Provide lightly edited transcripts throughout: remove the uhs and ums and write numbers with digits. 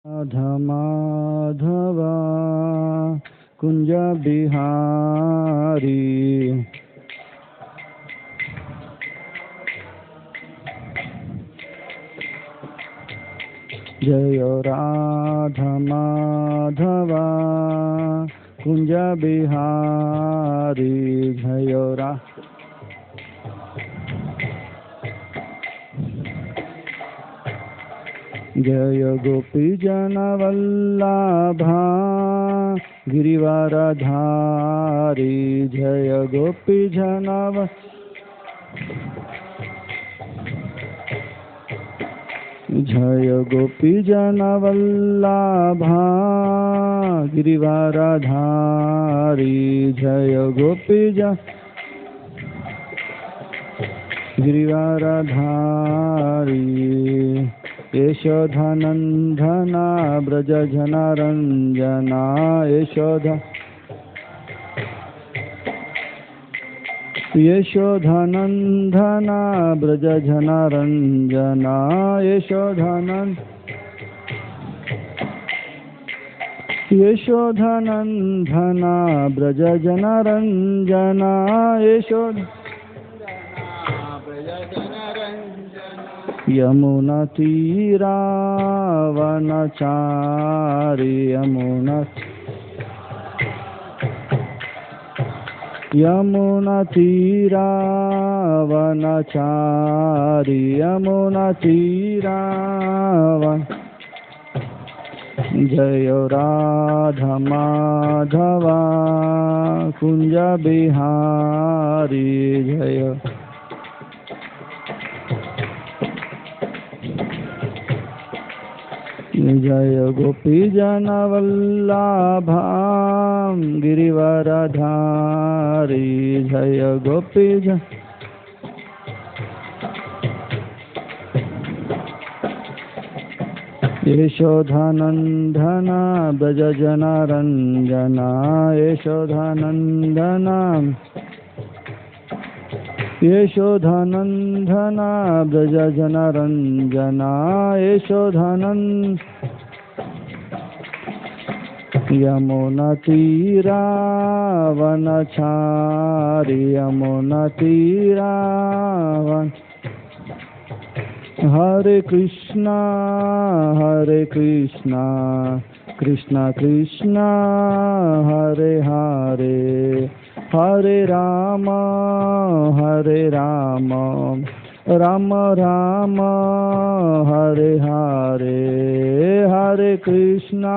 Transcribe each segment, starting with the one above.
राधा माधवा कुंज बिहारी जय राधा माधवा कुंज बिहारी जय जय गोपी जन वल्लभा गिरिवरधारी जय गोपी जन जय गोपी जन वल्लभा गिरिवरधारी जय गोपी जन गिरिवरधारी यशोधनंदना ब्रज जनरंजना यशोधनंदना ब्रज जनरंजना यशोधनंदना ब्रज जनरंजना यमुना तीरा वनचारी यमुना तीरा वनचारी यमुना तीरा जय राधा माधवा कुंज बिहारी जय जय गोपी जन वल्लभा गिरिवरधारी जय गोपी जन यशोधनंदना ब्रज जनरंजना यशोधनंदना ब्रज जनरंजना यमुना तीरा वनचारी यमुना तीरा हरे कृष्णा कृष्णा कृष्णा हरे हरे हरे राम राम राम हरे हरे हरे कृष्णा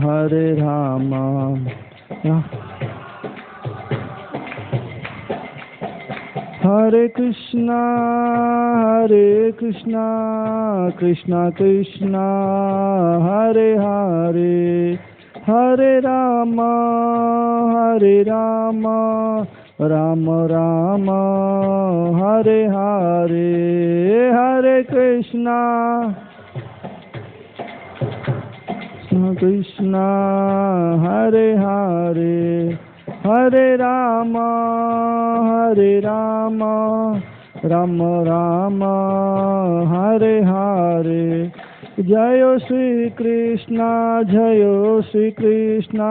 हरे राम हरे कृष्णा कृष्णा कृष्णा हरे हरे हरे राम राम राम हरे हरे हरे कृष्णा कृष्णा हरे हरे हरे राम राम राम हरे हरे जय श्री कृष्णा जय श्री कृष्णा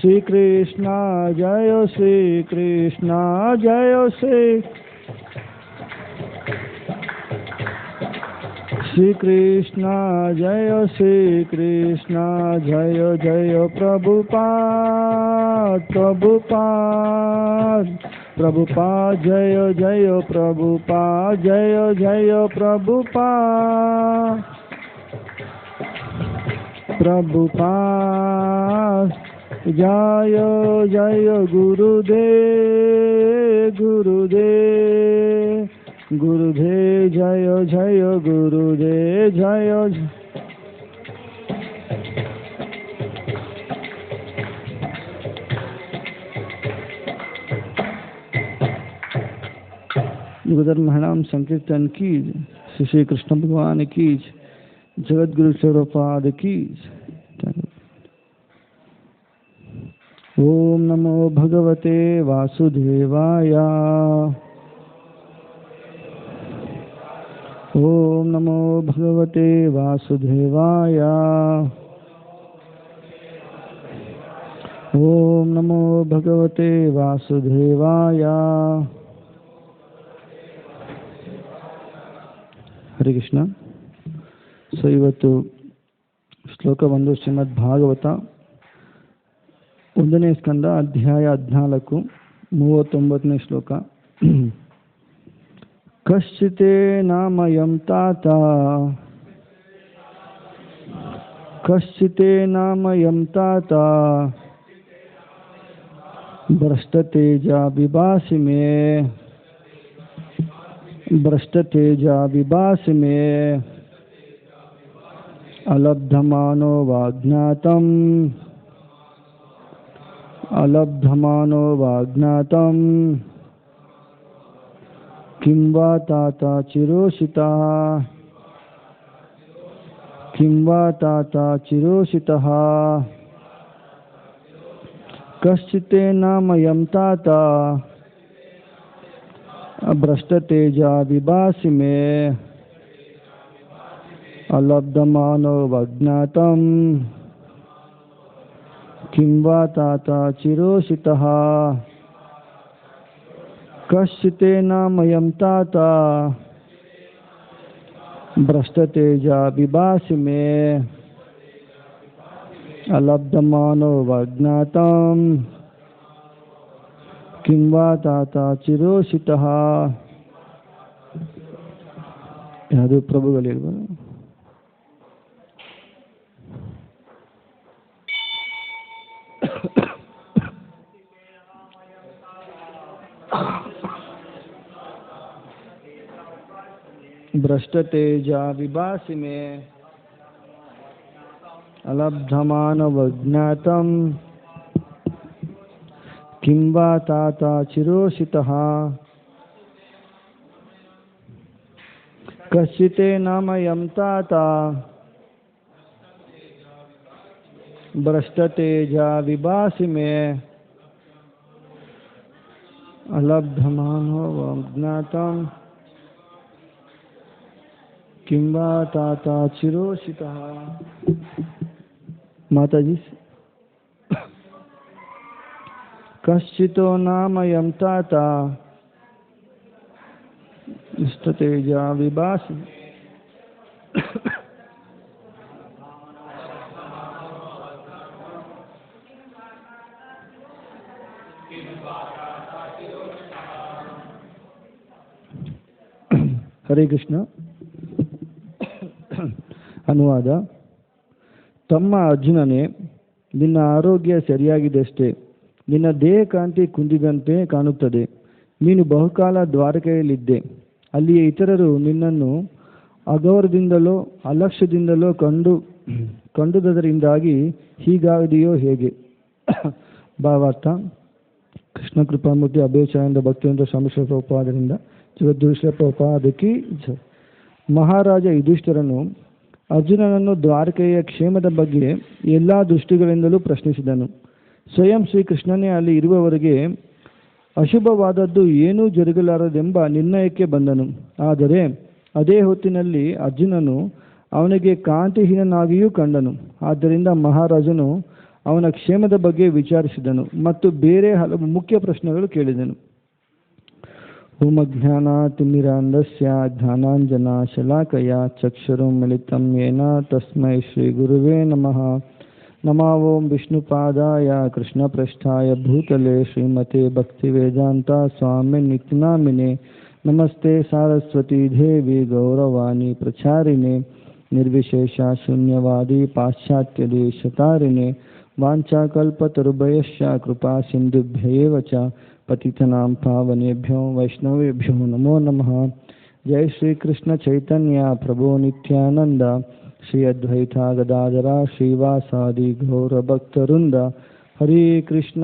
श्री कृष्णा जय श्री कृष्णा जय श्री कृष्णा जय श्री कृष्णा जय जय प्रभुपाद जय जय प्रभुपाद जय जय प्रभुपाद जय जय गुरुदेव जय जय गुरुदेव जय युगधर्म हरिनाम संकीर्तन की श्री कृष्ण भगवान की जगत गुरु स्वरूपाद की ಓಂ ನಮೋ ಭಗವತೆ ವಾಸುದೇವಾಯ. ಓಂ ನಮೋ ಭಗವತೆ ವಾಸುದೇವಾಯ. ಓಂ ನಮೋ ಭಗವತೆ ವಾಸುದೇವಾಯ. ಹರೇ ಕೃಷ್ಣ. ಸೊ ಇವತ್ತು ಶ್ಲೋಕ 1 ಶ್ರೀಮದ್ ಭಾಗವತ 1ನೇ ಸ್ಕಂದ ಅಧ್ಯಾಯ 14 39ನೇ ಶ್ಲೋಕ. ಕಶ್ಚಿತೆ ನಾಮಯಂ ತಾತ ಕಶ್ಚಿತೆ ನಾಮಯಂ ತಾತ ಭ್ರಷ್ಟತೇಜಾ ವಿಭಾಸಿ ಮೇ ಭ್ರಷ್ಟತೇಜಾ ವಿಭಾಸಿ ಮೇ ಅಲಬ್ಧಮಾನೋ ವಾಜ್ಞಾತಂ ಅಲಬ್ಧಮಾನೋ ವಾಜ್ಞಾತಂ ಕಿಂ ವಾ ತಾತ ಚಿರೋಷಿತಃ ಕಿಂ ವಾ ತಾತ ಚಿರೋಷಿತಃ ಕಶ್ಚಿತೆ ನಾಮಯಂ ತಾತ ಭ್ರಷ್ಟತೇಜಾ ವಿಭಾಸಿ ಮೇ ಅಲಬ್ಧಮಾನೋ ವಾಜ್ಞಾತಂ ಕಿಂ ವಾ ತಾತ ಚಿರೋಷಿತಃ ಕಶ್ಚಿತೆ ನಾಮಯಂ ತಾತ ಭ್ರಷ್ಟತೇಜಾ ವಿಭಾಸಿ ಮೇ ಅಲಬ್ಧಮಾನೋ ವಾಜ್ಞಾತಂ ಕಿಂ ವಾ ತಾತ ಚಿರೋಷಿತಃ. ಯಾವುದು ಪ್ರಭುಗಳಿಲ್ವ? ಭ್ರಷ್ಟತೇಜಾ ವಿಭಾಸಿ ಮೇ ಅಲಬ್ಧಮಾನವಜ್ಞಾತಂ ಕಿಂ ವಾ ತಾತ ಚಿರೋಷಿತಃ. ಕಶ್ಚಿತೆ ನಾಮಯಂ ತಾತ ಭ್ರಷ್ಟತೇಜಾ ವಿಭಾಸಿ ಮೇ ಅಲಬ್ಧಮಾನವಜ್ಞಾತಂ ಕಿಂ ವಾ ತಾತ ಚಿರೋಷಿತಃ. ಮಾತಾಜಿ. ಕಶ್ಚಿತೋ ನಾಮಯಂ ತಾತ ಭ್ರಷ್ಟತೇಜಾ ವಿಭಾಸಿ. ಹರೇ ಕೃಷ್ಣ. ಅನುವಾದ. ತಮ್ಮ ಅರ್ಜುನನೇ, ನಿನ್ನ ಆರೋಗ್ಯ ಸರಿಯಾಗಿದೆಯಷ್ಟೇ. ನಿನ್ನ ದೇಹ ಕಾಂತಿ ಕುಂದಿದಂತೆ ಕಾಣುತ್ತದೆ. ನೀನು ಬಹುಕಾಲ ದ್ವಾರಕೆಯಲ್ಲಿದ್ದೆ. ಅಲ್ಲಿಯ ಇತರರು ನಿನ್ನನ್ನು ಅಗೌರವದಿಂದಲೋ ಅಲಕ್ಷ್ಯದಿಂದಲೋ ಕಂಡುದರಿಂದಾಗಿ ಹೀಗಾಗಿದೆಯೋ ಹೇಗೆ? ಭಾವಾರ್ಥ. ಕೃಷ್ಣ ಕೃಪಾಮೂರ್ತಿ ಅಭಯಚಾನಂದ ಭಕ್ತಿಯಿಂದ ಸ್ವಾಮಿ ಶ್ರೀ ಪ್ರಭುಪಾದರಿಂದ ಜಗದ್ಗುರು ಶ್ರೀ ಪ್ರಭುಪಾದಕ್ಕೆ ಜೈ. ಮಹಾರಾಜ ಯುಧಿಷ್ಠಿರನು ಅರ್ಜುನನನ್ನು ದ್ವಾರಕೆಯ ಕ್ಷೇಮದ ಬಗ್ಗೆ ಎಲ್ಲ ದೃಷ್ಟಿಗಳಿಂದಲೂ ಪ್ರಶ್ನಿಸಿದನು. ಸ್ವಯಂ ಶ್ರೀಕೃಷ್ಣನೇ ಅಲ್ಲಿ ಇರುವವರೆಗೆ ಅಶುಭವಾದದ್ದು ಏನೂ ಜರುಗಲಾರದೆಂಬ ನಿರ್ಣಯಕ್ಕೆ ಬಂದನು. ಆದರೆ ಅದೇ ಹೊತ್ತಿನಲ್ಲಿ ಅರ್ಜುನನು ಅವನಿಗೆ ಕಾಂತಿಹೀನನಾಗಿಯೂ ಕಂಡನು. ಆದ್ದರಿಂದ ಮಹಾರಾಜನು ಅವನ ಕ್ಷೇಮದ ಬಗ್ಗೆ ವಿಚಾರಿಸಿದನು ಮತ್ತು ಬೇರೆ ಹಲವು ಮುಖ್ಯ ಪ್ರಶ್ನೆಗಳು ಕೇಳಿದನು. ಓಮಜ್ಞಾನಾತಿಮಿರಾಂಧಸ್ಯ ಜ್ಞಾನಾಂಜನಶಲಾಕಯ ಚಕ್ಷುರುನ್ಮಿಲಿತಂ ಯೇನ ತಸ್ಮೈ ಶ್ರೀ ಗುರುವೇ ನಮಃ. ನಮೋ ಓಂ ವಿಷ್ಣುಪಾದಾಯ ಕೃಷ್ಣಪ್ರೇಷ್ಠಾಯ ಭೂತಲೆ ಶ್ರೀಮತೆ ಭಕ್ತಿವೇದಾಂತ ಸ್ವಾಮಿನಿತ್ಯನಾಮಿನೆ. ನಮಸ್ತೆ ಸಾರಸ್ವತಿ ದೇವಿ ಗೌರವಾಣಿ ಪ್ರಚಾರಿಣೆ ನಿರ್ವಿಶೇಷ ಶೂನ್ಯವಾದಿ ಪಾಶ್ಚಾತ್ಯದೇಶತಾರಿಣೆ. ವಾಂಛಾಕಲ್ಪತರುಭಯಶ್ಚ ಕೃಪಾ ಸಿಂಧುಭ್ಯೇವ ಚ ಪತಿತನಾಂ ಪಾವನೇಭ್ಯೋ ವೈಷ್ಣವೇಭ್ಯೋ ನಮೋ ನಮಃ. ಜೈ ಶ್ರೀ ಕೃಷ್ಣ ಚೈತನ್ಯ ಪ್ರಭು ನಿತ್ಯಾನಂದ ಶ್ರೀ ಅದ್ವೈತ ಗದಾಧರ ಶ್ರೀವಾಸಾದಿ ಗೌರಭಕ್ತವೃಂದ. ಹರೇ ಕೃಷ್ಣ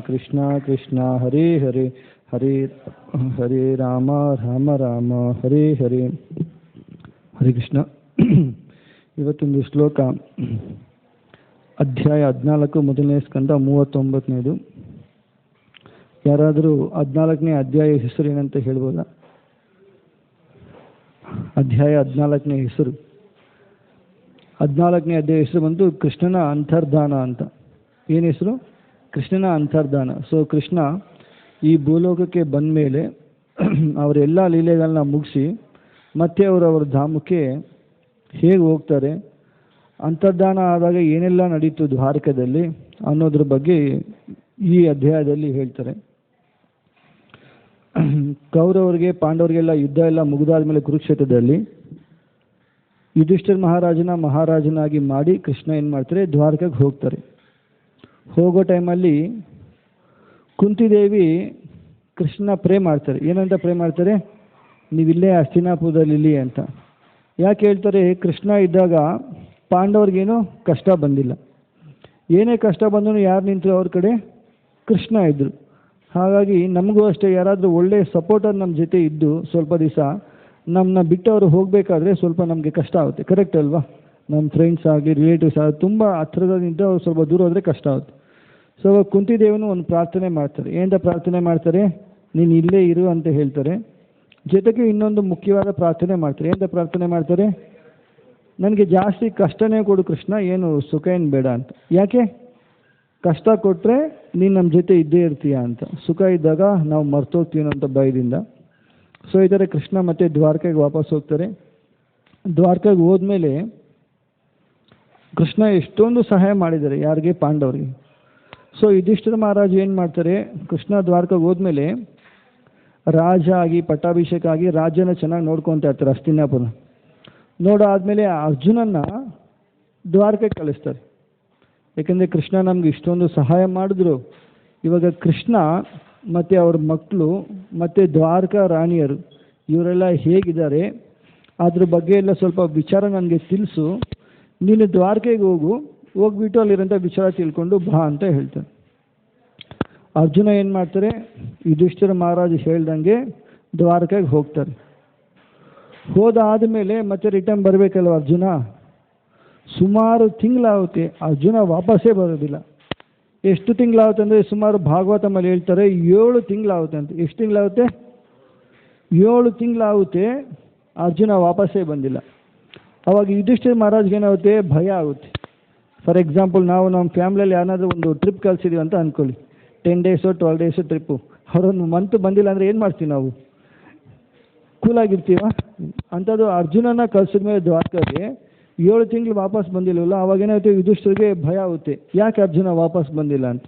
ಕೃಷ್ಣ ಕೃಷ್ಣ ಹರೇ ಹರೇ ಹರೇ ಹರೇ ರಾಮ ರಾಮ ರಾಮ ಹರೇ ಹರೇ. ಹರೇ ಕೃಷ್ಣ. ಇವತ್ತೊಂದು ಶ್ಲೋಕ ಅಧ್ಯಾಯ 14 ಮೊದಲನೇ ಸ್ಕಂದ 39ನೇದು. ಯಾರಾದರೂ 14ನೇ ಅಧ್ಯಾಯ ಹೆಸರು ಏನಂತ ಹೇಳ್ಬೋದಾ? ಅಧ್ಯಾಯ 14ನೇ ಹೆಸರು 14ನೇ ಅಧ್ಯಾಯ ಹೆಸರು ಬಂದು ಕೃಷ್ಣನ ಅಂತರ್ಧಾನ ಅಂತ. ಏನು ಹೆಸರು? ಕೃಷ್ಣನ ಅಂತರ್ಧಾನ. ಸೊ ಕೃಷ್ಣ ಈ ಭೂಲೋಕಕ್ಕೆ ಬಂದ ಮೇಲೆ ಅವರೆಲ್ಲ ಲೀಲೆಗಳನ್ನ ಮುಗಿಸಿ ಮತ್ತೆ ಅವರವರ ಧಾಮಕ್ಕೆ ಹೇಗೆ ಹೋಗ್ತಾರೆ, ಅಂತರ್ಧಾನ ಆದಾಗ ಏನೆಲ್ಲ ನಡೀತು ದ್ವಾರಕದಲ್ಲಿ ಅನ್ನೋದ್ರ ಬಗ್ಗೆ ಈ ಅಧ್ಯಾಯದಲ್ಲಿ ಹೇಳ್ತಾರೆ. ಕೌರವರಿಗೆ ಪಾಂಡವರಿಗೆಲ್ಲ ಯುದ್ಧ ಎಲ್ಲ ಮುಗಿದಾದ ಮೇಲೆ ಕುರುಕ್ಷೇತ್ರದಲ್ಲಿ ಯುಧಿಷ್ಠಿರ ಮಹಾರಾಜನಾಗಿ ಮಾಡಿ ಕೃಷ್ಣ ಏನು ಮಾಡ್ತಾರೆ, ದ್ವಾರಕೆಗೆ ಹೋಗ್ತಾರೆ. ಹೋಗೋ ಟೈಮಲ್ಲಿ ಕುಂತಿದೇವಿ ಕೃಷ್ಣ ಪ್ರೇ ಮಾಡ್ತಾರೆ. ಏನಂತ ಪ್ರೇ ಮಾಡ್ತಾರೆ? ನೀವಿಲ್ಲೇ ಹಸ್ತಿನಾಪುರದಲ್ಲಿ ಅಂತ. ಯಾಕೆ ಹೇಳ್ತಾರೆ? ಕೃಷ್ಣ ಇದ್ದಾಗ ಪಾಂಡವ್ರಿಗೇನು ಕಷ್ಟ ಬಂದಿಲ್ಲ. ಏನೇ ಕಷ್ಟ ಬಂದರೂ ಯಾರು ನಿಂತರು ಅವ್ರ ಕಡೆ? ಕೃಷ್ಣ ಇದ್ದರು. ಹಾಗಾಗಿ ನಮಗೂ ಅಷ್ಟೇ, ಯಾರಾದರೂ ಒಳ್ಳೆ ಸಪೋರ್ಟರ್ ನಮ್ಮ ಜೊತೆ ಇದ್ದು ಸ್ವಲ್ಪ ದಿವಸ ನಮ್ಮನ್ನ ಬಿಟ್ಟು ಅವರು ಹೋಗಬೇಕಾದ್ರೆ ಸ್ವಲ್ಪ ನಮಗೆ ಕಷ್ಟ ಆಗುತ್ತೆ. ಕರೆಕ್ಟ್ ಅಲ್ವಾ? ನಮ್ಮ ಫ್ರೆಂಡ್ಸ್ ಆಗಲಿ ರಿಲೇಟಿವ್ಸ್ ಆಗಲಿ ತುಂಬ ಹತ್ತಿರದಿಂದ ಅವ್ರು ಸ್ವಲ್ಪ ದೂರ ಹೋದರೆ ಕಷ್ಟ ಆಗುತ್ತೆ. ಸೊ ಕುಂತಿದೇವನು ಒಂದು ಪ್ರಾರ್ಥನೆ ಮಾಡ್ತಾರೆ. ಏನಂತ ಪ್ರಾರ್ಥನೆ ಮಾಡ್ತಾರೆ? ನೀನು ಇಲ್ಲೇ ಇರು ಅಂತ ಹೇಳ್ತಾರೆ. ಜೊತೆಗೆ ಇನ್ನೊಂದು ಮುಖ್ಯವಾದ ಪ್ರಾರ್ಥನೆ ಮಾಡ್ತಾರೆ. ಏನಂತ ಪ್ರಾರ್ಥನೆ ಮಾಡ್ತಾರೆ? ನನಗೆ ಜಾಸ್ತಿ ಕಷ್ಟನೇ ಕೊಡು ಕೃಷ್ಣ, ಏನು ಸುಖ ಏನು ಬೇಡ ಅಂತ. ಯಾಕೆ? ಕಷ್ಟ ಕೊಟ್ಟರೆ ನೀನು ನಮ್ಮ ಜೊತೆ ಇದ್ದೇ ಇರ್ತೀಯ ಅಂತ. ಸುಖ ಇದ್ದಾಗ ನಾವು ಮರ್ತೋಗ್ತೀವಿ ಅಂತ ಭಯದಿಂದ. ಸೊ ಈ ಥರ ಕೃಷ್ಣ ಮತ್ತೆ ದ್ವಾರಕೆಗೆ ವಾಪಸ್ ಹೋಗ್ತಾರೆ. ದ್ವಾರಕೆಗೆ ಹೋದ್ಮೇಲೆ ಕೃಷ್ಣ ಎಷ್ಟೊಂದು ಸಹಾಯ ಮಾಡಿದ್ದಾರೆ. ಯಾರಿಗೆ? ಪಾಂಡವರಿಗೆ. ಸೊ ಯುಧಿಷ್ಠಿರ ಮಹಾರಾಜ ಏನು ಮಾಡ್ತಾರೆ, ಕೃಷ್ಣ ದ್ವಾರಕೆಗೆ ಹೋದ್ಮೇಲೆ ರಾಜ ಆಗಿ ಪಟ್ಟಾಭಿಷೇಕ ಆಗಿ ರಾಜ್ಯನ ಚೆನ್ನಾಗಿ ನೋಡ್ಕೊತಾ ಇರ್ತಾರೆ ಹಸ್ತಿನಾಪುರ. ನೋಡಾದ್ಮೇಲೆ ಅರ್ಜುನನ್ನ ದ್ವಾರಕೆಗೆ ಕಳಿಸ್ತಾರೆ. ಯಾಕೆಂದರೆ ಕೃಷ್ಣ ನಮ್ಗೆ ಇಷ್ಟೊಂದು ಸಹಾಯ ಮಾಡಿದ್ರು. ಇವಾಗ ಕೃಷ್ಣ ಮತ್ತು ಅವ್ರ ಮಕ್ಕಳು ಮತ್ತು ದ್ವಾರಕಾ ರಾಣಿಯರು ಇವರೆಲ್ಲ ಹೇಗಿದ್ದಾರೆ ಅದ್ರ ಬಗ್ಗೆ ಎಲ್ಲ ಸ್ವಲ್ಪ ವಿಚಾರ ನನಗೆ ತಿಳಿಸು. ನೀನು ದ್ವಾರಕೆಗೆ ಹೋಗ್ಬಿಟ್ಟು ಅಲ್ಲಿರೋಂಥ ವಿಚಾರ ತಿಳ್ಕೊಂಡು ಬಾ ಅಂತ ಹೇಳ್ತಾರೆ. ಅರ್ಜುನ ಏನು ಮಾಡ್ತಾರೆ? ಯುಧಿಷ್ಠಿರ ಮಹಾರಾಜ ಹೇಳ್ದಂಗೆ ದ್ವಾರಕೆಗೆ ಹೋಗ್ತಾರೆ. ಹೋದಾದಮೇಲೆ ಮತ್ತೆ ರಿಟರ್ನ್ ಬರಬೇಕಲ್ವ ಅರ್ಜುನ. ಸುಮಾರು ತಿಂಗಳಾಗುತ್ತೆ. ಅರ್ಜುನ ವಾಪಸ್ಸೇ ಬರೋದಿಲ್ಲ. ಎಷ್ಟು ತಿಂಗಳಾಗುತ್ತೆ ಅಂದರೆ ಸುಮಾರು ಭಾಗವತ ಮೇಲೆ ಹೇಳ್ತಾರೆ 7 ತಿಂಗಳಾಗುತ್ತೆ ಅಂತ. ಎಷ್ಟು ತಿಂಗಳಾಗುತ್ತೆ? 7 ತಿಂಗಳಾಗುತ್ತೆ. ಅರ್ಜುನ ವಾಪಸ್ಸೇ ಬಂದಿಲ್ಲ. ಅವಾಗ ಯುಧಿಷ್ಠಿರ ಮಹಾರಾಜ್ಗೆ ಏನಾಗುತ್ತೆ? ಭಯ ಆಗುತ್ತೆ. ಫಾರ್ ಎಕ್ಸಾಂಪಲ್ ನಾವು ನಮ್ಮ ಫ್ಯಾಮಿಲಿಯಲ್ಲಿ ಯಾರಾದರೂ ಒಂದು ಟ್ರಿಪ್ ಕಳಿಸಿದ್ದೀವಿ ಅಂತ ಅಂದ್ಕೊಳ್ಳಿ, 10 ಡೇಸು 12 ಡೇಸು ಟ್ರಿಪ್ಪು. ಅವರೊಂದು ಮಂತ್ ಬಂದಿಲ್ಲ ಅಂದರೆ ಏನು ಮಾಡ್ತೀವಿ ನಾವು? ಕೂಲಾಗಿರ್ತೀವ? ಅಂಥದ್ದು ಅರ್ಜುನನ ಕಳಿಸಿದ ಮೇಲೆ ದ್ವಾರಕೆಗೆ 7 ತಿಂಗಳು ವಾಪಸ್ ಬಂದಿಲ್ಲವಲ್ಲ, ಅವಾಗೇನಾಗುತ್ತೆ? ಯುಧಿಷ್ಠಿರಿಗೆ ಭಯ ಆಗುತ್ತೆ, ಯಾಕೆ ಅರ್ಜುನ ವಾಪಸ್ ಬಂದಿಲ್ಲ ಅಂತ.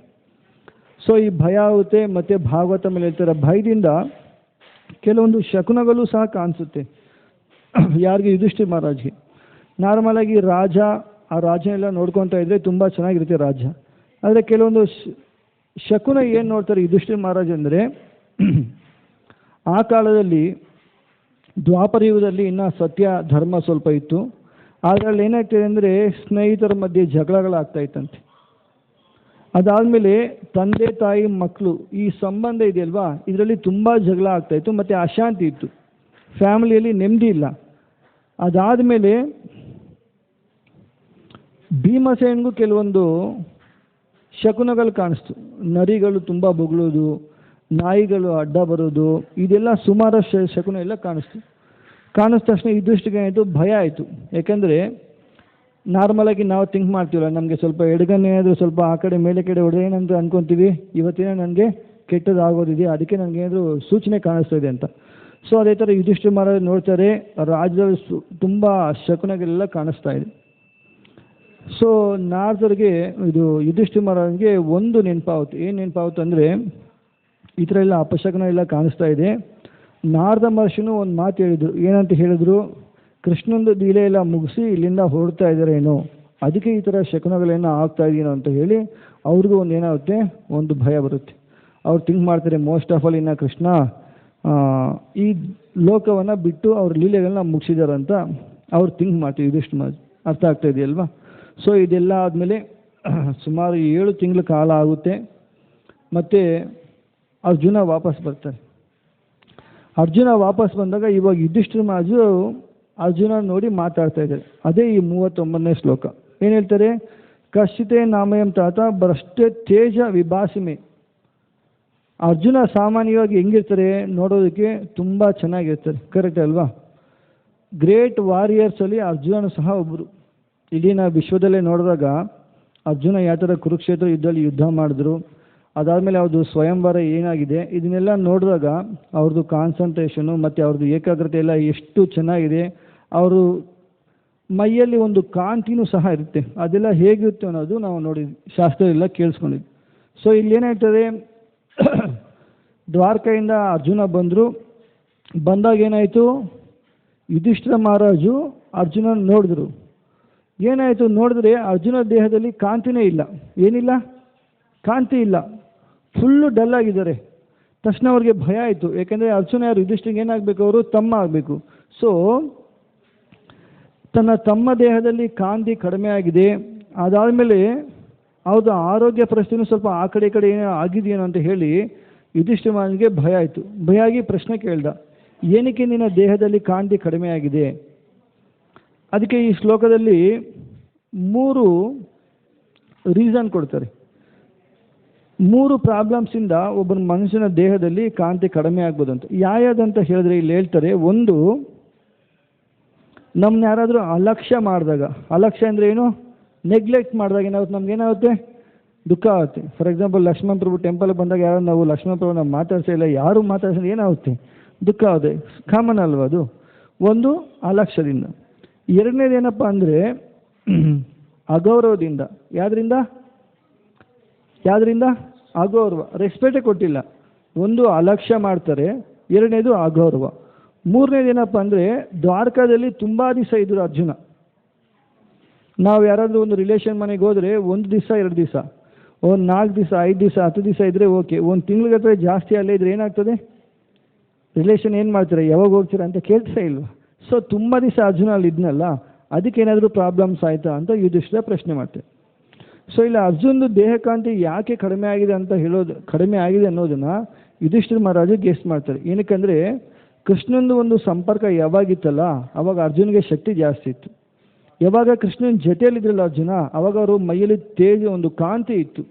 ಸೊ ಈ ಭಯ ಆಗುತ್ತೆ. ಮತ್ತು ಭಾಗವತ ಮೇಲೆ ಹೇಳ್ತಾರೆ ಭಯದಿಂದ ಕೆಲವೊಂದು ಶಕುನಗಳು ಸಹ ಕಾಣಿಸುತ್ತೆ. ಯಾರಿಗೆ? ಯುಧಿಷ್ಠಿರ ಮಹಾರಾಜ್ಗೆ. ನಾರ್ಮಲಾಗಿ ರಾಜ ಆ ರಾಜ್ಯನೆಲ್ಲ ನೋಡ್ಕೊತಾ ಇದ್ದರೆ ತುಂಬ ಚೆನ್ನಾಗಿರುತ್ತೆ ರಾಜ್ಯ. ಆದರೆ ಕೆಲವೊಂದು ಶಕುನ ಏನು ನೋಡ್ತಾರೆ ಯುಧಿಷ್ಠಿರ ಮಹಾರಾಜ ಅಂದರೆ, ಆ ಕಾಲದಲ್ಲಿ ದ್ವಾಪರ ಯುಗದಲ್ಲಿ ಇನ್ನೂ ಸತ್ಯ ಧರ್ಮ ಸ್ವಲ್ಪ ಇತ್ತು. ಅದರಲ್ಲಿ ಏನಾಗ್ತದೆ ಅಂದರೆ ಸ್ನೇಹಿತರ ಮಧ್ಯೆ ಜಗಳಗಳಾಗ್ತಾ ಇತ್ತಂತೆ. ಅದಾದಮೇಲೆ ತಂದೆ ತಾಯಿ ಮಕ್ಕಳು ಈ ಸಂಬಂಧ ಇದೆಯಲ್ವಾ, ಇದರಲ್ಲಿ ತುಂಬ ಜಗಳ ಆಗ್ತಾಯಿತ್ತು ಮತ್ತು ಅಶಾಂತಿ ಇತ್ತು. ಫ್ಯಾಮಿಲಿಯಲ್ಲಿ ನೆಮ್ಮದಿ ಇಲ್ಲ. ಅದಾದಮೇಲೆ ಭೀಮಸೇನ್ಗೂ ಕೆಲವೊಂದು ಶಕುನಗಳು ಕಾಣಿಸ್ತು. ನರಿಗಳು ತುಂಬ ಬೊಗಳೋದು, ನಾಯಿಗಳು ಅಡ್ಡ ಬರೋದು, ಇದೆಲ್ಲ ಸುಮಾರು ಶಕುನ ಎಲ್ಲ ಕಾಣಿಸ್ತು. ಕಾಣಿಸ್ದ ತಕ್ಷಣ ಯುಧಿಷ್ಠಿರಿಗೆ ಆಯಿತು, ಭಯ ಆಯಿತು. ಯಾಕೆಂದರೆ ನಾರ್ಮಲಾಗಿ ನಾವು ಥಿಂಕ್ ಮಾಡ್ತೀವಲ್ಲ, ನಮಗೆ ಸ್ವಲ್ಪ ಎಡಗನ್ನೇ ಏನಾದರೂ ಸ್ವಲ್ಪ ಆ ಕಡೆ ಮೇಲೆ ಕಡೆ ಹೊಡೆದು ಏನಂತ ಅಂದ್ಕೊತೀವಿ, ಇವತ್ತಿನ ನನಗೆ ಕೆಟ್ಟದಾಗೋದಿದೆ, ಅದಕ್ಕೆ ನನಗೇನಾದರೂ ಸೂಚನೆ ಕಾಣಿಸ್ತಾ ಇದೆ ಅಂತ. ಸೊ ಅದೇ ಥರ ಯುಧಿಷ್ಠಿರ ಮಹಾರಾಜ ನೋಡ್ತಾರೆ, ರಾಜ್ಯದಲ್ಲಿ ತುಂಬ ಶಕುನಗಳೆಲ್ಲ ಕಾಣಿಸ್ತಾ ಇದೆ. ಸೊ ನಾರದರಿಗೆ ಇದು ಯುಧಿಷ್ಠಿರ ಮಹಾರಾಜನಿಗೆ ಒಂದು ನೆನಪಾಗುತ್ತೆ. ಏನು ನೆನಪಾಗುತ್ತೆ ಅಂದರೆ, ಈ ಥರ ಎಲ್ಲ ಅಪಶಕನ ಎಲ್ಲ ಕಾಣಿಸ್ತಾ ಇದೆ. ನಾರದ ಮಹರ್ಷಿನೂ ಒಂದು ಮಾತು ಹೇಳಿದರು. ಏನಂತ ಹೇಳಿದ್ರು? ಕೃಷ್ಣಂದು ಲೀಲೆ ಎಲ್ಲ ಮುಗಿಸಿ ಇಲ್ಲಿಂದ ಹೊರಡ್ತಾ ಇದ್ದಾರೇನೋ, ಅದಕ್ಕೆ ಈ ಥರ ಶಕುನಗಳೇನೋ ಆಗ್ತಾ ಇದೀನೋ ಅಂತ ಹೇಳಿ ಅವ್ರಿಗೂ ಒಂದು ಏನಾಗುತ್ತೆ, ಒಂದು ಭಯ ಬರುತ್ತೆ. ಅವ್ರು ಥಿಂಕ್ ಮಾಡ್ತಾರೆ, ಮೋಸ್ಟ್ ಆಫ್ ಆಲ್ ಇನ್ನು ಕೃಷ್ಣ ಈ ಲೋಕವನ್ನು ಬಿಟ್ಟು ಅವ್ರ ಲೀಲೆಗಳನ್ನ ಮುಗಿಸಿದಾರಂತ ಅವ್ರು ಥಿಂಕ್ ಮಾಡ್ತೀವಿ. ಯುಧಿಷ್ಠಿರ ಮಹಾರಾಜ್ ಅರ್ಥ ಆಗ್ತಾ ಇದೆಯಲ್ವಾ? ಸೊ ಇದೆಲ್ಲ ಆದಮೇಲೆ ಸುಮಾರು 7 ತಿಂಗಳ ಕಾಲ ಆಗುತ್ತೆ. ಮತ್ತು ಅರ್ಜುನ ವಾಪಸ್ ಬರ್ತಾರೆ. ಅರ್ಜುನ ವಾಪಸ್ ಬಂದಾಗ ಇವಾಗ ಯುಧಿಷ್ಠಿರ ಮಹಾರಾಜು ಅರ್ಜುನ ನೋಡಿ ಮಾತಾಡ್ತಾ ಇದ್ದಾರೆ. ಅದೇ ಈ 39ನೇ ಶ್ಲೋಕ. ಏನು ಹೇಳ್ತಾರೆ? ಕಶ್ಚಿತೆ ನಾಮಯಂ ತಾತ ಭ್ರಷ್ಟೆ ತೇಜ ವಿಭಾಸಿಮೆ. ಅರ್ಜುನ ಸಾಮಾನ್ಯವಾಗಿ ಹೆಂಗಿರ್ತಾರೆ ನೋಡೋದಕ್ಕೆ ತುಂಬ ಚೆನ್ನಾಗಿರ್ತಾರೆ, ಕರೆಕ್ಟ್ ಅಲ್ವಾ? ಗ್ರೇಟ್ ವಾರಿಯರ್ಸಲ್ಲಿ ಅರ್ಜುನನು ಸಹ ಒಬ್ಬರು. ಇಲ್ಲಿನ ವಿಶ್ವದಲ್ಲೇ ನೋಡಿದಾಗ ಅರ್ಜುನ ಯಾವ ಥರ ಕುರುಕ್ಷೇತ್ರ ಯುದ್ಧದಲ್ಲಿ ಯುದ್ಧ ಮಾಡಿದ್ರು, ಅದಾದಮೇಲೆ ಅವ್ರದ್ದು ಸ್ವಯಂವರ ಏನಾಗಿದೆ, ಇದನ್ನೆಲ್ಲ ನೋಡಿದಾಗ ಅವ್ರದ್ದು ಕಾನ್ಸಂಟ್ರೇಷನು ಮತ್ತು ಅವ್ರದ್ದು ಏಕಾಗ್ರತೆ ಎಲ್ಲ ಎಷ್ಟು ಚೆನ್ನಾಗಿದೆ. ಅವರು ಮೈಯಲ್ಲಿ ಒಂದು ಕಾಂತಿನೂ ಸಹ ಇರುತ್ತೆ. ಅದೆಲ್ಲ ಹೇಗಿರುತ್ತೆ ಅನ್ನೋದು ನಾವು ನೋಡಿದ್ವಿ, ಶಾಸ್ತ್ರ ಎಲ್ಲ ಕೇಳಿಸ್ಕೊಂಡಿದ್ವಿ. ಸೊ ಇಲ್ಲೇನಾಗ್ತದೆ, ದ್ವಾರಕೆಯಿಂದ ಅರ್ಜುನ ಬಂದಾಗ ಏನಾಯಿತು, ಯುಧಿಷ್ಠಿರ ಮಹಾರಾಜು ಅರ್ಜುನನ ನೋಡಿದ್ರು. ಏನಾಯಿತು ನೋಡಿದ್ರೆ ಅರ್ಜುನ ದೇಹದಲ್ಲಿ ಕಾಂತಿನೇ ಇಲ್ಲ. ಏನಿಲ್ಲ? ಕಾಂತಿ ಇಲ್ಲ, ಫುಲ್ಲು ಡಲ್ ಆಗಿದ್ದಾರೆ. ತಕ್ಷಣ ಅವ್ರಿಗೆ ಭಯ ಆಯಿತು. ಯಾಕೆಂದರೆ ಅರ್ಜುನ ಯಾರು? ಯುಧಿಷ್ಠಿರಿಗೆ ಏನಾಗಬೇಕು? ಅವರು ತಮ್ಮ ಆಗಬೇಕು. ಸೊ ತನ್ನ ತಮ್ಮ ದೇಹದಲ್ಲಿ ಕಾಂತಿ ಕಡಿಮೆ ಆಗಿದೆ. ಅದಾದಮೇಲೆ ಅವ್ರದ್ದು ಆರೋಗ್ಯ ಪರಿಸ್ಥಿತಿನೂ ಸ್ವಲ್ಪ ಆ ಕಡೆ ಈ ಕಡೆ ಏನೋ ಆಗಿದೆಯೇನೋ ಅಂತ ಹೇಳಿ ಯುಧಿಷ್ಠಿರ ಮಹಾರಾಜನಿಗೆ ಭಯ ಆಯಿತು. ಭಯ ಆಗಿ ಪ್ರಶ್ನೆ ಕೇಳ್ದ, ಏನಕ್ಕೆ ನಿನ್ನ ದೇಹದಲ್ಲಿ ಕಾಂತಿ ಕಡಿಮೆ ಆಗಿದೆ? ಅದಕ್ಕೆ ಈ ಶ್ಲೋಕದಲ್ಲಿ 3 ರೀಸನ್ ಕೊಡ್ತಾರೆ. 3 ಪ್ರಾಬ್ಲಮ್ಸಿಂದ ಒಬ್ಬನ ಮನುಷ್ಯನ ದೇಹದಲ್ಲಿ ಕಾಂತಿ ಕಡಿಮೆ ಆಗ್ಬೋದು ಅಂತ. ಯಾವ್ದಂತ ಹೇಳಿದ್ರೆ ಇಲ್ಲಿ ಹೇಳ್ತಾರೆ, ಒಂದು, ನಮ್ಮನ್ನ ಯಾರಾದರೂ ಅಲಕ್ಷ್ಯ ಮಾಡಿದಾಗ, ಅಲಕ್ಷ್ಯ ಅಂದರೆ ಏನು? ನೆಗ್ಲೆಕ್ಟ್ ಮಾಡಿದಾಗ ಏನಾಗುತ್ತೆ? ನಮ್ಗೇನಾಗುತ್ತೆ? ದುಃಖ ಆಗುತ್ತೆ. ಫಾರ್ ಎಕ್ಸಾಂಪಲ್ ಲಕ್ಷ್ಮಣ ಪ್ರಭು ಟೆಂಪಲ್ಗೆ ಬಂದಾಗ ಯಾರು ನಾವು ಲಕ್ಷ್ಮಣ ಪ್ರಭು ನಾವು ಮಾತಾಡ್ಸೇ ಇಲ್ಲ, ಯಾರು ಮಾತಾಡ್ಸಿದ್ರೆ ಏನಾಗುತ್ತೆ? ದುಃಖ ಆಗುತ್ತೆ. ಕಾಮನ್ ಅಲ್ವ ಅದು? ಒಂದು ಅಲಕ್ಷ್ಯದಿಂದ. ಎರಡನೇದು ಏನಪ್ಪ ಅಂದರೆ ಅಗೌರವದಿಂದ. ಯಾವುದರಿಂದ? ಅಗೌರವ, ರೆಸ್ಪೆಕ್ಟೇ ಕೊಟ್ಟಿಲ್ಲ. ಒಂದು ಅಲಕ್ಷ್ಯ ಮಾಡ್ತಾರೆ, ಎರಡನೇದು ಅಗೌರವ. ಮೂರನೇದು ಏನಪ್ಪ ಅಂದರೆ ದ್ವಾರಕಾದಲ್ಲಿ ತುಂಬ ದಿವಸ ಇದ್ರು ಅರ್ಜುನ. ನಾವು ಯಾರಾದರೂ ಒಂದು ರಿಲೇಷನ್ ಮನೆಗೆ ಹೋದರೆ 1 ದಿವಸ 2 ದಿವಸ, ಒಂದು 4 ದಿವಸ 5 ದಿವಸ 10 ದಿವಸ ಇದ್ದರೆ ಓಕೆ. ಒಂದು ತಿಂಗ್ಳಿಗಟ್ಟಲೆ ಜಾಸ್ತಿ ಅಲ್ಲೇ ಇದ್ರೆ ಏನಾಗ್ತದೆ? ರಿಲೇಷನ್ ಏನು ಮಾಡ್ತೀರಾ, ಯಾವಾಗ ಹೋಗ್ತೀರಾ ಅಂತ ಕೇಳ್ತಾ ಇಲ್ವಾ? ಸೊ ತುಂಬ ದಿವಸ ಅರ್ಜುನ ಅಲ್ಲಿ ಇದ್ನಲ್ಲ, ಅದಕ್ಕೇನಾದರೂ ಪ್ರಾಬ್ಲಮ್ಸ್ ಆಯಿತಾ ಅಂತ ಯುಧಿಷ್ಠಿರ ಪ್ರಶ್ನೆ ಮಾಡ್ತಾರೆ. ಸೊ ಇಲ್ಲಿ ಅರ್ಜುನದು ದೇಹಕಾಂತಿ ಯಾಕೆ ಕಡಿಮೆ ಆಗಿದೆ ಅನ್ನೋದನ್ನು ಯುಧಿಷ್ಠಿರ ಮಹಾರಾಜ ಗೆಸ್ ಮಾಡ್ತಾರೆ. ಏನಕ್ಕಂದರೆ ಕೃಷ್ಣಂದು ಒಂದು ಸಂಪರ್ಕ ಯಾವಾಗಿತ್ತಲ್ಲ, ಅವಾಗ ಅರ್ಜುನಿಗೆ ಶಕ್ತಿ ಜಾಸ್ತಿ ಇತ್ತು. ಯಾವಾಗ ಕೃಷ್ಣನ ಜೊತೆಯಲ್ಲಿದ್ರಲ್ಲ ಅರ್ಜುನ, ಅವಾಗ ಅವರು ಮೈಯಲ್ಲಿ ತೇಜ, ಒಂದು ಕಾಂತಿ ಇತ್ತು.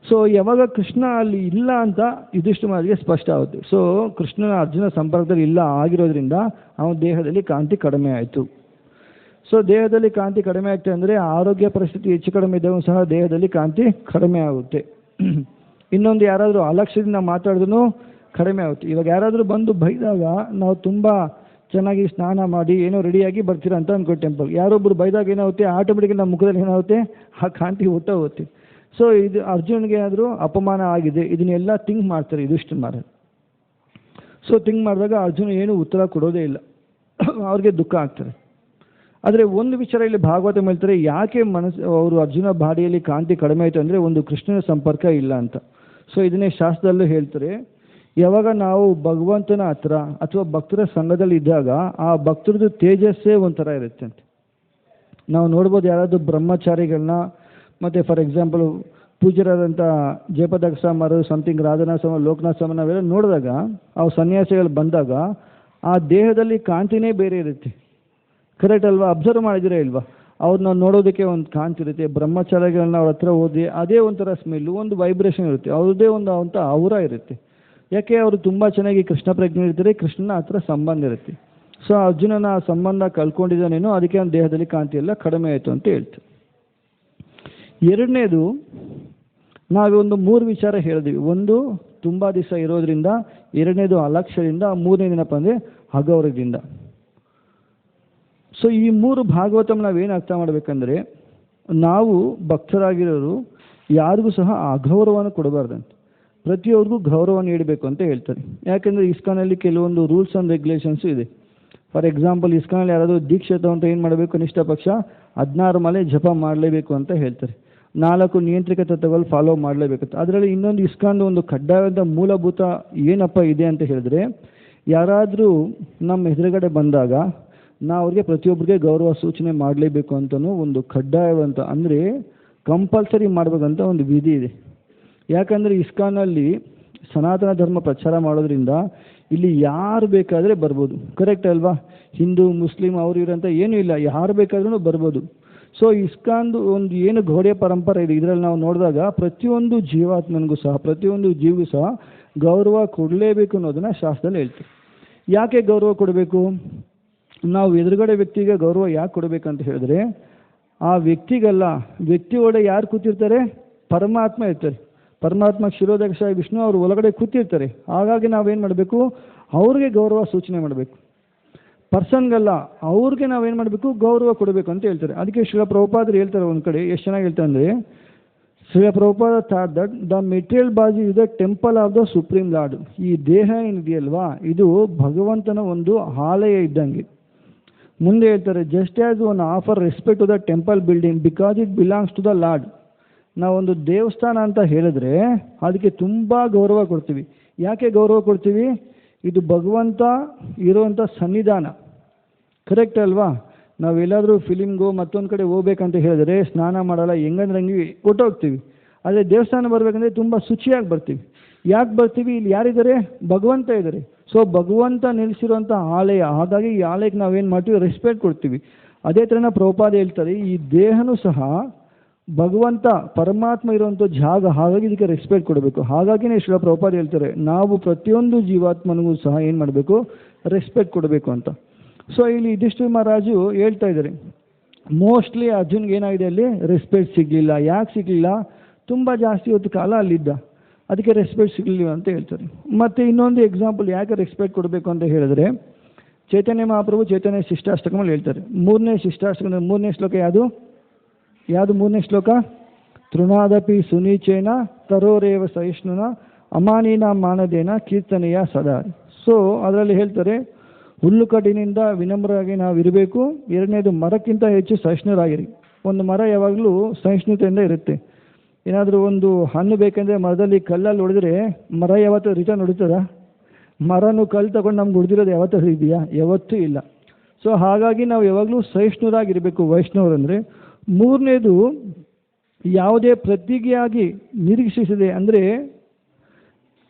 ಸೊ ಯಾವಾಗ ಕೃಷ್ಣ ಅಲ್ಲಿ ಇಲ್ಲ ಅಂತ ಯುಧಿಷ್ಠಿರ ಮಹಾರಾಜಗೆ ಸ್ಪಷ್ಟ ಆಗುತ್ತೆ. ಸೊ ಕೃಷ್ಣನ ಅರ್ಜುನ ಸಂಪರ್ಕದಲ್ಲಿ ಇಲ್ಲ ಆಗಿರೋದ್ರಿಂದ ಅವನ ದೇಹದಲ್ಲಿ ಕಾಂತಿ ಕಡಿಮೆ ಆಯಿತು. ಸೊ ದೇಹದಲ್ಲಿ ಕಾಂತಿ ಕಡಿಮೆ ಆಗ್ತದೆ ಅಂದರೆ ಆರೋಗ್ಯ ಪರಿಸ್ಥಿತಿ ಹೆಚ್ಚು ಕಡಿಮೆ ಇದ್ದಾಗ ಸಹ ದೇಹದಲ್ಲಿ ಕಾಂತಿ ಕಡಿಮೆ ಆಗುತ್ತೆ. ಇನ್ನೊಂದು, ಯಾರಾದರೂ ಅಲಕ್ಷ್ಯದಿಂದ ಮಾತಾಡಿದ್ರೂ ಕಡಿಮೆ ಆಗುತ್ತೆ. ಇವಾಗ ಯಾರಾದರೂ ಬಂದು ಬೈದಾಗ ನಾವು ತುಂಬ ಚೆನ್ನಾಗಿ ಸ್ನಾನ ಮಾಡಿ ಏನೋ ರೆಡಿಯಾಗಿ ಬರ್ತೀರಾ ಅಂತ ಅಂದ್ಕೊ ಟೆಂಪಲ್, ಯಾರೊಬ್ಬರು ಬೈದಾಗ ಏನಾಗುತ್ತೆ, ಆಟೋಮೆಟಿಕ್ ನಮ್ಮ ಮುಖದಲ್ಲಿ ಏನಾಗುತ್ತೆ, ಆ ಕಾಂತಿ ಹೊಟ್ಟೋಗುತ್ತೆ. ಸೊ ಇದು ಅರ್ಜುನ್ಗೆ ಏನಾದರೂ ಅಪಮಾನ ಆಗಿದೆ, ಇದನ್ನೆಲ್ಲ ಥಿಂಕ್ ಮಾಡ್ತಾರೆ ಯುಧಿಷ್ಠಿರ ಮಹಾರಾಜ. ಸೊ ಥಿಂಕ್ ಮಾಡಿದಾಗ ಅರ್ಜುನ ಏನು ಉತ್ತರ ಕೊಡೋದೇ ಇಲ್ಲ, ಅವ್ರಿಗೆ ದುಃಖ ಆಗ್ತಾರೆ. ಆದರೆ ಒಂದು ವಿಚಾರ ಇಲ್ಲಿ ಭಾಗವತ ಹೇಳ್ತಾರೆ, ಯಾಕೆ ಅವರು ಅರ್ಜುನ ಬಾಡಿಯಲ್ಲಿ ಕಾಂತಿ ಕಡಿಮೆ ಆಯಿತು ಅಂದರೆ ಒಂದು ಕೃಷ್ಣನ ಸಂಪರ್ಕ ಇಲ್ಲ ಅಂತ. ಸೊ ಇದನ್ನೇ ಶಾಸ್ತ್ರದಲ್ಲೂ ಹೇಳ್ತಾರೆ, ಯಾವಾಗ ನಾವು ಭಗವಂತನ ಹತ್ರ ಅಥವಾ ಭಕ್ತರ ಸಂಘದಲ್ಲಿ ಇದ್ದಾಗ ಆ ಭಕ್ತರದ್ದು ತೇಜಸ್ಸೇ ಒಂಥರ ಇರುತ್ತೆ ಅಂತ ನಾವು ನೋಡ್ಬೋದು. ಯಾರಾದರೂ ಬ್ರಹ್ಮಚಾರಿಗಳನ್ನ, ಮತ್ತು for example ಪೂಜ್ಯರಾದಂಥ Jayapataka ಸ್ವಾಮರು, something Radhana ಸ್ವಾಮಿ, ಲೋಕನಾಥ ಸ್ವಾಮಿ, ನಾವೆಲ್ಲ ನೋಡಿದಾಗ ಅವ್ರ ಸನ್ಯಾಸಿಗಳು ಬಂದಾಗ ಆ ದೇಹದಲ್ಲಿ ಕಾಂತಿನೇ ಬೇರೆ ಇರುತ್ತೆ. ಕರೆಕ್ಟ್ ಅಲ್ವಾ? ಅಬ್ಸರ್ವ್ ಮಾಡಿದಿರೇ ಇಲ್ವಾ? ಅವ್ರನ್ನ ನೋಡೋದಕ್ಕೆ ಒಂದು ಕಾಂತಿ ಇರುತ್ತೆ. ಬ್ರಹ್ಮಚಾರಿಗಳನ್ನ ಅವ್ರ ಹತ್ರ ಹೋದ್ರೆ ಅದೇ ಒಂಥರ ಸ್ಮೆಲ್ಲು, ಒಂದು ವೈಬ್ರೇಷನ್ ಇರುತ್ತೆ, ಅವ್ರದ್ದೇ ಒಂದು ಅಂತ ಔರ ಇರುತ್ತೆ. ಯಾಕೆ? ಅವರು ತುಂಬ ಚೆನ್ನಾಗಿ ಕೃಷ್ಣ ಪ್ರಜ್ಞೆ ಇರ್ತಾರೆ, ಕೃಷ್ಣನ ಹತ್ರ ಸಂಬಂಧ ಇರುತ್ತೆ. ಸೊ ಅರ್ಜುನನ ಆ ಸಂಬಂಧ ಕಳ್ಕೊಂಡಿದ್ದಾನೇನೋ, ಅದಕ್ಕೆ ಅವನ ದೇಹದಲ್ಲಿ ಕಾಂತಿ ಎಲ್ಲ ಕಡಿಮೆ ಆಯಿತು ಅಂತ ಹೇಳ್ತಾರೆ. ಎರಡನೇದು, ನಾವೊಂದು 3 ವಿಚಾರ ಹೇಳಿದ್ವಿ. ಒಂದು ತುಂಬ ದಿವಸ ಇರೋದ್ರಿಂದ, ಎರಡನೇದು ಅಲಕ್ಷ್ಯದಿಂದ, ಮೂರನೇದು ಏನಪ್ಪ ಅಂದರೆ ಅಗೌರವದಿಂದ. ಸೊ ಈ 3 ಭಾಗವತಂ ನಾವೇನು ಅರ್ಥ ಮಾಡಬೇಕಂದ್ರೆ, ನಾವು ಭಕ್ತರಾಗಿರೋರು ಯಾರಿಗೂ ಸಹ ಅಗೌರವವನ್ನು ಕೊಡಬಾರ್ದಂತೆ, ಪ್ರತಿಯೊಬ್ಬರಿಗೂ ಗೌರವ ನೀಡಬೇಕು ಅಂತ ಹೇಳ್ತಾರೆ. ಯಾಕೆಂದರೆ ಇಸ್ಕಾನಲ್ಲಿ ಕೆಲವೊಂದು ರೂಲ್ಸ್ ಆ್ಯಂಡ್ ರೆಗ್ಯುಲೇಷನ್ಸು ಇದೆ. ಫಾರ್ ಎಕ್ಸಾಂಪಲ್ ಇಸ್ಕಾನಲ್ಲಿ ಯಾರಾದರೂ ದೀಕ್ಷೆ ತಗೊಂಡ್ರೆ ಏನು ಮಾಡಬೇಕು, ಕನಿಷ್ಠ ಪಕ್ಷ 16 ಮಾಲೆ ಜಪ ಮಾಡಲೇಬೇಕು ಅಂತ ಹೇಳ್ತಾರೆ. 4 ನಿಯಂತ್ರಿತ ತತ್ವಗಳು ಫಾಲೋ ಮಾಡಲೇಬೇಕಂತ. ಅದರಲ್ಲಿ ಇನ್ನೊಂದು ಇಸ್ಕಾನ್ದು ಒಂದು ಕಡ್ಡಾಯವಾದ ಮೂಲಭೂತ ಏನಪ್ಪ ಇದೆ ಅಂತ ಹೇಳಿದ್ರೆ, ಯಾರಾದರೂ ನಮ್ಮ ಎದುರುಗಡೆ ಬಂದಾಗ ನಾವು ಅವ್ರಿಗೆ ಪ್ರತಿಯೊಬ್ಬರಿಗೆ ಗೌರವ ಸೂಚನೆ ಮಾಡಲೇಬೇಕು ಅಂತಲೂ ಒಂದು ಕಡ್ಡಾಯವಂತ, ಅಂದರೆ ಕಂಪಲ್ಸರಿ ಮಾಡಬೇಕಂತ ಒಂದು ವಿಧಿ ಇದೆ. ಯಾಕಂದರೆ ಇಸ್ಕಾನಲ್ಲಿ ಸನಾತನ ಧರ್ಮ ಪ್ರಚಾರ ಮಾಡೋದ್ರಿಂದ ಇಲ್ಲಿ ಯಾರು ಬೇಕಾದರೆ ಬರ್ಬೋದು. ಕರೆಕ್ಟ್ ಅಲ್ವಾ? ಹಿಂದೂ ಮುಸ್ಲಿಂ ಅವರು ಇರೋಂಥ ಏನೂ ಇಲ್ಲ, ಯಾರು ಬೇಕಾದ್ರೂ ಬರ್ಬೋದು. ಸೊ ಇಸ್ಕಾನ್ದು ಒಂದು ಏನು ಗೌಡಿಯ ಪರಂಪರೆ ಇದೆ, ಇದರಲ್ಲಿ ನಾವು ನೋಡಿದಾಗ ಪ್ರತಿಯೊಂದು ಜೀವಾತ್ಮನಿಗೂ ಸಹ, ಪ್ರತಿಯೊಂದು ಜೀವಿಗೂ ಸಹ ಗೌರವ ಕೊಡಲೇಬೇಕು ಅನ್ನೋದನ್ನು ಶಾಸ್ತ್ರದಲ್ಲಿ ಹೇಳ್ತೀವಿ. ಯಾಕೆ ಗೌರವ ಕೊಡಬೇಕು? ನಾವು ಎದುರುಗಡೆ ವ್ಯಕ್ತಿಗೆ ಗೌರವ ಯಾಕೆ ಕೊಡಬೇಕಂತ ಹೇಳಿದ್ರೆ, ಆ ವ್ಯಕ್ತಿಗಲ್ಲ, ವ್ಯಕ್ತಿ ಒಳಗೆ ಯಾರು ಕೂತಿರ್ತಾರೆ? ಪರಮಾತ್ಮ ಇರ್ತಾರೆ. ಪರಮಾತ್ಮ ಕ್ಷೀರೋದಕ್ಷ ವಿಷ್ಣು ಅವರು ಒಳಗಡೆ ಕೂತಿರ್ತಾರೆ. ಹಾಗಾಗಿ ನಾವೇನು ಮಾಡಬೇಕು? ಅವ್ರಿಗೆ ಗೌರವ ಸೂಚನೆ ಮಾಡಬೇಕು, ಪರ್ಸನ್ಗಲ್ಲ, ಅವ್ರಿಗೆ ನಾವೇನು ಮಾಡಬೇಕು? ಗೌರವ ಕೊಡಬೇಕು ಅಂತ ಹೇಳ್ತಾರೆ. ಅದಕ್ಕೆ ಶ್ರೀಲ ಪ್ರಭುಪಾದರು ಹೇಳ್ತಾರೆ ಒಂದು ಕಡೆ, ಎಷ್ಟು ಚೆನ್ನಾಗಿ ಹೇಳ್ತಾರೆ ಅಂದರೆ, Srila Prabhupada thought that the material body is the temple of the supreme lord. ಈ ದೇಹ ಏನಿದೆಯಲ್ವಾ, ಇದು ಭಗವಂತನ ಒಂದು ಆಲಯ ಇದ್ದಂಗೆ. ಮುಂದೆ ಹೇಳ್ತಾರೆ, just as one offer respect to the temple building because it belongs to the lord. ನಾವೊಂದು ದೇವಸ್ಥಾನ ಅಂತ ಹೇಳಿದ್ರೆ ಅದಕ್ಕೆ ತುಂಬ ಗೌರವ ಕೊಡ್ತೀವಿ. ಯಾಕೆ ಗೌರವ ಕೊಡ್ತೀವಿ? ಇದು ಭಗವಂತ ಇರುವಂಥ ಸನ್ನಿಧಾನ, ಕರೆಕ್ಟ್ ಅಲ್ವಾ? ನಾವೆಲ್ಲಾದರೂ ಫಿಲಿಮ್ಗೋ ಮತ್ತೊಂದು ಕಡೆ ಹೋಗ್ಬೇಕಂತ ಹೇಳಿದ್ರೆ ಸ್ನಾನ ಮಾಡಲ್ಲ, ಹೆಂಗಂದ್ರೆ ಹಂಗೆ ಹೊಟ್ಟೋಗ್ತೀವಿ. ಆದರೆ ದೇವಸ್ಥಾನ ಬರಬೇಕಂದ್ರೆ ತುಂಬ ಶುಚಿಯಾಗಿ ಬರ್ತೀವಿ. ಯಾಕೆ ಬರ್ತೀವಿ? ಇಲ್ಲಿ ಯಾರಿದ್ದಾರೆ? ಭಗವಂತ ಇದ್ದಾರೆ. ಸೊ ಭಗವಂತ ನಿಲ್ಲಿಸಿರುವಂಥ ಆಲಯ, ಹಾಗಾಗಿ ಈ ಆಲಯಕ್ಕೆ ನಾವೇನು ಮಾಡ್ತೀವಿ? ರೆಸ್ಪೆಕ್ಟ್ ಕೊಡ್ತೀವಿ. ಅದೇ ಥರನ ಪ್ರಭುಪಾದ ಹೇಳ್ತಾರೆ, ಈ ದೇಹನೂ ಸಹ ಭಗವಂತ ಪರಮಾತ್ಮ ಇರುವಂಥ ಜಾಗ, ಹಾಗಾಗಿ ಇದಕ್ಕೆ ರೆಸ್ಪೆಕ್ಟ್ ಕೊಡಬೇಕು. ಹಾಗಾಗಿನೇ ಶ್ರೀಲ ಪ್ರಭುಪಾದ ಹೇಳ್ತಾರೆ, ನಾವು ಪ್ರತಿಯೊಂದು ಜೀವಾತ್ಮನಿಗೂ ಸಹ ಏನು ಮಾಡಬೇಕು? ರೆಸ್ಪೆಕ್ಟ್ ಕೊಡಬೇಕು ಅಂತ. ಸೊ ಇಲ್ಲಿ ಯುಧಿಷ್ಠಿರ ಮಹಾರಾಜು ಹೇಳ್ತಾ ಇದ್ದಾರೆ, ಮೋಸ್ಟ್ಲಿ ಅರ್ಜುನ್ಗೆ ಏನಾಗಿದೆ, ಅಲ್ಲಿ ರೆಸ್ಪೆಕ್ಟ್ ಸಿಗಲಿಲ್ಲ. ಯಾಕೆ ಸಿಗಲಿಲ್ಲ? ತುಂಬ ಜಾಸ್ತಿ ಹೊತ್ತು ಕಾಲ ಅಲ್ಲಿದ್ದ, ಅದಕ್ಕೆ ರೆಸ್ಪೆಕ್ಟ್ ಸಿಗಲಿಲ್ಲ ಅಂತ ಹೇಳ್ತಾರೆ. ಮತ್ತು ಇನ್ನೊಂದು ಎಕ್ಸಾಂಪಲ್ ಯಾಕೆ ರೆಸ್ಪೆಕ್ಟ್ ಕೊಡಬೇಕು ಅಂತ ಹೇಳಿದ್ರೆ, ಚೈತನ್ಯ ಮಹಾಪ್ರಭು ಚೈತನ್ಯ ಶಿಷ್ಟಾಷ್ಟಕದಲ್ಲಿ ಹೇಳ್ತಾರೆ, ಮೂರನೇ ಶಿಷ್ಟಾಷ್ಟಕದ ಮೂರನೇ ಶ್ಲೋಕ ಯಾವುದು ಮೂರನೇ ಶ್ಲೋಕ? ತೃಣಾದಪಿ ಸುನೀಚೇನ ತರೋರೇವ ಸಹಿಷ್ಣುನ ಅಮಾನೀನ ಮಾನದೇನ ಕೀರ್ತನೆಯ ಸದಾ. ಸೊ ಅದರಲ್ಲಿ ಹೇಳ್ತಾರೆ, ಹುಲ್ಲುಕಟ್ಟಿನಿಂದ ವಿನಮ್ರರಾಗಿ ನಾವು ಇರಬೇಕು. ಎರಡನೇದು, ಮರಕ್ಕಿಂತ ಹೆಚ್ಚು ಸಹಿಷ್ಣುರಾಗಿರಿ. ಒಂದು ಮರ ಯಾವಾಗಲೂ ಸಹಿಷ್ಣುತೆಯಿಂದ ಇರುತ್ತೆ. ಏನಾದರೂ ಒಂದು ಹಣ್ಣು ಬೇಕೆಂದರೆ ಮರದಲ್ಲಿ ಕಲ್ಲಲ್ಲಿ ಹೊಡೆದ್ರೆ ಮರ ಯಾವತ್ತೂ ರಿಟರ್ನ್ ಹೊಡಿತದ? ಮರನೂ ಕಲ್ಲು ತಗೊಂಡು ನಮ್ಗೆ ಹೊಡೆದಿರೋದು ಯಾವತ್ತೂ ಇದೆಯಾ? ಯಾವತ್ತೂ ಇಲ್ಲ. ಸೊ ಹಾಗಾಗಿ ನಾವು ಯಾವಾಗಲೂ ಸಹಿಷ್ಣುರಾಗಿರಬೇಕು ವೈಷ್ಣವರಂದರೆ. ಮೂರನೇದು, ಯಾವುದೇ ಪ್ರತಿಜ್ಞೆಯಾಗಿ ನಿರೀಕ್ಷಿಸಿದೆ ಅಂದರೆ,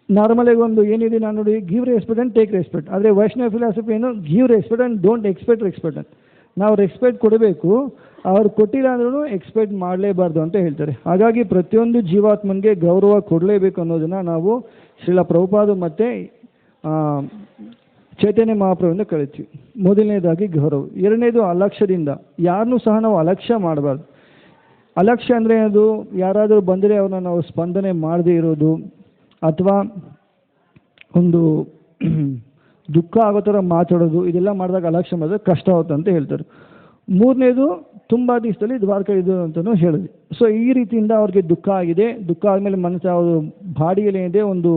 ನಾರ್ಮಲಾಗಿ ಒಂದು ಏನಿದೆ, ನಾನು ನೋಡಿ, give respect and take respect. ಆದರೆ ವೈಷ್ಣವ ಫಿಲಾಸಫಿ ಏನು? Give respect and don't expect respect ಅಂತ. ನಾವು ರೆಸ್ಪೆಕ್ಟ್ ಕೊಡಬೇಕು, ಅವ್ರು ಕೊಟ್ಟಿಲ್ಲ ಅಂದ್ರೂ ಎಕ್ಸ್ಪೆಕ್ಟ್ ಮಾಡಲೇಬಾರ್ದು ಅಂತ ಹೇಳ್ತಾರೆ. ಹಾಗಾಗಿ ಪ್ರತಿಯೊಂದು ಜೀವಾತ್ಮನಿಗೆ ಗೌರವ ಕೊಡಲೇಬೇಕು ಅನ್ನೋದನ್ನು ನಾವು ಶ್ರೀಲ ಪ್ರಭುಪಾದ ಮತ್ತು ಚೈತನ್ಯ ಮಹಾಪ್ರಭುವಿಂದ ಕಲಿತೀವಿ. ಮೊದಲನೇದಾಗಿ ಗೌರವ. ಎರಡನೇದು, ಅಲಕ್ಷ್ಯದಿಂದ ಯಾರನ್ನೂ ಸಹ ನಾವು ಅಲಕ್ಷ್ಯ ಮಾಡಬಾರ್ದು. ಅಲಕ್ಷ್ಯ ಅಂದರೆ ಅದು ಯಾರಾದರೂ ಬಂದರೆ ಅವ್ರನ್ನ ನಾವು ಸ್ಪಂದನೆ ಮಾಡದೇ ಇರೋದು, ಅಥವಾ ಒಂದು ದುಃಖ ಆಗೋ ಥರ ಮಾತಾಡೋದು, ಇದೆಲ್ಲ ಮಾಡಿದಾಗ ಅಲಕ್ಷ್ಯ ಮಾಡಿದ್ರೆ ಕಷ್ಟ ಆಗುತ್ತೆ ಅಂತ ಹೇಳ್ತಾರೆ. ಮೂರನೇದು, ತುಂಬ ದಿವಸದಲ್ಲಿ ದ್ವಾರಕ ಇದು ಅಂತಲೂ ಹೇಳಿದ್ವಿ. ಸೊ ಈ ರೀತಿಯಿಂದ ಅವ್ರಿಗೆ ದುಃಖ ಆಗಿದೆ, ದುಃಖ ಆದಮೇಲೆ ಮನಸ್ಸು ಅವರು ಬಾಡಿಯಲ್ಲಿ ಏನಿದೆ, ಒಂದು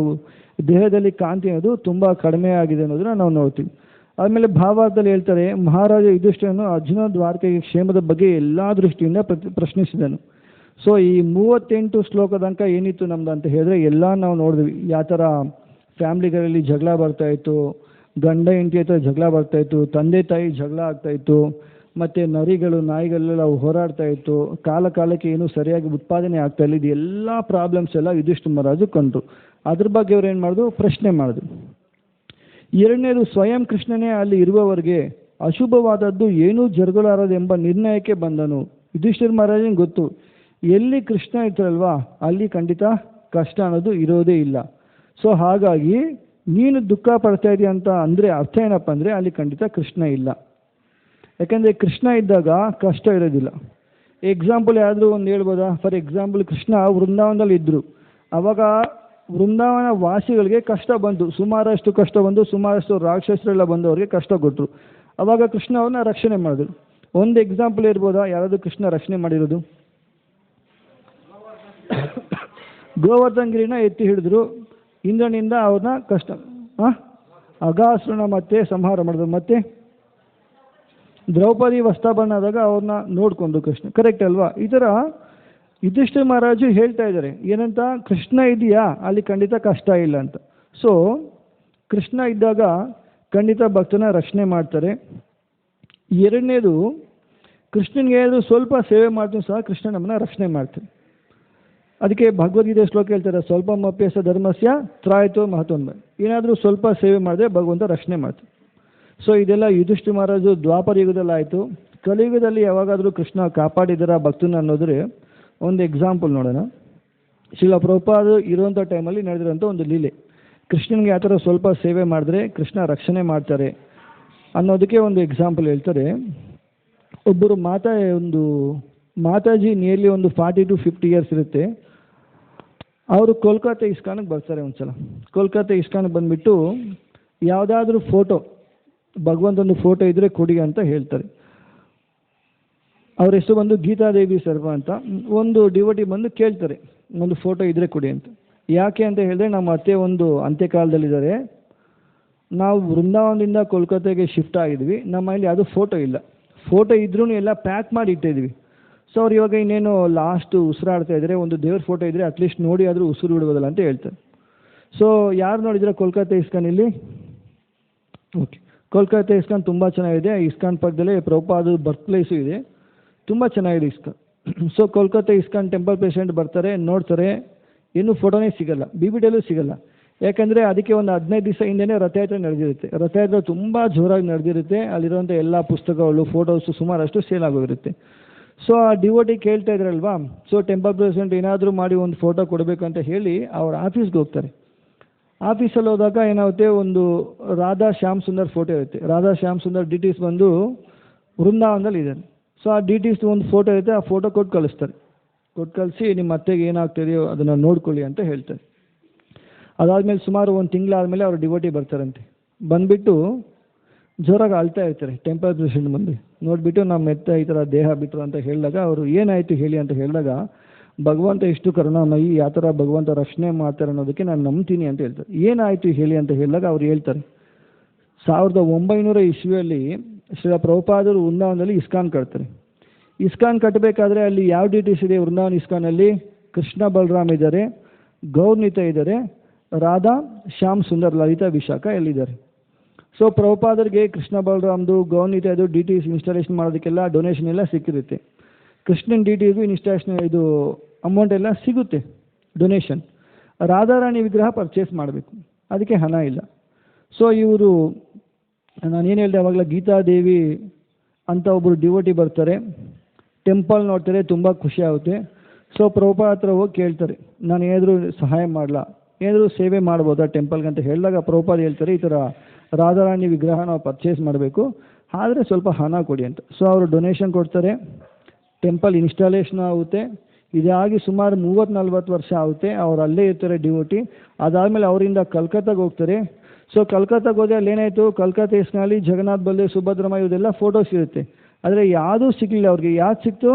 ದೇಹದಲ್ಲಿ ಕಾಂತಿ ಅನ್ನೋದು ತುಂಬ ಕಡಿಮೆ ಆಗಿದೆ ಅನ್ನೋದನ್ನ ನಾವು ನೋಡ್ತೀವಿ. ಆದಮೇಲೆ ಭಾವಾರ್ಥದಲ್ಲಿ ಹೇಳ್ತಾರೆ, ಮಹಾರಾಜ ಯುಧಿಷ್ಠಿರನು ಅರ್ಜುನ ದ್ವಾರಕೆಗೆ ಕ್ಷೇಮದ ಬಗ್ಗೆ ಎಲ್ಲ ದೃಷ್ಟಿಯಿಂದ ಪ್ರಶ್ನಿಸಿದನು. ಸೊ ಈ 38 ಶ್ಲೋಕದಂಕ ಏನಿತ್ತು ನಮ್ದು ಅಂತ ಹೇಳಿದ್ರೆ ಎಲ್ಲ ನಾವು ನೋಡಿದ್ವಿ. ಯಾವ ಥರ ಫ್ಯಾಮ್ಲಿಗಳಲ್ಲಿ ಜಗಳ ಬರ್ತಾಯಿತ್ತು, ಗಂಡ ಹೆಂಡತಿ ಹತ್ರ ಜಗಳ ಬರ್ತಾಯಿತ್ತು, ತಂದೆ ತಾಯಿ ಜಗಳ ಆಗ್ತಾಯಿತ್ತು, ಮತ್ತು ನರಿಗಳು ನಾಯಿಗಳೆಲ್ಲ ಹೋರಾಡ್ತಾ ಇತ್ತು, ಕಾಲಕ್ಕೆ ಏನೂ ಸರಿಯಾಗಿ ಉತ್ಪಾದನೆ ಆಗ್ತಾಯಿಲ್ಲ. ಇದು ಎಲ್ಲ ಪ್ರಾಬ್ಲಮ್ಸ್ ಎಲ್ಲ ಯುಧಿಷ್ಠಿರ ಮಹಾರಾಜು ಕಂಡ್ರು. ಅದ್ರ ಬಗ್ಗೆ ಅವ್ರು ಏನು ಮಾಡಿದ್ರು? ಪ್ರಶ್ನೆ ಮಾಡಿದ್ರು. ಎರಡನೇದು, ಸ್ವಯಂ ಕೃಷ್ಣನೇ ಅಲ್ಲಿ ಇರುವವರೆಗೆ ಅಶುಭವಾದದ್ದು ಏನೂ ಜರುಗಲಾರದೆಂಬ ನಿರ್ಣಯಕ್ಕೆ ಬಂದನು. ಯುಧಿಷ್ಠಿರ ಮಹಾರಾಜನಿಗೆ ಗೊತ್ತು, ಎಲ್ಲಿ ಕೃಷ್ಣ ಇರ್ತಾರಲ್ವಾ ಅಲ್ಲಿ ಖಂಡಿತ ಕಷ್ಟ ಅನ್ನೋದು ಇರೋದೇ ಇಲ್ಲ. ಸೊ ಹಾಗಾಗಿ ನೀನು ದುಃಖ ಪಡ್ತಾ ಇದೆಯಾ ಅಂತ ಅಂದರೆ ಅರ್ಥ ಏನಪ್ಪ ಅಂದರೆ, ಅಲ್ಲಿ ಖಂಡಿತ ಕೃಷ್ಣ ಇಲ್ಲ. ಯಾಕಂದರೆ ಕೃಷ್ಣ ಇದ್ದಾಗ ಕಷ್ಟ ಇರೋದಿಲ್ಲ. ಎಕ್ಸಾಂಪಲ್ ಯಾರಾದರೂ ಒಂದು ಹೇಳ್ಬೋದಾ? ಫಾರ್ ಎಕ್ಸಾಂಪಲ್, ಕೃಷ್ಣ ವೃಂದಾವನದಲ್ಲಿ ಇದ್ದರು, ಆವಾಗ ವೃಂದಾವನ ವಾಸಿಗಳಿಗೆ ಕಷ್ಟ ಬಂತು, ಸುಮಾರಷ್ಟು ಕಷ್ಟ ಬಂದು, ಸುಮಾರಷ್ಟು ರಾಕ್ಷಸರೆಲ್ಲ ಬಂದು ಅವ್ರಿಗೆ ಕಷ್ಟ ಕೊಟ್ಟರು. ಆವಾಗ ಕೃಷ್ಣ ಅವ್ರನ್ನ ರಕ್ಷಣೆ ಮಾಡಿದ್ರು. ಒಂದು ಎಕ್ಸಾಂಪಲ್ ಇರ್ಬೋದಾ ಯಾರಾದರೂ ಕೃಷ್ಣ ರಕ್ಷಣೆ ಮಾಡಿರೋದು? ಗೋವರ್ಧನಗಿರಿನ ಎತ್ತಿ ಹಿಡಿದ್ರು, ಇಂದ್ರನಿಂದ ಅವ್ರನ್ನ ಕಷ್ಟ ಅಗಾಸುರನ ಮತ್ತೆ ಸಂಹಾರ ಮಾಡಿದ್ರು. ಮತ್ತೆ ದ್ರೌಪದಿ ವಸ್ತಾಭರಣ ಆದಾಗ ಅವ್ರನ್ನ ನೋಡ್ಕೊಂಡು ಕೃಷ್ಣ, ಕರೆಕ್ಟ್ ಅಲ್ವಾ? ಈ ಥರ ಯುಧಿಷ್ಠಿರ ಮಹಾರಾಜು ಹೇಳ್ತಾ ಇದ್ದಾರೆ ಏನಂತ, ಕೃಷ್ಣ ಇದೆಯಾ ಅಲ್ಲಿ ಖಂಡಿತ ಕಷ್ಟ ಇಲ್ಲ ಅಂತ. ಸೊ ಕೃಷ್ಣ ಇದ್ದಾಗ ಖಂಡಿತ ಭಕ್ತನ ರಕ್ಷಣೆ ಮಾಡ್ತಾರೆ. ಎರಡನೇದು, ಕೃಷ್ಣನಿಗೆ ಏನಾದರೂ ಸ್ವಲ್ಪ ಸೇವೆ ಮಾಡ್ತೀವಿ ಸಹ ಕೃಷ್ಣ ನಮ್ಮನ್ನ ರಕ್ಷಣೆ ಮಾಡ್ತಾರೆ. ಅದಕ್ಕೆ ಭಗವದ್ಗೀತೆ ಶ್ಲೋಕ ಹೇಳ್ತಾರೆ, ಸ್ವಲ್ಪ ಮಪ್ಯಸ ಧರ್ಮಸ್ಯ ತ್ರಾಯಿತೋ ಮಹತ್ವನ್ಮ. ಏನಾದರೂ ಸ್ವಲ್ಪ ಸೇವೆ ಮಾಡಿದ್ರೆ ಭಗವಂತ ರಕ್ಷಣೆ ಮಾಡ್ತಾರೆ. ಸೊ ಇದೆಲ್ಲ ಯುಧಿಷ್ಠಿರ ಮಹಾರಾಜು ದ್ವಾಪರ ಯುಗದಲ್ಲಿ ಆಯಿತು, ಕಲಿಯುಗದಲ್ಲಿ ಯಾವಾಗಾದರೂ ಕೃಷ್ಣ ಕಾಪಾಡಿದಾರ ಭಕ್ತನ ಅನ್ನೋದ್ರೆ ಒಂದು ಎಕ್ಸಾಂಪಲ್ ನೋಡೋಣ. ಶ್ರೀಲ ಪ್ರಭುಪಾದ ಇರುವಂಥ ಟೈಮಲ್ಲಿ ನಡೆದಿರೋಂಥ ಒಂದು ಲೀಲೆ, ಕೃಷ್ಣನಿಗೆ ಆ ಥರ ಸ್ವಲ್ಪ ಸೇವೆ ಮಾಡಿದ್ರೆ ಕೃಷ್ಣ ರಕ್ಷಣೆ ಮಾಡ್ತಾರೆ ಅನ್ನೋದಕ್ಕೆ ಒಂದು ಎಕ್ಸಾಂಪಲ್ ಹೇಳ್ತಾರೆ. ಒಬ್ಬರು ಮಾತಾಜಿ ನಿಯರ್ಲಿ ಒಂದು 40 to 50 ಇಯರ್ಸ್ ಇರುತ್ತೆ. ಅವರು ಕೋಲ್ಕತ್ತಾ ಇಸ್ಕಾನ್ಗೆ ಬರ್ತಾರೆ. ಒಂದ್ಸಲ ಕೋಲ್ಕತ್ತಾ ಇಸ್ಕಾನ್ಗೆ ಬಂದುಬಿಟ್ಟು ಯಾವುದಾದ್ರೂ ಫೋಟೋ, ಭಗವಂತಂದು ಫೋಟೋ ಇದ್ದರೆ ಕೊಡಿ ಅಂತ ಹೇಳ್ತಾರೆ. ಅವ್ರ ಹೆಸರು ಬಂದು ಗೀತಾದೇವಿ ಸರ್ವ ಅಂತ. ಒಂದು ಡಿವೋಟಿ ಬಂದು ಕೇಳ್ತಾರೆ, ಒಂದು ಫೋಟೋ ಇದ್ದರೆ ಕೊಡಿ ಅಂತ. ಯಾಕೆ ಅಂತ ಹೇಳಿದ್ರೆ, ನಮ್ಮ ಅತ್ತೆ ಒಂದು ಅಂತ್ಯಕಾಲದಲ್ಲಿದ್ದಾರೆ, ನಾವು ವೃಂದಾವನದಿಂದ ಕೋಲ್ಕತ್ತಾಗೆ ಶಿಫ್ಟ್ ಆಗಿದ್ವಿ, ನಮ್ಮ ಮನೇಲಿ ಅದು ಫೋಟೋ ಇಲ್ಲ, ಫೋಟೋ ಇದ್ರೂ ಎಲ್ಲ ಪ್ಯಾಕ್ ಮಾಡಿ ಇಟ್ಟಿದ್ವಿ. ಸೊ ಅವ್ರು ಇವಾಗ ಇನ್ನೇನು ಲಾಸ್ಟ್ ಉಸಿರಾಡ್ತಾ ಇದ್ದಾರೆ, ಒಂದು ದೇವ್ರ ಫೋಟೋ ಇದ್ದರೆ ಅಟ್ಲೀಸ್ಟ್ ನೋಡಿ ಆದರೂ ಉಸಿರು ಬಿಡ್ಬೋದಲ್ಲ ಅಂತ ಹೇಳ್ತಾರೆ. ಸೊ ಯಾರು ನೋಡಿದ್ರೆ ಕೋಲ್ಕತ್ತಾ ಇಸ್ಕಾನ್ ಇಲ್ಲಿ? ಓಕೆ, ಕೋಲ್ಕತ್ತಾ ಇಸ್ಕಾನ್ ತುಂಬ ಚೆನ್ನಾಗಿದೆ. ಇಸ್ಕಾನ್ ಪಕ್ಕದಲ್ಲೇ ಪ್ರಭುಪಾದ ಬರ್ತ್ ಪ್ಲೇಸು ಇದೆ, ತುಂಬ ಚೆನ್ನಾಗಿದೆ ISKCON. So Kolkata ISKCON temple patient ಬರ್ತಾರೆ, ನೋಡ್ತಾರೆ, ಇನ್ನೂ ಫೋಟೋನೇ ಸಿಗಲ್ಲ, BBDಲ್ಲೂ ಸಿಗಲ್ಲ. ಯಾಕಂದರೆ ಅದಕ್ಕೆ ಒಂದು 15 ದಿವಸ ಹಿಂದೆಯೇ ರಥಯಾತ್ರೆ ನಡೆದಿರುತ್ತೆ. ರಥಯಾತ್ರೆ ತುಂಬ ಜೋರಾಗಿ ನಡೆದಿರುತ್ತೆ. ಅಲ್ಲಿರುವಂಥ ಎಲ್ಲ ಪುಸ್ತಕಗಳು, ಫೋಟೋಸು ಸುಮಾರಷ್ಟು ಸೇಲ್ ಆಗೋಗಿರುತ್ತೆ. ಸೊ ಆ ಡಿವೋಟಿ ಕೇಳ್ತಾ ಇದ್ರಲ್ವಾ, ಸೊ ಟೆಂಪಲ್ ಪ್ರೆಸಿಡೆಂಟ್ ಏನಾದರೂ ಮಾಡಿ ಒಂದು ಫೋಟೋ ಕೊಡಬೇಕಂತ ಹೇಳಿ ಅವ್ರ ಆಫೀಸ್ಗೆ ಹೋಗ್ತಾರೆ. ಆಫೀಸಲ್ಲಿ ಹೋದಾಗ ಏನಾಗುತ್ತೆ, ಒಂದು ರಾಧಾ ಶ್ಯಾಮ್ ಸುಂದರ್ ಫೋಟೋ ಇರುತ್ತೆ. ರಾಧಾ ಶ್ಯಾಮ್ ಸುಂದರ್ DTs ಬಂದು ವೃಂದಾವನದಲ್ಲಿ ಇದ್ದಾರೆ. ಸೊ ಆ DTs ಒಂದು ಫೋಟೋ ಇರುತ್ತೆ, ಆ ಫೋಟೋ ಕೊಟ್ಟು ಕಳಿಸ್ತಾರೆ. ಕೊಟ್ಟು ಕಳಿಸಿ ನಿಮ್ಮ ಅತ್ತೆಗೆ ಏನಾಗ್ತಿದೆಯೋ ಅದನ್ನು ನೋಡ್ಕೊಳ್ಳಿ ಅಂತ ಹೇಳ್ತಾರೆ. ಅದಾದಮೇಲೆ ಸುಮಾರು ಒಂದು ತಿಂಗಳಾದಮೇಲೆ ಅವ್ರ ಡಿವೋಟಿ ಬರ್ತಾರಂತೆ. ಬಂದುಬಿಟ್ಟು ಜೋರಾಗಿ ಅಳ್ತಾ ಇರ್ತಾರೆ. ಟೆಂಪಲ್ ಪ್ರೆಸಿಡೆಂಟ್ ಬಂದು ನೋಡಿಬಿಟ್ಟು ನಮ್ಮ ಈ ಥರ ದೇಹ ಬಿಟ್ಟರು ಅಂತ ಹೇಳಿದಾಗ, ಅವರು ಏನಾಯಿತು ಹೇಳಿ ಅಂತ ಹೇಳಿದಾಗ, ಭಗವಂತ ಇಷ್ಟು ಕರುಣಾಮಯಿ, ಯಾವ ಥರ ಭಗವಂತ ರಕ್ಷಣೆ ಮಾಡ್ತಾರೆ ಅನ್ನೋದಕ್ಕೆ ನಾನು ನಂಬ್ತೀನಿ ಅಂತ ಹೇಳ್ತಾರೆ. ಏನಾಯಿತು ಹೇಳಿ ಅಂತ ಹೇಳಿದಾಗ ಅವ್ರು ಹೇಳ್ತಾರೆ, 1900 ಇಸ್ವಿಯಲ್ಲಿ ಶ್ರೀಲ ಪ್ರಭುಪಾದರು ವೃಂದಾವನದಲ್ಲಿ ಇಸ್ಕಾನ್ ಕಟ್ತಾರೆ. ಇಸ್ಕಾನ್ ಕಟ್ಟಬೇಕಾದ್ರೆ ಅಲ್ಲಿ ಯಾವ DTs ಇದೆ ವೃಂದಾವನ ಇಸ್ಕಾನಲ್ಲಿ? ಕೃಷ್ಣ ಬಲರಾಮ್ ಇದ್ದಾರೆ, ಗೌರ್ನಿತ ಇದ್ದಾರೆ, ರಾಧಾ ಶ್ಯಾಮ್ ಸುಂದರ್, ಲಲಿತಾ ವಿಶಾಖ ಎಲ್ಲಿದ್ದಾರೆ. ಸೊ ಪ್ರಭುಪಾದರಿಗೆ ಕೃಷ್ಣ ಬಲರಾಮ್ದು, ಗೌರ್ನಿತ ಇದು DTs ಇನ್ಸ್ಟಾಲೇಷನ್ ಮಾಡೋದಕ್ಕೆಲ್ಲ ಡೊನೇಷನ್ ಎಲ್ಲ ಸಿಕ್ಕಿರುತ್ತೆ. ಕೃಷ್ಣನ್ DTsಗೂ ಇನ್ಸ್ಟಾಲೇಷನ್ ಇದು ಅಮೌಂಟ್ ಎಲ್ಲ ಸಿಗುತ್ತೆ, ಡೊನೇಷನ್. ರಾಧಾರಾಣಿ ವಿಗ್ರಹ ಪರ್ಚೇಸ್ ಮಾಡಬೇಕು, ಅದಕ್ಕೆ ಹಣ ಇಲ್ಲ. ಸೊ ಇವರು, ನಾನೇನು ಹೇಳಿದೆ ಅವಾಗಲ, ಗೀತಾದೇವಿ ಅಂತ ಒಬ್ಬರು ಡಿವೋಟಿ ಬರ್ತಾರೆ, ಟೆಂಪಲ್ ನೋಡ್ತಾರೆ, ತುಂಬ ಖುಷಿ ಆಗುತ್ತೆ. ಸೊ ಪ್ರಭುಪಾದ ಹತ್ರ ಹೋಗಿ ಕೇಳ್ತಾರೆ, ನಾನು ಏನಾದರೂ ಸಹಾಯ ಮಾಡಲಾ, ಏನಾದರೂ ಸೇವೆ ಮಾಡ್ಬೋದಾ ಟೆಂಪಲ್ಗೆ ಅಂತ ಹೇಳಿದಾಗ ಪ್ರಭುಪಾದ ಹೇಳ್ತಾರೆ, ಈ ಥರ ರಾಧಾರಾಣಿ ವಿಗ್ರಹ ನಾವು ಪರ್ಚೇಸ್ ಮಾಡಬೇಕು, ಆದರೆ ಸ್ವಲ್ಪ ಹಣ ಕೊಡಿ ಅಂತ. ಸೊ ಅವರು ಡೊನೇಷನ್ ಕೊಡ್ತಾರೆ, ಟೆಂಪಲ್ ಇನ್ಸ್ಟಾಲೇಷನ್ ಆಗುತ್ತೆ. ಇದಾಗಿ ಸುಮಾರು 30-40 ವರ್ಷ ಆಗುತ್ತೆ. ಅವ್ರು ಅಲ್ಲೇ ಇರ್ತಾರೆ ಡಿವೋಟಿ. ಅದಾದಮೇಲೆ ಅವರಿಂದ ಕಲ್ಕತ್ತಾಗೆ ಹೋಗ್ತಾರೆ. ಸೊ ಕಲ್ಕತ್ತಾಗೆ ಹೋದರೆ ಅಲ್ಲಿ ಏನಾಯಿತು, ಕಲ್ಕತ್ತಾ ಇಸ್ನಲ್ಲಿ ಜಗನ್ನಾಥ್ ಬಲ್ದೇವ್, ಸುಭದ್ರಮ್ಮ ಇವದೆಲ್ಲ ಫೋಟೋಸ್ ಇರುತ್ತೆ. ಆದರೆ ಯಾವುದೂ ಸಿಗಲಿಲ್ಲ ಅವ್ರಿಗೆ. ಯಾವ್ದು ಸಿಕ್ತು?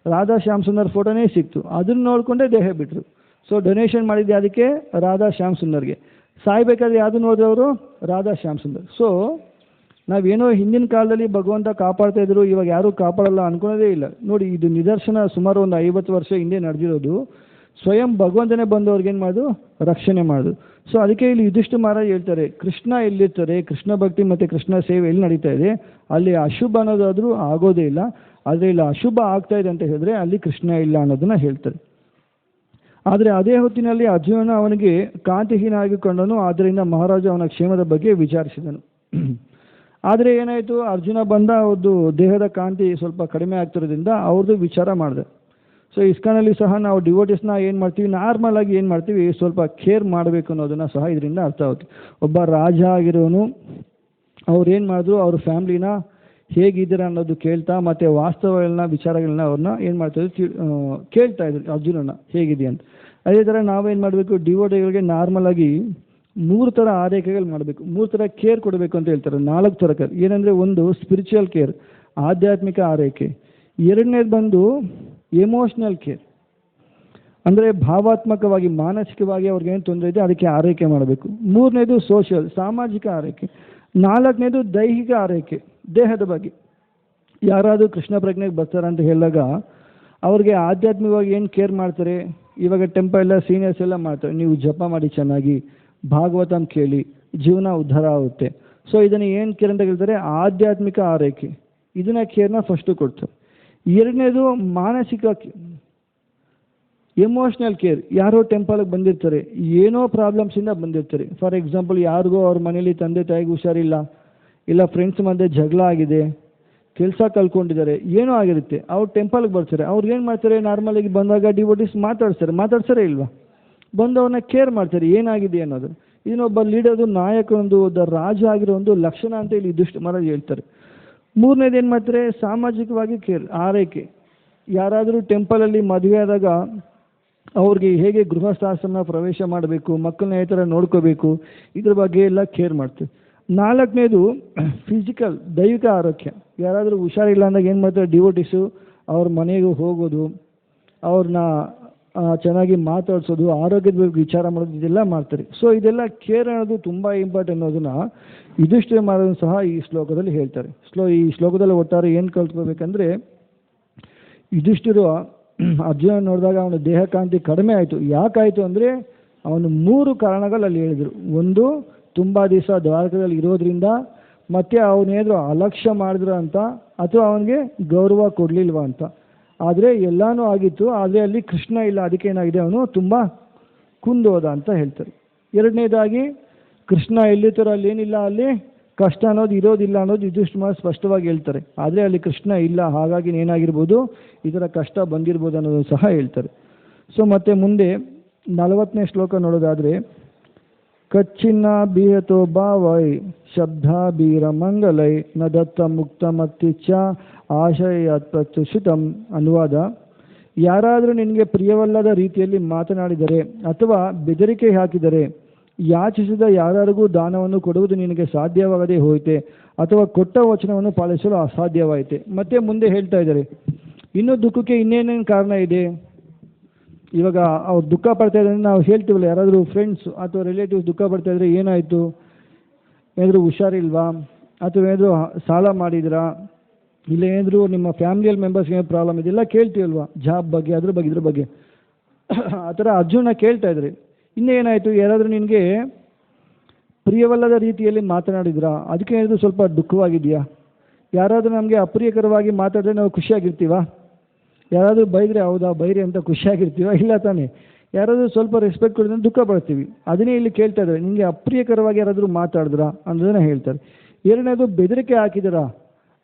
ರಾಧಾ ಶ್ಯಾಮ್ ಸುಂದರ್ ಫೋಟೋನೇ ಸಿಕ್ತು. ಅದನ್ನು ನೋಡಿಕೊಂಡೇ ದೇಹ ಬಿಟ್ಟರು. ಸೊ ಡೊನೇಷನ್ ಮಾಡಿದ್ದೆ ಅದಕ್ಕೆ ರಾಧಾ ಶ್ಯಾಮ್ ಸುಂದರ್ಗೆ. ಸಾಯ್ಬೇಕಾದ್ರೆ ಯಾವುದು ನೋಡಿದ್ರು ಅವರು? ರಾಧಾ ಶ್ಯಾಮ್ ಸುಂದರ್. ಸೊ ನಾವೇನೋ ಹಿಂದಿನ ಕಾಲದಲ್ಲಿ ಭಗವಂತ ಕಾಪಾಡ್ತಾ ಇದ್ರು, ಇವಾಗ ಯಾರೂ ಕಾಪಾಡಲ್ಲ ಅನ್ಕೊಳೋದೇ ಇಲ್ಲ. ನೋಡಿ, ಇದು ನಿದರ್ಶನ ಸುಮಾರು ಒಂದು 50 ವರ್ಷ ಹಿಂದೆ ನಡೆದಿರೋದು. ಸ್ವಯಂ ಭಗವಂತನೇ ಬಂದು ಅವ್ರಿಗೇನು ಮಾಡೋದು? ರಕ್ಷಣೆ ಮಾಡೋದು. ಸೊ ಅದಕ್ಕೆ ಇಲ್ಲಿ ಯುಧಿಷ್ಠಿರ ಮಹಾರಾಜ್ ಹೇಳ್ತಾರೆ, ಕೃಷ್ಣ ಎಲ್ಲಿರ್ತಾರೆ, ಕೃಷ್ಣ ಭಕ್ತಿ ಮತ್ತು ಕೃಷ್ಣ ಸೇವೆ ಎಲ್ಲಿ ನಡೀತಾ ಇದೆ, ಅಲ್ಲಿ ಅಶುಭ ಅನ್ನೋದಾದರೂ ಆಗೋದೇ ಇಲ್ಲ. ಆದರೆ ಇಲ್ಲಿ ಅಶುಭ ಆಗ್ತಾ ಇದೆ ಅಂತ ಹೇಳಿದ್ರೆ ಅಲ್ಲಿ ಕೃಷ್ಣ ಇಲ್ಲ ಅನ್ನೋದನ್ನು ಹೇಳ್ತಾರೆ. ಆದರೆ ಅದೇ ಹೊತ್ತಿನಲ್ಲಿ ಅರ್ಜುನನ ಅವನಿಗೆ ಕಾಂತಿಹೀನ ಆಗಿಕೊಂಡನು. ಆದ್ದರಿಂದ ಮಹಾರಾಜ ಅವನ ಕ್ಷೇಮದ ಬಗ್ಗೆ ವಿಚಾರಿಸಿದನು. ಆದರೆ ಏನಾಯಿತು, ಅರ್ಜುನ ಬಂದ, ಅವ್ರದ್ದು ದೇಹದ ಕಾಂತಿ ಸ್ವಲ್ಪ ಕಡಿಮೆ ಆಗ್ತಿರೋದ್ರಿಂದ ಅವ್ರದ್ದು ವಿಚಾರ ಮಾಡಿದೆ. ಸೊ ಇಸ್ಕಾನಲ್ಲಿ ಸಹ ನಾವು ಡಿವೋಟಿಸ್ನ ಏನು ಮಾಡ್ತೀವಿ, ನಾರ್ಮಲ್ ಆಗಿ ಏನು ಮಾಡ್ತೀವಿ, ಸ್ವಲ್ಪ ಕೇರ್ ಮಾಡಬೇಕು ಅನ್ನೋದನ್ನು ಸಹ ಇದರಿಂದ ಅರ್ಥ ಆಗುತ್ತೆ. ಒಬ್ಬ ರಾಜ ಆಗಿರೋನು ಅವ್ರು ಏನು ಮಾಡಿದ್ರು, ಅವ್ರ ಫ್ಯಾಮ್ಲಿನ ಹೇಗಿದ್ದೀರ ಅನ್ನೋದು ಕೇಳ್ತಾ, ಮತ್ತು ವಾಸ್ತವಗಳನ್ನ ವಿಚಾರಗಳನ್ನ ಅವ್ರನ್ನ ಏನು ಮಾಡ್ತಾಯಿದ್ರು, ಕೇಳ್ತಾ ಇದ್ರು ಅರ್ಜುನನ ಹೇಗಿದೆಯಾ ಅಂತ. ಅದೇ ಥರ ನಾವೇನು ಮಾಡಬೇಕು, ಡಿವೋಟಿಗಳಿಗೆ ನಾರ್ಮಲ್ ಆಗಿ 3 ಥರ ಆರೈಕೆಗಳು ಮಾಡಬೇಕು, 3 ಥರ ಕೇರ್ ಕೊಡಬೇಕು ಅಂತ ಹೇಳ್ತಾರೆ. 4 ಥರ ಕೇರ್ ಏನಂದರೆ, ಒಂದು ಸ್ಪಿರಿಚುವಲ್ ಕೇರ್, ಆಧ್ಯಾತ್ಮಿಕ ಆರೈಕೆ. ಎರಡನೇದು ಬಂದು ಎಮೋಷ್ನಲ್ ಕೇರ್, ಅಂದರೆ ಭಾವಾತ್ಮಕವಾಗಿ ಮಾನಸಿಕವಾಗಿ ಅವ್ರಿಗೇನು ತೊಂದರೆ ಇದೆ ಅದಕ್ಕೆ ಆರೈಕೆ ಮಾಡಬೇಕು. 3ನೇದು ಸೋಷಿಯಲ್, ಸಾಮಾಜಿಕ ಆರೈಕೆ. 4ನೇದು ದೈಹಿಕ ಆರೈಕೆ, ದೇಹದ ಬಗ್ಗೆ. ಯಾರಾದರೂ ಕೃಷ್ಣ ಪ್ರಜ್ಞೆಗೆ ಬರ್ತಾರೆ ಅಂತ ಹೇಳಿದಾಗ ಅವ್ರಿಗೆ ಆಧ್ಯಾತ್ಮಿಕವಾಗಿ ಏನು ಕೇರ್ ಮಾಡ್ತಾರೆ, ಇವಾಗ ಟೆಂಪಲ್ ಎಲ್ಲ ಸೀನಿಯರ್ಸ್ ಎಲ್ಲ ಮಾಡ್ತಾರೆ, ನೀವು ಜಪ ಮಾಡಿ ಚೆನ್ನಾಗಿ, ಭಾಗವತಂ ಕೇಳಿ, ಜೀವನ ಉದ್ಧಾರ ಆಗುತ್ತೆ. ಸೊ ಇದನ್ನು ಏನು ಕೇರ್ ಅಂತ ಹೇಳ್ತಾರೆ, ಆಧ್ಯಾತ್ಮಿಕ ಆರೈಕೆ. ಇದನ್ನ ಕೇರ್ನ ಫಸ್ಟು ಕೊಡ್ತಾರೆ. ಎರಡನೇದು ಮಾನಸಿಕ ಎಮೋಷ್ನಲ್ ಕೇರ್. ಯಾರೋ ಟೆಂಪಲ್ಗೆ ಬಂದಿರ್ತಾರೆ, ಏನೋ ಪ್ರಾಬ್ಲಮ್ಸಿಂದ ಬಂದಿರ್ತಾರೆ. ಫಾರ್ ಎಕ್ಸಾಂಪಲ್, ಯಾರಿಗೋ ಅವ್ರ ಮನೇಲಿ ತಂದೆ ತಾಯಿಗೆ ಹುಷಾರಿಲ್ಲ, ಇಲ್ಲ ಫ್ರೆಂಡ್ಸ್ ಮಧ್ಯೆ ಜಗಳ ಆಗಿದೆ, ಕೆಲಸ ಕಳ್ಕೊಂಡಿದ್ದಾರೆ, ಏನೋ ಆಗಿರುತ್ತೆ, ಅವ್ರು ಟೆಂಪಲ್ಗೆ ಬರ್ತಾರೆ. ಅವ್ರು ಏನು ಮಾಡ್ತಾರೆ, ನಾರ್ಮಲಾಗಿ ಬಂದಾಗ ಡಿವೋಟಿಸ್ ಮಾತಾಡ್ತಾರೆ ಇಲ್ವಾ, ಬಂದು ಅವ್ರನ್ನ ಕೇರ್ ಮಾಡ್ತಾರೆ ಏನಾಗಿದೆ ಅನ್ನೋದು. ಇದನ್ನೊಬ್ಬ ಲೀಡರು, ನಾಯಕನೊಂದು ರಾಜ ಆಗಿರೋ ಒಂದು ಲಕ್ಷಣ ಅಂತ ಇಲ್ಲಿ ದುಷ್ಟ ಮಹಾರಾಜ್ ಹೇಳ್ತಾರೆ. ಮೂರನೇದು ಏನು ಮಾಡ್ತಾರೆ, ಸಾಮಾಜಿಕವಾಗಿ ಕೇರ್, ಆರೈಕೆ. ಯಾರಾದರೂ ಟೆಂಪಲಲ್ಲಿ ಮದುವೆ ಆದಾಗ ಅವ್ರಿಗೆ ಹೇಗೆ ಗೃಹಸ್ಥಾಶ್ರಮ ಪ್ರವೇಶ ಮಾಡಬೇಕು, ಮಕ್ಕಳನ್ನ ಯಾವ ಥರ ನೋಡ್ಕೋಬೇಕು, ಇದ್ರ ಬಗ್ಗೆ ಎಲ್ಲ ಕೇರ್ ಮಾಡ್ತೀವಿ. ನಾಲ್ಕನೇದು ಫಿಸಿಕಲ್, ದೈಹಿಕ ಆರೋಗ್ಯ. ಯಾರಾದರೂ ಹುಷಾರಿಲ್ಲ ಅಂದಾಗ ಏನು ಮಾಡ್ತಾರೆ, ಡಿವೋಟಿಸು ಅವ್ರ ಮನೆಗೆ ಹೋಗೋದು, ಅವ್ರನ್ನ ಚೆನ್ನಾಗಿ ಮಾತಾಡ್ಸೋದು, ಆರೋಗ್ಯದ ಬಗ್ಗೆ ವಿಚಾರ ಮಾಡೋದು, ಇದೆಲ್ಲ ಮಾಡ್ತಾರೆ. ಸೊ ಇದೆಲ್ಲ ಕೇರ್ ಅನ್ನೋದು ತುಂಬ ಇಂಪಾರ್ಟೆಂಟ್ ಅನ್ನೋದನ್ನು ಯುಧಿಷ್ಠಿರ ಮಾಡೋದು ಸಹ ಈ ಶ್ಲೋಕದಲ್ಲಿ ಹೇಳ್ತಾರೆ. ಈ ಶ್ಲೋಕದಲ್ಲಿ ಒಟ್ಟಾರೆ ಏನು ಕಲ್ತ್ಕೋಬೇಕಂದ್ರೆ, ಯುಧಿಷ್ಠಿರು ಅರ್ಜುನ ನೋಡಿದಾಗ ಅವನ ದೇಹಕಾಂತಿ ಕಡಿಮೆ ಆಯಿತು. ಯಾಕಾಯಿತು ಅಂದರೆ ಅವನು 3 ಕಾರಣಗಳು ಅಲ್ಲಿ ಹೇಳಿದರು. ಒಂದು, ತುಂಬ ದಿವಸ ದ್ವಾರಕದಲ್ಲಿ ಇರೋದ್ರಿಂದ, ಮತ್ತು ಅವನೇನಾದರೂ ಅಲಕ್ಷ್ಯ ಮಾಡಿದ್ರು ಅಂತ, ಅಥವಾ ಅವನಿಗೆ ಗೌರವ ಕೊಡಲಿಲ್ವ ಅಂತ. ಆದರೆ ಎಲ್ಲನೂ ಆಗಿತ್ತು, ಆದರೆ ಅಲ್ಲಿ ಕೃಷ್ಣ ಇಲ್ಲ, ಅದಕ್ಕೆ ಏನಾಗಿದೆ, ಅವನು ತುಂಬ ಕುಂದೋದ ಅಂತ ಹೇಳ್ತಾರೆ. ಎರಡನೇದಾಗಿ, ಕೃಷ್ಣ ಎಲ್ಲಿರ್ತಾರೋ ಅಲ್ಲಿ ಏನಿಲ್ಲ, ಅಲ್ಲಿ ಕಷ್ಟ ಅನ್ನೋದು ಇರೋದಿಲ್ಲ ಅನ್ನೋದು ಯುಧಿಷ್ಠಿರ ಸ್ಪಷ್ಟವಾಗಿ ಹೇಳ್ತಾರೆ. ಆದರೆ ಅಲ್ಲಿ ಕೃಷ್ಣ ಇಲ್ಲ, ಹಾಗಾಗಿ ಏನಾಗಿರ್ಬೋದು, ಈ ಥರ ಕಷ್ಟ ಬಂದಿರ್ಬೋದು ಅನ್ನೋದು ಸಹ ಹೇಳ್ತಾರೆ. ಸೊ ಮತ್ತೆ ಮುಂದೆ 40ನೇ ಶ್ಲೋಕ ನೋಡೋದಾದರೆ, ಕಚ್ಚಿನ್ನ ಬೀಹತೋ ಭಾವೈ ಶಬ್ದ ಬೀರ ಮಂಗಲೈ ನ ದತ್ತ ಮುಕ್ತ ಮತ್ತಿಚ್ಛ ಆಶಯ ಪ್ರತ್ಯುಷಿತಂ. ಅನುವಾದ: ಯಾರಾದರೂ ನಿನಗೆ ಪ್ರಿಯವಲ್ಲದ ರೀತಿಯಲ್ಲಿ ಮಾತನಾಡಿದರೆ ಅಥವಾ ಬೆದರಿಕೆ ಹಾಕಿದರೆ, ಯಾಚಿಸಿದ ಯಾರಿಗೂ ದಾನವನ್ನು ಕೊಡುವುದು ನಿನಗೆ ಸಾಧ್ಯವಾಗದೇ ಹೋಯಿತೆ, ಅಥವಾ ಕೊಟ್ಟ ವಚನವನ್ನು ಪಾಲಿಸಲು ಅಸಾಧ್ಯವಾಯಿತೆ. ಮತ್ತೆ ಮುಂದೆ ಹೇಳ್ತಾ ಇದ್ದಾರೆ, ಇನ್ನೂ ದುಃಖಕ್ಕೆ ಇನ್ನೇನೇನು ಕಾರಣ ಇದೆ. ಇವಾಗ ಅವ್ರು ದುಃಖ ಪಡ್ತಾ ಇದ್ದಾರೆ, ನಾವು ಹೇಳ್ತೀವಲ್ಲ, ಯಾರಾದರೂ ಫ್ರೆಂಡ್ಸ್ ಅಥವಾ ರಿಲೇಟಿವ್ಸ್ ದುಃಖ ಪಡ್ತಾ ಇದ್ರೆ, ಏನಾಯಿತು, ಏನಾದರೂ ಹುಷಾರಿಲ್ವಾ, ಅಥವಾ ಏನಾದರೂ ಸಾಲ ಮಾಡಿದ್ರಾ, ಇಲ್ಲ ಏನಾದರೂ ನಿಮ್ಮ ಫ್ಯಾಮಿಲಿಯಲ್ಲಿ ಮೆಂಬರ್ಸ್ಗೆ ಏನೋ ಪ್ರಾಬ್ಲಮ್ ಇದೆಲ್ಲ ಕೇಳ್ತೀವಲ್ವಾ, ಜಾಬ್ ಬಗ್ಗೆ, ಅದ್ರ ಬಗ್ಗೆ, ಇದ್ರ ಬಗ್ಗೆ. ಆ ಥರ ಅರ್ಜುನ ಕೇಳ್ತಾ ಇದ್ರಿ. ಇನ್ನೇನಾಯಿತು, ಯಾರಾದರೂ ನಿನಗೆ ಪ್ರಿಯವಲ್ಲದ ರೀತಿಯಲ್ಲಿ ಮಾತನಾಡಿದ್ರಾ, ಅದಕ್ಕೆ ಏನಾದರೂ ಸ್ವಲ್ಪ ದುಃಖವಾಗಿದೆಯಾ. ಯಾರಾದರೂ ನಮಗೆ ಅಪ್ರಿಯಕರವಾಗಿ ಮಾತಾಡಿದ್ರೆ ನಾವು ಖುಷಿಯಾಗಿರ್ತೀವ, ಯಾರಾದರೂ ಬೈದರೆ ಹೌದಾ ಬೈರಿ ಅಂತ ಖುಷಿಯಾಗಿರ್ತೀವ, ಇಲ್ಲ ತಾನೇ. ಯಾರಾದರೂ ಸ್ವಲ್ಪ ರೆಸ್ಪೆಕ್ಟ್ ಕೊಡಿದ್ರೆ ದುಃಖ ಪಡ್ತೀವಿ. ಅದನ್ನೇ ಇಲ್ಲಿ ಕೇಳ್ತಾ ಇದ್ದಾರೆ, ನಿಮಗೆ ಅಪ್ರಿಯಕರವಾಗಿ ಯಾರಾದರೂ ಮಾತಾಡಿದ್ರಾ ಅನ್ನೋದನ್ನ ಹೇಳ್ತಾರೆ. ಎರಡನೇದು, ಬೆದರಿಕೆ ಹಾಕಿದಾರಾ.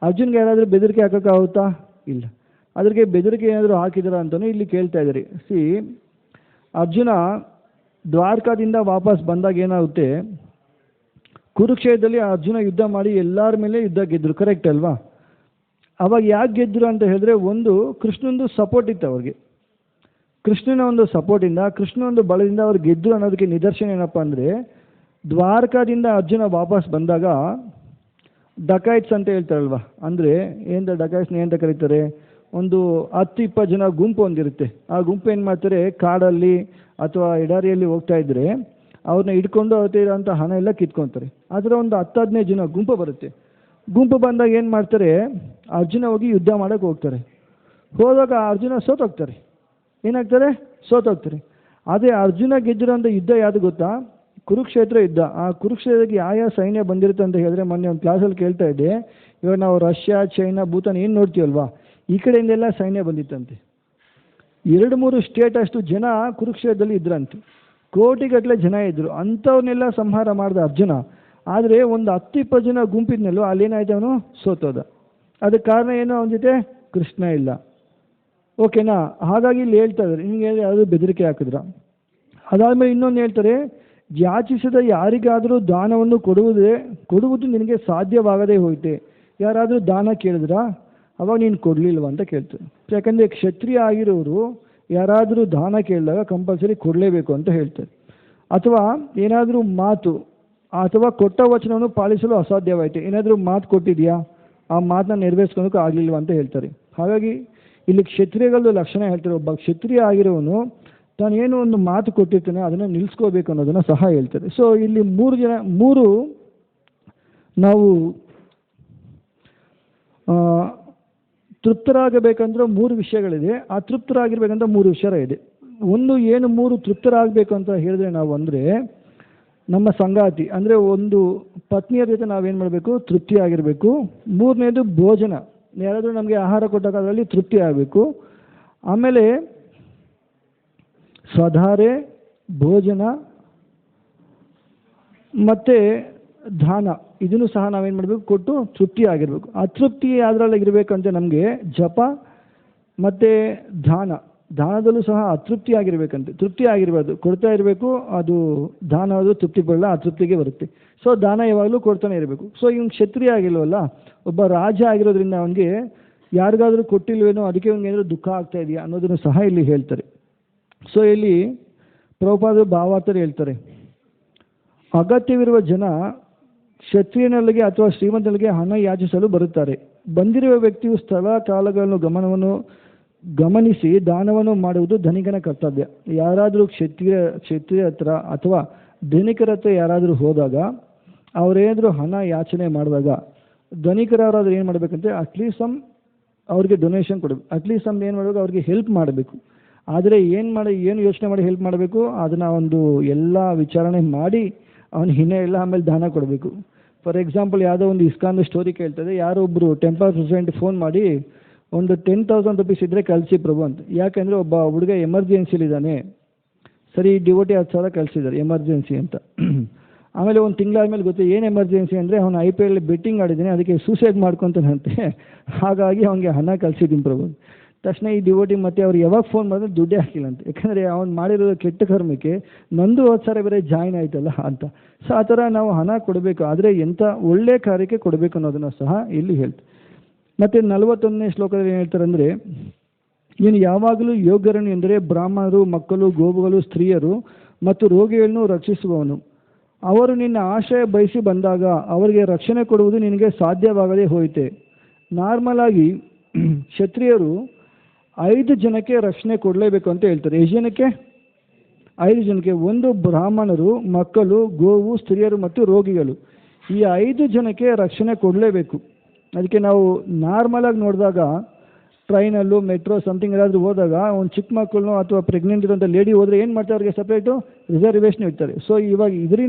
ಅರ್ಜುನ್ಗೆ ಯಾರಾದರೂ ಬೆದರಿಕೆ ಹಾಕೋಕ್ಕಾಗುತ್ತಾ, ಇಲ್ಲ. ಅದ್ರಿಗೆ ಬೆದರಿಕೆ ಏನಾದರೂ ಹಾಕಿದಾರಾ ಅಂತಲೂ ಇಲ್ಲಿ ಕೇಳ್ತಾ ಇದ್ದಾರೆ. ಅರ್ಜುನ ದ್ವಾರಕಾದಿಂದ ವಾಪಸ್ ಬಂದಾಗ ಏನಾಗುತ್ತೆ, ಕುರುಕ್ಷೇತ್ರದಲ್ಲಿ ಅರ್ಜುನ ಯುದ್ಧ ಮಾಡಿ ಎಲ್ಲರ ಮೇಲೆ ಯುದ್ಧ ಗೆದ್ದರು, ಕರೆಕ್ಟ್ ಅಲ್ವಾ. ಅವಾಗ ಯಾಕೆ ಗೆದ್ದರು ಅಂತ ಹೇಳಿದ್ರೆ, ಒಂದು, ಕೃಷ್ಣನದು ಸಪೋರ್ಟ್ ಇತ್ತು ಅವ್ರಿಗೆ. ಕೃಷ್ಣನ ಒಂದು ಸಪೋರ್ಟಿಂದ, ಕೃಷ್ಣನ ಒಂದು ಬಲದಿಂದ ಅವ್ರು ಗೆದ್ದರು ಅನ್ನೋದಕ್ಕೆ ನಿದರ್ಶನ ಏನಪ್ಪ ಅಂದರೆ, ದ್ವಾರಕಾದಿಂದ ಅರ್ಜುನ ವಾಪಸ್ ಬಂದಾಗ ಡಕಾಯ್ಟ್ಸ್ ಅಂತ ಹೇಳ್ತಾರಲ್ವ, ಅಂದರೆ ಏನು ಡಕಾಯ್ಟ್ಸ್ನ ಏನಂತ ಕರೀತಾರೆ, ಒಂದು 10-20 ಜನ ಗುಂಪು ಒಂದಿರುತ್ತೆ. ಆ ಗುಂಪು ಏನು ಮಾಡ್ತಾರೆ, ಕಾಡಲ್ಲಿ ಅಥವಾ ಎಡಾರಿಯಲ್ಲಿ ಹೋಗ್ತಾ ಇದ್ದರೆ ಅವ್ರನ್ನ ಹಿಡ್ಕೊಂಡು ಅವ್ರ ಇರೋಂಥ ಹಣ ಎಲ್ಲ ಕಿತ್ಕೊತಾರೆ. ಆ ಥರ ಒಂದು 10-15 ಜನ ಗುಂಪು ಬರುತ್ತೆ. ಗುಂಪು ಬಂದಾಗ ಏನು ಮಾಡ್ತಾರೆ, ಅರ್ಜುನ ಹೋಗಿ ಯುದ್ಧ ಮಾಡೋಕ್ಕೆ ಹೋಗ್ತಾರೆ. ಹೋದಾಗ ಅರ್ಜುನ ಸೋತೋಗ್ತಾರೆ. ಏನಾಗ್ತಾರೆ, ಸೋತೋಗ್ತಾರೆ. ಅದೇ ಅರ್ಜುನ ಗೆದ್ದಿರೋಂಥ ಯುದ್ಧ ಯಾವುದು ಗೊತ್ತಾ, ಕುರುಕ್ಷೇತ್ರ ಯುದ್ಧ. ಆ ಕುರುಕ್ಷೇತ್ರಕ್ಕೆ ಯಾವ ಸೈನ್ಯ ಬಂದಿರುತ್ತೆ ಅಂತ ಹೇಳಿದ್ರೆ, ಮೊನ್ನೆ ಒಂದು ಕ್ಲಾಸಲ್ಲಿ ಕೇಳ್ತಾ ಇದ್ದೆ, ಇವಾಗ ನಾವು ರಷ್ಯಾ, ಚೈನಾ, ಭೂತಾನ್ ಏನು ನೋಡ್ತೀವಲ್ವಾ, ಈ ಕಡೆಯಿಂದೆಲ್ಲ ಸೈನ್ಯ ಬಂದಿತ್ತಂತೆ. 2-3 ಸ್ಟೇಟ್ ಅಷ್ಟು ಜನ ಕುರುಕ್ಷೇತ್ರದಲ್ಲಿ ಇದ್ರಂತೆ. ಕೋಟಿಗಟ್ಟಲೆ ಜನ ಇದ್ದರು. ಅಂಥವ್ರನ್ನೆಲ್ಲ ಸಂಹಾರ ಮಾಡಿದ ಅರ್ಜುನ. ಆದರೆ ಒಂದು 10-20 ಜನ ಗುಂಪಿದ್ನಲ್ಲೂ ಅಲ್ಲೇನಾಯ್ತು, ಅವನು ಸೋತೋದ. ಅದಕ್ಕೆ ಕಾರಣ ಏನು, ಅವನ ಜೊತೆ ಕೃಷ್ಣ ಇಲ್ಲ. ಓಕೆನಾ. ಹಾಗಾಗಿ ಇಲ್ಲಿ ಹೇಳ್ತಾ ಇದ್ದಾರೆ, ನಿಮಗೆ ಯಾವುದು ಬೆದರಿಕೆ ಹಾಕಿದ್ರ. ಅದಾದಮೇಲೆ ಇನ್ನೊಂದು ಹೇಳ್ತಾರೆ, ಯಾಚಿಸಿದ ಯಾರಿಗಾದರೂ ದಾನವನ್ನು ಕೊಡುವುದು ನಿನಗೆ ಸಾಧ್ಯವಾಗದೇ ಹೋಯ್ತೆ. ಯಾರಾದರೂ ದಾನ ಕೇಳಿದ್ರಾ, ಅವಾಗ ನೀನು ಕೊಡಲಿಲ್ವ ಅಂತ ಕೇಳ್ತಾರೆ. ಯಾಕಂದರೆ ಕ್ಷತ್ರಿಯ ಆಗಿರೋರು ಯಾರಾದರೂ ದಾನ ಕೇಳಿದಾಗ ಕಂಪಲ್ಸರಿ ಕೊಡಲೇಬೇಕು ಅಂತ ಹೇಳ್ತಾರೆ. ಅಥವಾ ಏನಾದರೂ ಮಾತು ಅಥವಾ ಕೊಟ್ಟ ವಚನವನ್ನು ಪಾಲಿಸಲು ಅಸಾಧ್ಯವಾಯಿತು. ಏನಾದರೂ ಮಾತು ಕೊಟ್ಟಿದೆಯಾ, ಆ ಮಾತನ್ನ ನೆರವೇರಿಸ್ಕೊಳಕ್ಕೆ ಆಗಲಿಲ್ವ ಅಂತ ಹೇಳ್ತಾರೆ. ಹಾಗಾಗಿ ಇಲ್ಲಿ ಕ್ಷತ್ರಿಯಗಳದ್ದು ಲಕ್ಷಣ ಹೇಳ್ತಾರೆ. ಒಬ್ಬ ಕ್ಷತ್ರಿಯ ಆಗಿರೋನು ತಾನೇನು ಒಂದು ಮಾತು ಕೊಟ್ಟಿರ್ತಾನೆ ಅದನ್ನು ನಿಲ್ಲಿಸ್ಕೋಬೇಕು ಅನ್ನೋದನ್ನು ಸಹ ಹೇಳ್ತಾರೆ. ಸೊ ಇಲ್ಲಿ 3 ನಾವು ತೃಪ್ತರಾಗಬೇಕಂದ್ರೆ 3 ವಿಷಯಗಳಿದೆ. ಆ ತೃಪ್ತರಾಗಿರ್ಬೇಕಂತ 3 ವಿಷಯ ಇದೆ. ಒಂದು ಏನು 3 ತೃಪ್ತರಾಗಬೇಕು ಅಂತ ಹೇಳಿದ್ರೆ ನಾವು, ಅಂದರೆ ನಮ್ಮ ಸಂಗಾತಿ, ಅಂದರೆ ಒಂದು ಪತ್ನಿಯರ ಜೊತೆ ನಾವೇನು ಮಾಡಬೇಕು, ತೃಪ್ತಿ ಆಗಿರಬೇಕು. 3ನೇದು ಭೋಜನ, ಯಾರಾದರೂ ನಮಗೆ ಆಹಾರ ಕೊಟ್ಟಾಗ ಅದರಲ್ಲಿ ತೃಪ್ತಿ ಆಗಬೇಕು. ಆಮೇಲೆ ಸ್ವಧಾರೆ, ಭೋಜನ, ಮತ್ತು ದಾನ, ಇದನ್ನು ಸಹ ನಾವೇನು ಮಾಡಬೇಕು, ಕೊಟ್ಟು ತೃಪ್ತಿ ಆಗಿರಬೇಕು. ಅತೃಪ್ತಿ ಅದರಲ್ಲಿ ಇರಬೇಕಂತೆ ನಮಗೆ ಜಪ ಮತ್ತು ದಾನದಲ್ಲೂ ಸಹ ಅತೃಪ್ತಿ ಆಗಿರಬೇಕಂತೆ, ತೃಪ್ತಿ ಆಗಿರಬಾರ್ದು, ಕೊಡ್ತಾ ಇರಬೇಕು. ಅದು ದಾನ ಅದು ತೃಪ್ತಿ ಬರಲ್ಲ, ಅತೃಪ್ತಿಗೆ ಬರುತ್ತೆ. ಸೊ ದಾನ ಯಾವಾಗಲೂ ಕೊಡ್ತಾನೆ ಇರಬೇಕು. ಸೊ ಇವ್ನು ಕ್ಷತ್ರಿಯ ಆಗಿಲ್ವಲ್ಲ, ಒಬ್ಬ ರಾಜ ಆಗಿರೋದ್ರಿಂದ ಅವನಿಗೆ ಯಾರಿಗಾದ್ರೂ ಕೊಟ್ಟಿಲ್ವೇನೋ, ಅದಕ್ಕೆ ಅವ್ನಿಗೆ ಏನಾದರೂ ದುಃಖ ಆಗ್ತಾ ಇದೆಯಾ ಅನ್ನೋದನ್ನು ಸಹ ಇಲ್ಲಿ ಹೇಳ್ತಾರೆ. ಸೊ ಇಲ್ಲಿ ಪ್ರಭುಪಾದರು ಭಾವಾರ್ಥರು ಹೇಳ್ತಾರೆ, ಅಗತ್ಯವಿರುವ ಜನ ಕ್ಷತ್ರಿಯನಲ್ಲಿಗೆ ಅಥವಾ ಶ್ರೀಮಂತನಿಗೆ ಹಣ ಯಾಚಿಸಲು ಬರುತ್ತಾರೆ. ಬಂದಿರುವ ವ್ಯಕ್ತಿಯು ಸ್ಥಳ ಕಾಲಗಳನ್ನು ಗಮನಿಸಿ ದಾನವನ್ನು ಮಾಡುವುದು ಧನಿಕನ ಕರ್ತವ್ಯ. ಯಾರಾದರೂ ಕ್ಷತ್ರಿಯ ಹತ್ರ ಅಥವಾ ಧನಿಕರ ಹತ್ರ ಯಾರಾದರೂ ಹೋದಾಗ, ಅವರೇನಾದರೂ ಹಣ ಯಾಚನೆ ಮಾಡಿದಾಗ ಧನಿಕರಾದ್ರೂ ಏನು ಮಾಡಬೇಕಂತೆ, ಅಟ್ಲೀಸ್ಟ್ ಅವ್ರಿಗೆ ಡೊನೇಷನ್ ಕೊಡಬೇಕು, ಅಟ್ಲೀಸ್ಟ್ ಏನು ಮಾಡಬೇಕು, ಅವ್ರಿಗೆ ಹೆಲ್ಪ್ ಮಾಡಬೇಕು. ಆದರೆ ಏನು ಯೋಚನೆ ಮಾಡಿ ಹೆಲ್ಪ್ ಮಾಡಬೇಕು, ಅದನ್ನು ಒಂದು ಎಲ್ಲ ವಿಚಾರಣೆ ಮಾಡಿ ಅವನು ಹಿನ್ನೆ ಎಲ್ಲ ಆಮೇಲೆ ದಾನ ಕೊಡಬೇಕು. ಫಾರ್ ಎಕ್ಸಾಂಪಲ್, ಯಾವುದೋ ಒಂದು ಇಸ್ಕಾನ್ ಸ್ಟೋರಿ ಕೇಳ್ತದೆ, ಯಾರೋ ಒಬ್ಬರು ಟೆಂಪಲ್ ಪ್ರೆಸಿಡೆಂಟ್ ಫೋನ್ ಮಾಡಿ ಒಂದು 10,000 ರೂಪೀಸ್ ಇದ್ದರೆ ಕಳಿಸಿ ಪ್ರಭು ಅಂತ. ಯಾಕೆಂದರೆ ಒಬ್ಬ ಹುಡುಗ ಎಮರ್ಜೆನ್ಸಿಲಿದ್ದಾನೆ, ಸರಿ ಡಿವೋಟಿ 10,000 ಕಳಿಸಿದ್ದಾರೆ ಎಮರ್ಜೆನ್ಸಿ ಅಂತ. ಆಮೇಲೆ ಒಂದು ತಿಂಗಳಾದ್ಮೇಲೆ ಗೊತ್ತು ಏನು ಎಮರ್ಜೆನ್ಸಿ ಅಂದರೆ ಅವನು IPL ಬೆಟ್ಟಿಂಗ್ ಆಡಿದ್ದಾನೆ, ಅದಕ್ಕೆ ಸೂಸೈಡ್ ಮಾಡ್ಕೊತಾನಂತೆ, ಹಾಗಾಗಿ ಅವನಿಗೆ ಹಣ ಕಳಿಸಿದ್ದೀನಿ ಪ್ರಭು. ತಕ್ಷಣ ಈ ಡಿವೋಟಿ ಮತ್ತೆ ಅವ್ರು ಯಾವಾಗ ಫೋನ್ ಮಾಡಿದ್ರೆ ದುಡ್ಡೇ ಹಾಕಿಲ್ಲಂತೆ, ಯಾಕಂದರೆ ಅವ್ನು ಮಾಡಿರೋ ಕೆಟ್ಟ ಕರ್ಮಕ್ಕೆ ನಂದು 10,000 ಬೇರೆ ಜಾಯ್ನ್ ಆಯ್ತಲ್ಲ ಅಂತ. ಸೊ ಆ ಥರ ನಾವು ಹಣ ಕೊಡಬೇಕು, ಆದರೆ ಎಂಥ ಒಳ್ಳೆ ಕಾರ್ಯಕ್ಕೆ ಕೊಡಬೇಕು ಅನ್ನೋದನ್ನು ಸಹ ಇಲ್ಲಿ ಹೇಳ್ತಾರೆ. ಮತ್ತು 41ನೇ ಶ್ಲೋಕದಲ್ಲಿ ಏನು ಹೇಳ್ತಾರೆ ಅಂದರೆ, ನೀನು ಯಾವಾಗಲೂ ಯೋಗ್ಯರನ್ನು ಎಂದರೆ ಬ್ರಾಹ್ಮಣರು, ಮಕ್ಕಳು, ಗೋವುಗಳು, ಸ್ತ್ರೀಯರು ಮತ್ತು ರೋಗಿಗಳನ್ನು ರಕ್ಷಿಸುವವನು. ಅವರು ನಿನ್ನ ಆಶ್ರಯ ಬಯಸಿ ಬಂದಾಗ ಅವರಿಗೆ ರಕ್ಷಣೆ ಕೊಡುವುದು ನಿನಗೆ ಸಾಧ್ಯವಾಗದೇ ಹೋಯಿತೆ. ನಾರ್ಮಲ್ ಆಗಿ ಕ್ಷತ್ರಿಯರು 5 ಜನಕ್ಕೆ ರಕ್ಷಣೆ ಕೊಡಲೇಬೇಕು ಅಂತ ಹೇಳ್ತಾರೆ. ಎಷ್ಟು ಜನಕ್ಕೆ? 5 ಜನಕ್ಕೆ. ಒಂದು ಬ್ರಾಹ್ಮಣರು, ಮಕ್ಕಳು, ಗೋವು, ಸ್ತ್ರೀಯರು ಮತ್ತು ರೋಗಿಗಳು. ಈ 5 ಜನಕ್ಕೆ ರಕ್ಷಣೆ ಕೊಡಲೇಬೇಕು. ಅದಕ್ಕೆ ನಾವು ನಾರ್ಮಲಾಗಿ ನೋಡಿದಾಗ ಟ್ರೈನಲ್ಲೂ ಮೆಟ್ರೋ ಸಮಥಿಂಗ್ ಏನಾದರೂ ಹೋದಾಗ ಒಂದು ಚಿಕ್ಕ ಮಕ್ಕಳನ್ನು ಅಥವಾ ಪ್ರೆಗ್ನೆಂಟ್ ಇರೋಂಥ ಲೇಡಿ ಹೋದರೆ ಏನು ಮಾಡ್ತಾರೆ, ಅವ್ರಿಗೆ ಸಪ್ರೇಟು ರಿಸರ್ವೇಷನ್ ಇರ್ತಾರೆ. ಸೊ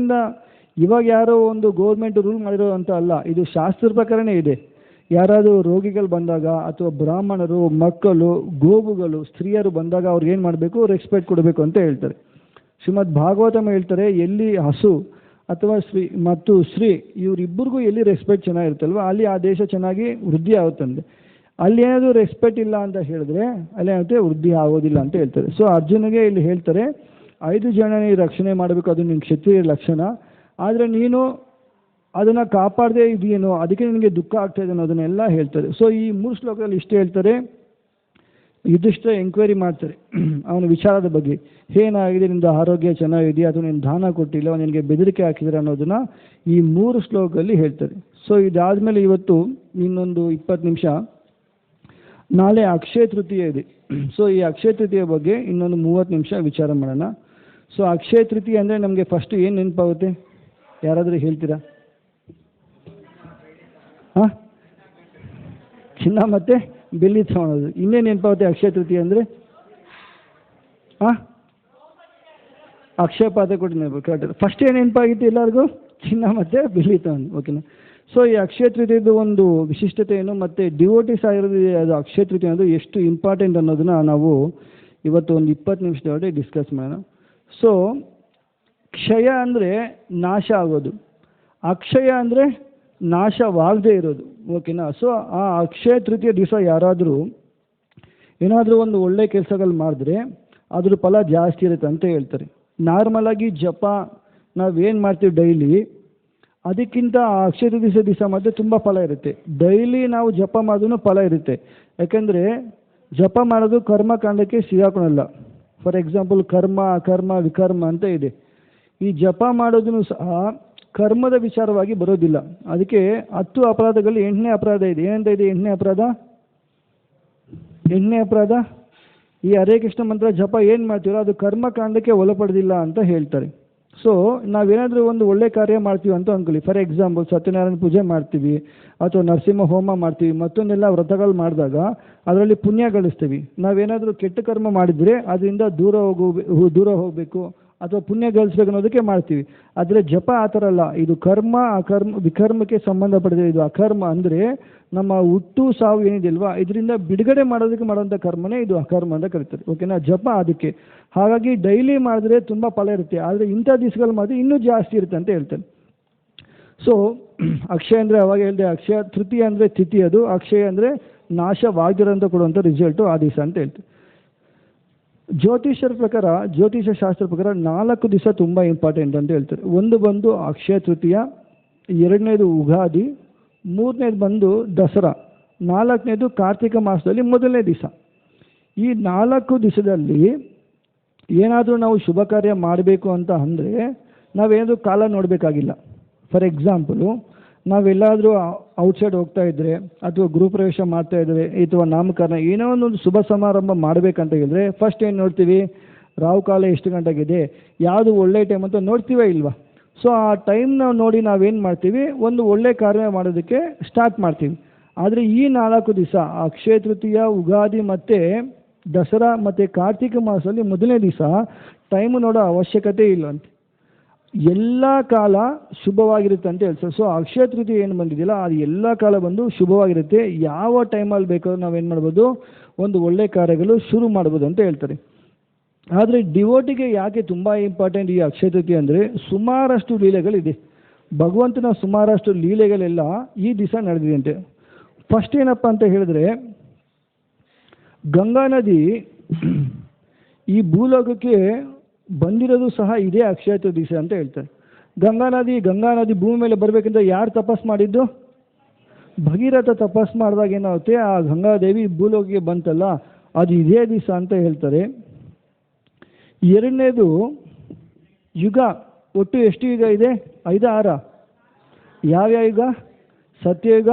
ಇವಾಗ ಯಾರೋ ಒಂದು ಗೌರ್ಮೆಂಟ್ ರೂಲ್ ಮಾಡಿರೋ ಅಂತ ಅಲ್ಲ, ಇದು ಶಾಸ್ತ್ರದ ಪ್ರಕಾರನೇ ಇದೆ. ಯಾರಾದರೂ ರೋಗಿಗಳು ಬಂದಾಗ ಅಥವಾ ಬ್ರಾಹ್ಮಣರು, ಮಕ್ಕಳು, ಗೋವುಗಳು, ಸ್ತ್ರೀಯರು ಬಂದಾಗ ಅವ್ರಿಗೆ ಏನು ಮಾಡಬೇಕು, ರೆಸ್ಪೆಕ್ಟ್ ಕೊಡಬೇಕು ಅಂತ ಹೇಳ್ತಾರೆ. ಶ್ರೀಮದ್ ಭಾಗವತಮ ಹೇಳ್ತಾರೆ, ಎಲ್ಲಿ ಹಸು ಅಥವಾ ಸ್ತ್ರೀ ಇವರಿಬ್ಬರಿಗೂ ಎಲ್ಲಿ ರೆಸ್ಪೆಕ್ಟ್ ಚೆನ್ನಾಗಿರುತ್ತಲ್ವ, ಅಲ್ಲಿ ಆ ದೇಶ ಚೆನ್ನಾಗಿ ವೃದ್ಧಿ ಆಗುತ್ತಂತೆ. ಅಲ್ಲಿ ಏನಾದರೂ ರೆಸ್ಪೆಕ್ಟ್ ಇಲ್ಲ ಅಂತ ಹೇಳಿದ್ರೆ ಅಲ್ಲಿ ಏನಾಗುತ್ತೆ, ವೃದ್ಧಿ ಆಗೋದಿಲ್ಲ ಅಂತ ಹೇಳ್ತಾರೆ. ಸೊ ಅರ್ಜುನಿಗೆ ಇಲ್ಲಿ ಹೇಳ್ತಾರೆ, 5 ಜನ ನೀನು ರಕ್ಷಣೆ ಮಾಡಬೇಕು, ಅದು ನಿನ್ನ ಕ್ಷತ್ರಿಯ ಲಕ್ಷಣ. ಆದರೆ ನೀನು ಅದನ್ನು ಕಾಪಾಡದೇ ಇದೆಯೇನೋ, ಅದಕ್ಕೆ ನಿನಗೆ ದುಃಖ ಆಗ್ತಾ ಇದೆ ಅನ್ನೋದನ್ನೆಲ್ಲ ಹೇಳ್ತಾರೆ. ಸೊ ಈ 3 ಶ್ಲೋಕದಲ್ಲಿ ಇಷ್ಟೇ ಹೇಳ್ತಾರೆ. ಯುಧಿಷ್ಠಿರ ಎಂಕ್ವೈರಿ ಮಾಡ್ತಾರೆ ಅವನ ವಿಚಾರದ ಬಗ್ಗೆ, ಏನಾಗಿದೆ, ನಿಂದು ಆರೋಗ್ಯ ಚೆನ್ನಾಗಿದೆಯಾ ಅಥವಾ ನೀನು ದಾನ ಕೊಟ್ಟಿಲ್ಲ, ನಿನಗೆ ಬೆದರಿಕೆ ಹಾಕಿದ್ರೆ ಅನ್ನೋದನ್ನು ಈ 3 ಶ್ಲೋಕದಲ್ಲಿ ಹೇಳ್ತಾರೆ. ಸೊ ಇದಾದಮೇಲೆ ಇವತ್ತು ಇನ್ನೊಂದು 20 ನಿಮಿಷ ನಾಳೆ ಅಕ್ಷಯ ತೃತೀಯ ಇದೆ. ಸೊ ಈ ಅಕ್ಷಯ ತೃತೀಯ ಬಗ್ಗೆ ಇನ್ನೊಂದು 30 ನಿಮಿಷ ವಿಚಾರ ಮಾಡೋಣ. ಸೊ ಅಕ್ಷಯ ತೃತೀಯ ಅಂದರೆ ನಮಗೆ ಫಸ್ಟ್ ಏನು ನೆನಪಾಗುತ್ತೆ, ಯಾರಾದರೂ ಹೇಳ್ತೀರಾ? ಹಾಂ, ಚಿನ್ನ ಮತ್ತು ಬೆಳ್ಳಿ ತಗೊಳೋದು. ಇನ್ನೇನು ನೆನಪಾಗುತ್ತೆ ಅಕ್ಷಯ ತೃತೀಯ ಅಂದರೆ? ಹಾಂ, ಅಕ್ಷಯ ಪಾತ್ರೆ ಕೊಟ್ಟು ನೆನಪು ಕರೆಕ್ಟ್. ಫಸ್ಟ್ ಏನು ನೆನಪಾಗಿತ್ತು ಎಲ್ಲರಿಗೂ? ಚಿನ್ನ ಮತ್ತು ಬೆಳ್ಳಿ ತಗೊಂಡು. ಓಕೆನಾ? ಸೊ ಈ ಅಕ್ಷಯ ತೃತೀಯದ ಒಂದು ವಿಶಿಷ್ಟತೆ ಏನು, ಮತ್ತು ಡಿವೋಟಿಸ್ ಆಗಿರೋದು ಅದು ಅಕ್ಷಯ ತೃತೀಯ ಅನ್ನೋದು ಎಷ್ಟು ಇಂಪಾರ್ಟೆಂಟ್ ಅನ್ನೋದನ್ನು ನಾವು ಇವತ್ತು ಒಂದು 20 ನಿಮಿಷದೊಳಗೆ ಡಿಸ್ಕಸ್ ಮಾಡೋಣ. ಸೊ ಕ್ಷಯ ಅಂದರೆ ನಾಶ ಆಗೋದು, ಅಕ್ಷಯ ಅಂದರೆ ನಾಶವಾಗದೇ ಇರೋದು. ಓಕೆನಾ? ಸೊ ಆ ಅಕ್ಷಯ ತೃತೀಯ ದಿವಸ ಯಾರಾದರೂ ಏನಾದರೂ ಒಂದು ಒಳ್ಳೆ ಕೆಲಸಗಳು ಮಾಡಿದ್ರೆ ಅದ್ರ ಫಲ ಜಾಸ್ತಿ ಇರುತ್ತೆ ಅಂತ ಹೇಳ್ತಾರೆ. ನಾರ್ಮಲಾಗಿ ಜಪ ನಾವೇನು ಮಾಡ್ತೀವಿ ಡೈಲಿ, ಅದಕ್ಕಿಂತ ಆ ಅಕ್ಷಯ ತೃತೀಯ ದಿವಸ ಮಾಡಿದ್ರೆ ತುಂಬ ಫಲ ಇರುತ್ತೆ. ಡೈಲಿ ನಾವು ಜಪ ಮಾಡೋದು ಫಲ ಇರುತ್ತೆ. ಯಾಕೆಂದರೆ ಜಪ ಮಾಡೋದು ಕರ್ಮಕಾಂಡಕ್ಕೆ ಸಿಗಾಕೊಳ್ಳಲ್ಲ. ಫಾರ್ ಎಕ್ಸಾಂಪಲ್ ಕರ್ಮ, ಅಕರ್ಮ, ವಿಕರ್ಮ ಅಂತ ಇದೆ. ಈ ಜಪ ಮಾಡೋದನ್ನು ಸಹ ಕರ್ಮದ ವಿಚಾರವಾಗಿ ಬರೋದಿಲ್ಲ. ಅದಕ್ಕೆ 10 ಅಪರಾಧಗಳಲ್ಲಿ 8ನೇ ಅಪರಾಧ ಇದೆ. ಏನಂತ ಇದೆ 8ನೇ ಅಪರಾಧ? 8ನೇ ಅಪರಾಧ ಈ ಹರೇ ಕೃಷ್ಣ ಮಂತ್ರ ಜಪ ಏನು ಮಾಡ್ತೀರೋ ಅದು ಕರ್ಮಕಾಂಡಕ್ಕೆ ಒಳಪಡೋದಿಲ್ಲ ಅಂತ ಹೇಳ್ತಾರೆ. ಸೊ ನಾವೇನಾದರೂ ಒಂದು ಒಳ್ಳೆ ಕಾರ್ಯ ಮಾಡ್ತೀವಿ ಅಂತ ಅಂದ್ಕೊಳ್ಳಿ. ಫಾರ್ ಎಕ್ಸಾಂಪಲ್ ಸತ್ಯನಾರಾಯಣ ಪೂಜೆ ಮಾಡ್ತೀವಿ ಅಥವಾ ನರಸಿಂಹ ಹೋಮ ಮಾಡ್ತೀವಿ, ಮತ್ತೊಂದೆಲ್ಲ ವ್ರತಗಳು ಮಾಡಿದಾಗ ಅದರಲ್ಲಿ ಪುಣ್ಯ ಗಳಿಸ್ತೀವಿ. ನಾವೇನಾದರೂ ಕೆಟ್ಟ ಕರ್ಮ ಮಾಡಿದರೆ ಅದರಿಂದ ದೂರ ಹೋಗಬೇಕು ಅಥವಾ ಪುಣ್ಯ ಗಳಿಸ್ಬೇಕು ಅನ್ನೋದಕ್ಕೆ ಮಾಡ್ತೀವಿ. ಆದರೆ ಜಪ ಆ ಥರ ಅಲ್ಲ. ಇದು ಕರ್ಮ, ಅಕರ್ಮ, ವಿಕರ್ಮಕ್ಕೆ ಸಂಬಂಧಪಟ್ಟಿದೆ. ಇದು ಅಕರ್ಮ ಅಂದರೆ ನಮ್ಮ ಹುಟ್ಟು ಸಾವು ಏನಿದೆ ಅಲ್ವಾ, ಇದರಿಂದ ಬಿಡುಗಡೆ ಮಾಡೋದಕ್ಕೆ ಮಾಡೋಂಥ ಕರ್ಮನೇ ಇದು ಅಕರ್ಮ ಅಂತ ಕರೀತಾರೆ. ಓಕೆನಾ? ಜಪ ಅದಕ್ಕೆ. ಹಾಗಾಗಿ ಡೈಲಿ ಮಾಡಿದ್ರೆ ತುಂಬ ಫಲ ಇರುತ್ತೆ, ಆದರೆ ಇಂಥ ದಿವಸಗಳು ಮಾಡಿದ್ರೆ ಇನ್ನೂ ಜಾಸ್ತಿ ಇರುತ್ತೆ ಅಂತ ಹೇಳ್ತಾರೆ. ಸೊ ಅಕ್ಷಯ ಅಂದರೆ ಅವಾಗ ಹೇಳಿದೆ, ಅಕ್ಷಯ ತೃತೀಯ ಅಂದರೆ ತಿಥಿ, ಅದು ಅಕ್ಷಯ ಅಂದರೆ ನಾಶವಾಗಿರೋಂಥ ಕೊಡುವಂಥ ರಿಸಲ್ಟು ಆ ದಿವಸ ಅಂತ ಹೇಳ್ತೀವಿ. ಜ್ಯೋತಿಷ್ಯರ ಪ್ರಕಾರ, ಜ್ಯೋತಿಷ್ಯ ಶಾಸ್ತ್ರ ಪ್ರಕಾರ 4 ದಿವಸ ತುಂಬ ಇಂಪಾರ್ಟೆಂಟ್ ಅಂತ ಹೇಳ್ತಾರೆ. ಒಂದು ಬಂದು ಅಕ್ಷಯ ತೃತೀಯ, ಎರಡನೇದು ಉಗಾದಿ, ಮೂರನೇದು ಬಂದು ದಸರಾ, ನಾಲ್ಕನೇದು ಕಾರ್ತಿಕ ಮಾಸದಲ್ಲಿ ಮೊದಲನೇ ದಿವಸ. ಈ 4 ದಿವಸದಲ್ಲಿ ಏನಾದರೂ ನಾವು ಶುಭ ಕಾರ್ಯ ಮಾಡಬೇಕು ಅಂತ ಅಂದರೆ ನಾವೇನಾದರೂ ಕಾಲ ನೋಡಬೇಕಾಗಿಲ್ಲ. ಫಾರ್ ಎಕ್ಸಾಂಪಲು, ನಾವೆಲ್ಲಾದರೂ ಔಟ್ಸೈಡ್ ಹೋಗ್ತಾ ಇದ್ದರೆ ಅಥವಾ ಗೃಹಪ್ರವೇಶ ಮಾಡ್ತಾ ಇದ್ದರೆ ಅಥವಾ ನಾಮಕರಣ ಏನೋ ಒಂದು ಶುಭ ಸಮಾರಂಭ ಮಾಡಬೇಕಂತ ಹೇಳಿದ್ರೆ ಫಸ್ಟ್ ಏನು ನೋಡ್ತೀವಿ? ರಾವು ಕಾಲ ಎಷ್ಟು ಗಂಟೆಗಿದೆ, ಯಾವುದು ಒಳ್ಳೆ ಟೈಮ್ ಅಂತ ನೋಡ್ತೀವೇ ಇಲ್ವಾ? ಸೊ ಆ ಟೈಮ್ನ ನೋಡಿ ನಾವೇನು ಮಾಡ್ತೀವಿ, ಒಂದು ಒಳ್ಳೆ ಕಾರ್ಯ ಮಾಡೋದಕ್ಕೆ ಸ್ಟಾರ್ಟ್ ಮಾಡ್ತೀವಿ. ಆದರೆ ಈ 4 ದಿವಸ ಅಕ್ಷಯ ತೃತೀಯ, ಉಗಾದಿ ಮತ್ತು ದಸರಾ ಮತ್ತು ಕಾರ್ತಿಕ ಮಾಸದಲ್ಲಿ ಮೊದಲನೇ ದಿವಸ ಟೈಮು ನೋಡೋ ಅವಶ್ಯಕತೆ ಇಲ್ಲವಂತೆ. ಎಲ್ಲ ಕಾಲ ಶುಭವಾಗಿರುತ್ತೆ ಅಂತ ಹೇಳ್ತಾರೆ. ಸೊ ಅಕ್ಷಯ ತೃತೀಯ ಏನು ಬಂದಿದೆಯಲ್ಲ, ಅದು ಎಲ್ಲ ಕಾಲ ಬಂದು ಶುಭವಾಗಿರುತ್ತೆ. ಯಾವ ಟೈಮಲ್ಲಿ ಬೇಕಾದ್ರೂ ನಾವೇನು ಮಾಡ್ಬೋದು, ಒಂದು ಒಳ್ಳೆ ಕಾರ್ಯಗಳು ಶುರು ಮಾಡ್ಬೋದು ಅಂತ ಹೇಳ್ತಾರೆ. ಆದರೆ ಡಿವೋಟಿಗೆ ಯಾಕೆ ತುಂಬ ಇಂಪಾರ್ಟೆಂಟ್ ಈ ಅಕ್ಷಯ ತೃತೀಯ ಅಂದರೆ, ಸುಮಾರಷ್ಟು ಲೀಲೆಗಳಿದೆ. ಭಗವಂತನ ಸುಮಾರಷ್ಟು ಲೀಲೆಗಳೆಲ್ಲ ಈ ದಿವಸ ನಡೆದಿದೆ ಅಂತೆ. ಫಸ್ಟ್ ಏನಪ್ಪ ಅಂತ ಹೇಳಿದ್ರೆ, ಗಂಗಾ ನದಿ ಈ ಭೂಲೋಕಕ್ಕೆ ಬಂದಿರೋದು ಸಹ ಇದೇ ಅಕ್ಷಯ ತೃತೀಯ ಅಂತ ಹೇಳ್ತಾರೆ. ಗಂಗಾ ನದಿ ಭೂಮಿ ಮೇಲೆ ಬರಬೇಕಂತ ಯಾರು ತಪಸ್ ಮಾಡಿದ್ದು? ಭಗೀರಥ ತಪಸ್ ಮಾಡಿದಾಗ ಏನಾಗುತ್ತೆ, ಆ ಗಂಗಾದೇವಿ ಭೂಲೋಕಕ್ಕೆ ಬಂತಲ್ಲ, ಅದು ಇದೇ ದಿವಸ ಅಂತ ಹೇಳ್ತಾರೆ. ಎರಡನೇದು ಯುಗ. ಒಟ್ಟು ಎಷ್ಟು ಯುಗ ಇದೆ? 5 6. ಯಾವ್ಯಾವ ಯುಗ? ಸತ್ಯಯುಗ,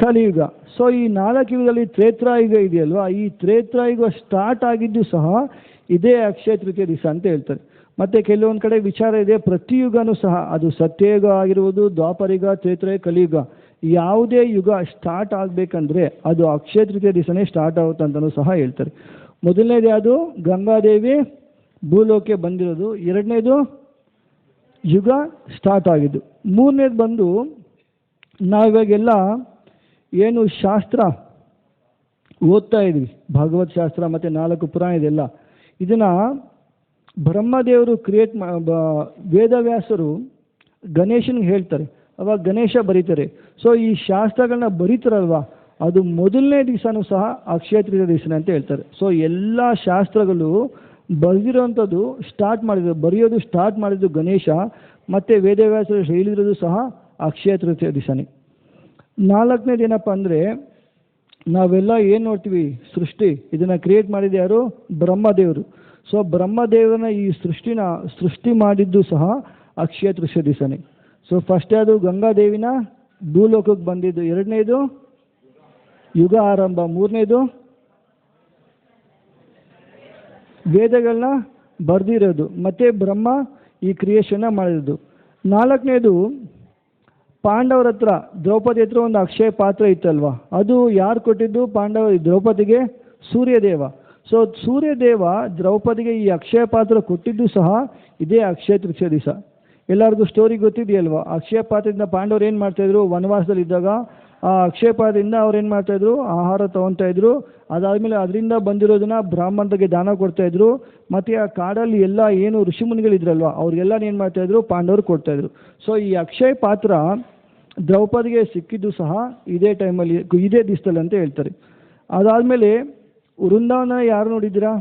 ಕಲಿಯುಗ. ಸೊ ಈ 4 ಯುಗದಲ್ಲಿ ತ್ರೇತಾಯುಗ ಇದೆಯಲ್ವಾ, ಈ ತ್ರೇತಾಯುಗ ಸ್ಟಾರ್ಟ್ ಆಗಿದ್ದು ಸಹ ಇದೇ ಅಕ್ಷಯ ತೃತೀಯ ದಿವಸ ಅಂತ ಹೇಳ್ತಾರೆ. ಮತ್ತು ಕೆಲವೊಂದು ಕಡೆ ವಿಚಾರ ಇದೆ, ಪ್ರತಿಯುಗನೂ ಸಹ, ಅದು ಸತ್ಯಯುಗ ಆಗಿರ್ಬೋದು, ದ್ವಾಪರಯುಗ, ತ್ರೇತಾಯುಗ, ಕಲಿಯುಗ, ಯಾವುದೇ ಯುಗ ಸ್ಟಾರ್ಟ್ ಆಗಬೇಕಂದ್ರೆ ಅದು ಅಕ್ಷಯ ತೃತೀಯ ದಿವಸನೇ ಸ್ಟಾರ್ಟ್ ಆಗುತ್ತೆ ಅಂತಲೂ ಸಹ ಹೇಳ್ತಾರೆ. ಮೊದಲನೇದು ಯಾವುದು? ಗಂಗಾದೇವಿ ಭೂಲೋಕಕ್ಕೆ ಬಂದಿರೋದು. ಎರಡನೇದು ಯುಗ ಸ್ಟಾರ್ಟ್ ಆಗಿದ್ದು. ಮೂರನೇದು ಬಂದು ನಾವಿವಾಗೆಲ್ಲ ಏನು ಶಾಸ್ತ್ರ ಓದ್ತಾ ಇದ್ವಿ, ಭಗವತ್ ಶಾಸ್ತ್ರ ಮತ್ತು 4 ಪುರಾಣ ಇದೆಲ್ಲ, ಇದನ್ನು ಬ್ರಹ್ಮದೇವರು ವೇದವ್ಯಾಸರು ಗಣೇಶನಿಗೆ ಹೇಳ್ತಾರೆ, ಅವಾಗ ಗಣೇಶ ಬರೀತಾರೆ. ಸೊ ಈ ಶಾಸ್ತ್ರಗಳನ್ನ ಬರೀತಾರಲ್ವ, ಅದು ಮೊದಲನೇ ದಿವಸನೂ ಸಹ ಅಕ್ಷಯ ತೃತೀಯ ದಿವಸನೇ ಅಂತ ಹೇಳ್ತಾರೆ. ಸೊ ಎಲ್ಲ ಶಾಸ್ತ್ರಗಳು ಬರೆದಿರೋವಂಥದ್ದು ಬರೆಯೋದು ಸ್ಟಾರ್ಟ್ ಮಾಡಿದ್ದು ಗಣೇಶ, ಮತ್ತು ವೇದವ್ಯಾಸರು ಹೇಳಿರೋದು ಸಹ ಅಕ್ಷಯ ತೃತೀಯ ದಿವಸನೇ. 4ನೇದು ಏನಪ್ಪ ಅಂದರೆ, ನಾವೆಲ್ಲ ಏನು ನೋಡ್ತೀವಿ, ಸೃಷ್ಟಿ, ಇದನ್ನು ಕ್ರಿಯೇಟ್ ಮಾಡಿದ್ದು ಯಾರು? ಬ್ರಹ್ಮದೇವರು. ಸೊ ಬ್ರಹ್ಮದೇವನ ಈ ಸೃಷ್ಟಿ ಮಾಡಿದ್ದು ಸಹ ಅಕ್ಷಯ ತೃತೀಯ ದಿವಸನೇ. ಸೊ ಫಸ್ಟ್ ಅದು ಗಂಗಾದೇವಿನ ಭೂಲೋಕಕ್ಕೆ ಬಂದಿದ್ದು, ಎರಡನೇದು ಯುಗ ಆರಂಭ, ಮೂರನೇದು ವೇದಗಳನ್ನ ಬರೆದಿರೋದು, ಮತ್ತು ಬ್ರಹ್ಮ ಈ ಕ್ರಿಯೇಷನ್ನ ಮಾಡಿರೋದು. 4ನೇದು ಪಾಂಡವರ ಹತ್ರ, ದ್ರೌಪದಿ ಹತ್ರ ಒಂದು ಅಕ್ಷಯ ಪಾತ್ರ ಇತ್ತಲ್ವ, ಅದು ಯಾರು ಕೊಟ್ಟಿದ್ದು? ದ್ರೌಪದಿಗೆ ಸೂರ್ಯದೇವ. ಸೊ ಸೂರ್ಯದೇವ ದ್ರೌಪದಿಗೆ ಈ ಅಕ್ಷಯ ಪಾತ್ರ ಕೊಟ್ಟಿದ್ದು ಸಹ ಇದೇ ಅಕ್ಷಯ ತೃತೀಯ ದಿವಸ. ಎಲ್ಲರಿಗೂ ಸ್ಟೋರಿ ಗೊತ್ತಿದೆಯಲ್ವ, ಅಕ್ಷಯ ಪಾತ್ರದಿಂದ ಪಾಂಡವರು ಏನು ಮಾಡ್ತಾಯಿದ್ರು, ವನವಾಸದಲ್ಲಿದ್ದಾಗ ಆ ಅಕ್ಷಯ ಪಾತ್ರದಿಂದ ಅವ್ರು ಏನು ಮಾಡ್ತಾಯಿದ್ರು, ಆಹಾರ ತೊಗೊತಾ ಇದ್ರು. ಅದಾದಮೇಲೆ ಅದರಿಂದ ಬಂದಿರೋದನ್ನ ಬ್ರಾಹ್ಮಣರಿಗೆ ದಾನ ಕೊಡ್ತಾಯಿದ್ರು. ಮತ್ತು ಆ ಕಾಡಲ್ಲಿ ಎಲ್ಲ ಏನು ಋಷಿಮುನಿಗಳಿದ್ರಲ್ವ, ಅವ್ರಿಗೆಲ್ಲ ಏನು ಮಾಡ್ತಾಯಿದ್ರು, ಪಾಂಡವರು ಕೊಡ್ತಾಯಿದ್ರು. ಸೊ ಈ ಅಕ್ಷಯ ಪಾತ್ರ ದ್ರೌಪದಿಗೆ ಸಿಕ್ಕಿದ್ದು ಸಹ ಇದೇ ಟೈಮಲ್ಲಿ, ಇದೇ ದಿವಸದಲ್ಲಿ ಅಂತ ಹೇಳ್ತಾರೆ. ಅದಾದಮೇಲೆ ವೃಂದಾವನ ಯಾರು ನೋಡಿದ್ದೀರಾ?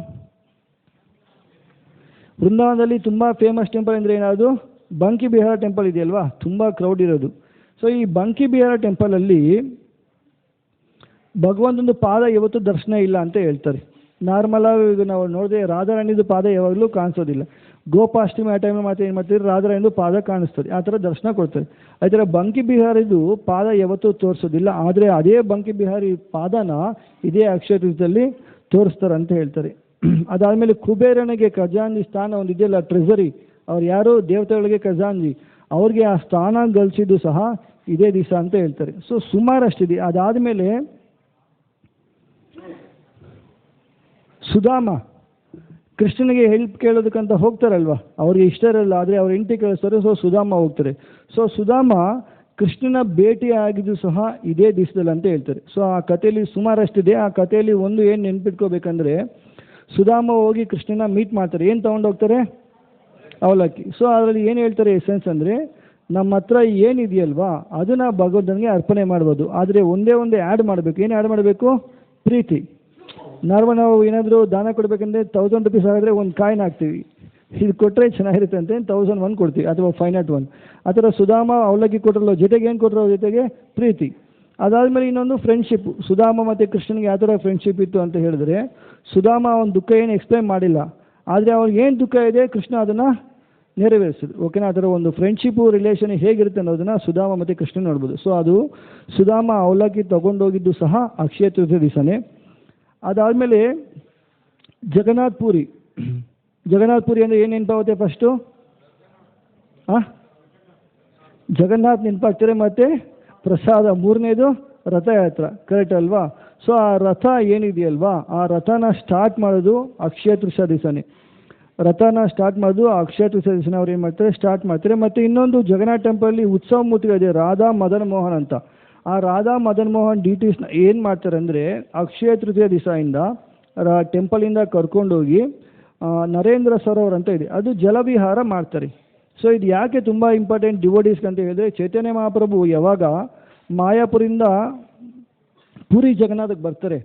ವೃಂದಾವನದಲ್ಲಿ ತುಂಬ ಫೇಮಸ್ ಟೆಂಪಲ್ ಅಂದರೆ ಏನಾದರೂ ಬಂಕಿ ಬಿಹಾರ ಟೆಂಪಲ್ ಇದೆಯಲ್ವಾ, ತುಂಬ ಕ್ರೌಡ್ ಇರೋದು. ಸೊ ಈ ಬಂಕಿ ಬಿಹಾರ ಟೆಂಪಲಲ್ಲಿ ಭಗವಂತಂದು ಪಾದ ಯಾವತ್ತೂ ದರ್ಶನ ಇಲ್ಲ ಅಂತ ಹೇಳ್ತಾರೆ. ನಾರ್ಮಲಾಗಿ ನಾವು ನೋಡಿದ್ರೆ ರಾಧಾರಾಣಿದು ಪಾದ ಯಾವಾಗಲೂ ಕಾಣಿಸೋದಿಲ್ಲ. ಗೋಪಾಷ್ಟಮಿ ಆ ಟೈಮಲ್ಲಿ ಮಾತ್ರ ಏನು ಮಾಡ್ತೀರಿ, ರಾಧಾರಾಣಿದು ಪಾದ ಕಾಣಿಸ್ತದೆ, ಆ ಥರ ದರ್ಶನ ಕೊಡ್ತಾರೆ. ಆ ಥರ ಬಂಕಿ ಬಿಹಾರಿದು ಪಾದ ಯಾವತ್ತೂ ತೋರಿಸೋದಿಲ್ಲ. ಆದರೆ ಅದೇ ಬಂಕಿ ಬಿಹಾರಿ ಪಾದನ ಇದೇ ಅಕ್ಷಯ ತೃತೀಯದಲ್ಲಿ ತೋರಿಸ್ತಾರೆ ಅಂತ ಹೇಳ್ತಾರೆ. ಅದಾದಮೇಲೆ ಕುಬೇರನಿಗೆ ಖಜಾಂಜಿ ಸ್ಥಾನ ಒಂದಿದೆಯಲ್ಲ, ಟ್ರೆಸರಿ, ಅವ್ರು ಯಾರು ದೇವತೆಗಳಿಗೆ ಖಜಾಂಜಿ, ಅವ್ರಿಗೆ ಆ ಸ್ಥಾನ ಗಳಿಸಿದ್ದು ಸಹ ಇದೇ ದಿವಸ ಅಂತ ಹೇಳ್ತಾರೆ. ಸೊ ಸುಮಾರಷ್ಟಿದೆ. ಅದಾದಮೇಲೆ ಸುಧಾಮ ಕೃಷ್ಣನಿಗೆ ಹೆಲ್ಪ್ ಕೇಳೋದಕ್ಕಂತ ಹೋಗ್ತಾರಲ್ವ, ಅವ್ರಿಗೆ ಇಷ್ಟ ಇರಲ್ಲ, ಆದರೆ ಅವ್ರ ಹೆಂಡತಿ ಕೇಳಿಸ್ತಾರೆ. ಸೊ ಸುಧಾಮ ಹೋಗ್ತಾರೆ. ಸೊ ಸುಧಾಮ ಕೃಷ್ಣನ ಭೇಟಿ ಆಗಿದ್ದು ಸಹ ಇದೇ ದಿವಸದಲ್ಲಿ ಅಂತ ಹೇಳ್ತಾರೆ. ಸೊ ಆ ಕಥೆಯಲ್ಲಿ ಸುಮಾರಷ್ಟಿದೆ. ಆ ಕಥೆಯಲ್ಲಿ ಒಂದು ಏನು ನೆನ್ಪಿಟ್ಕೋಬೇಕಂದ್ರೆ, ಸುಧಾಮ ಹೋಗಿ ಕೃಷ್ಣನ ಮೀಟ್ ಮಾಡ್ತಾರೆ. ಏನು ತೊಗೊಂಡು ಹೋಗ್ತಾರೆ? ಅವಲಕ್ಕಿ. ಸೊ ಅದರಲ್ಲಿ ಏನು ಹೇಳ್ತಾರೆ ಎಸೆನ್ಸ್ ಅಂದರೆ, ನಮ್ಮ ಹತ್ರ ಏನಿದೆಯಲ್ವಾ ಅದನ್ನು ಭಗವಂತನಿಗೆ ಅರ್ಪಣೆ ಮಾಡ್ಬೋದು. ಆದರೆ ಒಂದೇ ಆ್ಯಡ್ ಮಾಡಬೇಕು. ಏನು ಆ್ಯಡ್ ಮಾಡಬೇಕು? ಪ್ರೀತಿ. ನಾವು ಏನಾದರೂ ದಾನ ಕೊಡಬೇಕಂದ್ರೆ 1000 ರೂಪೀಸ್ ಆಗಿದ್ರೆ ಒಂದು ಕಾಯಿನ್ ಹಾಕ್ತೀವಿ, ಇದು ಕೊಟ್ಟರೆ ಚೆನ್ನಾಗಿರುತ್ತೆ ಅಂತ 1001 ಕೊಡ್ತೀವಿ, ಅಥವಾ 501. ಆ ಥರ ಸುಧಾಮ ಅವಲಕ್ಕಿ ಕೊಟ್ಟರಲ್ಲ, ಜೊತೆಗೆ ಏನು ಕೊಟ್ಟರು? ಜೊತೆಗೆ ಪ್ರೀತಿ. ಅದಾದಮೇಲೆ ಇನ್ನೊಂದು ಫ್ರೆಂಡ್ಶಿಪ್. ಸುಧಾಮ ಮತ್ತು ಕೃಷ್ಣನಿಗೆ ಯಾವ ಥರ ಫ್ರೆಂಡ್ಶಿಪ್ ಇತ್ತು ಅಂತ ಹೇಳಿದ್ರೆ, ಸುಧಾಮ ಅವನ ದುಃಖ ಏನು ಎಕ್ಸ್ಪ್ಲೈನ್ ಮಾಡಿಲ್ಲ, ಆದರೆ ಅವ್ನಿಗೆ ಏನು ದುಃಖ ಇದೆ ಕೃಷ್ಣ ಅದನ್ನು ನೆರವೇರಿಸಿದ್ರು. ಓಕೆನಾ? ಆ ಥರ ಒಂದು ಫ್ರೆಂಡ್ಶಿಪ್ಪು ರಿಲೇಷನ್ ಹೇಗಿರುತ್ತೆ ಅನ್ನೋದನ್ನು ಸುಧಾಮ ಮತ್ತು ಕೃಷ್ಣ ನೋಡ್ಬೋದು. ಸೊ ಅದು ಸುಧಾಮ ಅವಲಕ್ಕಿ ತೊಗೊಂಡೋಗಿದ್ದು ಸಹ ಅಕ್ಷಯ ತೃತೀಯ ದಿವಸನೇ. ಅದಾದಮೇಲೆ ಜಗನ್ನಾಥ್ ಪುರಿ. ಜಗನ್ನಾಥ್ ಪುರಿ ಅಂದರೆ ಏನು ನೆನಪಾಗುತ್ತೆ? ಫಸ್ಟು ಜಗನ್ನಾಥ್ ನೆನಪಾಗ್ತಾರೆ, ಮತ್ತು ಪ್ರಸಾದ. ಮೂರನೇದು ರಥಯಾತ್ರ. ಕರೆಕ್ಟ್ ಅಲ್ವಾ? ಸೊ ಆ ರಥ ಏನಿದೆಯಲ್ವಾ, ಆ ರಥನ ಸ್ಟಾರ್ಟ್ ಮಾಡೋದು ಅಕ್ಷಯ ತೃತೀಯ ದಿವಸನೇ. ರಥನ ಸ್ಟಾರ್ಟ್ ಮಾಡೋದು ಅಕ್ಷಯ ತೃತೀಯ ದಿವಸನೇ ಅವ್ರು ಏನು ಮಾಡ್ತಾರೆ? ಸ್ಟಾರ್ಟ್ ಮಾಡ್ತಾರೆ. ಮತ್ತು ಇನ್ನೊಂದು ಜಗನ್ನಾಥ್ ಟೆಂಪಲಲ್ಲಿ ಉತ್ಸವ ಮೂರ್ತಿಗಳಿದೆ, ರಾಧಾ ಮದನ್ ಮೋಹನ್ ಅಂತ. ಆ ರಾಧಾ ಮದನ್ ಮೋಹನ್ ಡಿಟೀಸ್ನ ಏನು ಮಾಡ್ತಾರೆ ಅಂದರೆ, ಅಕ್ಷಯ ತೃತೀಯ ದಿವಸದಿಂದ ಟೆಂಪಲಿಂದ ಕರ್ಕೊಂಡೋಗಿ ನರೇಂದ್ರ ಸರೋವರ ಅಂತ ಇದೆ, ಅದು ಜಲವಿಹಾರ ಮಾಡ್ತಾರೆ. ಸೊ ಇದು ಯಾಕೆ ತುಂಬ ಇಂಪಾರ್ಟೆಂಟ್ ಡಿವೋಟೀಸ್ಗೆ ಅಂತ ಹೇಳಿದ್ರೆ, ಚೈತನ್ಯ ಮಹಾಪ್ರಭು ಯಾವಾಗ ಮಾಯಾಪುರಿಂದ ಪುರಿ ಜಗನ್ನಾಥಕ್ಕೆ ಬರ್ತಾರೆ,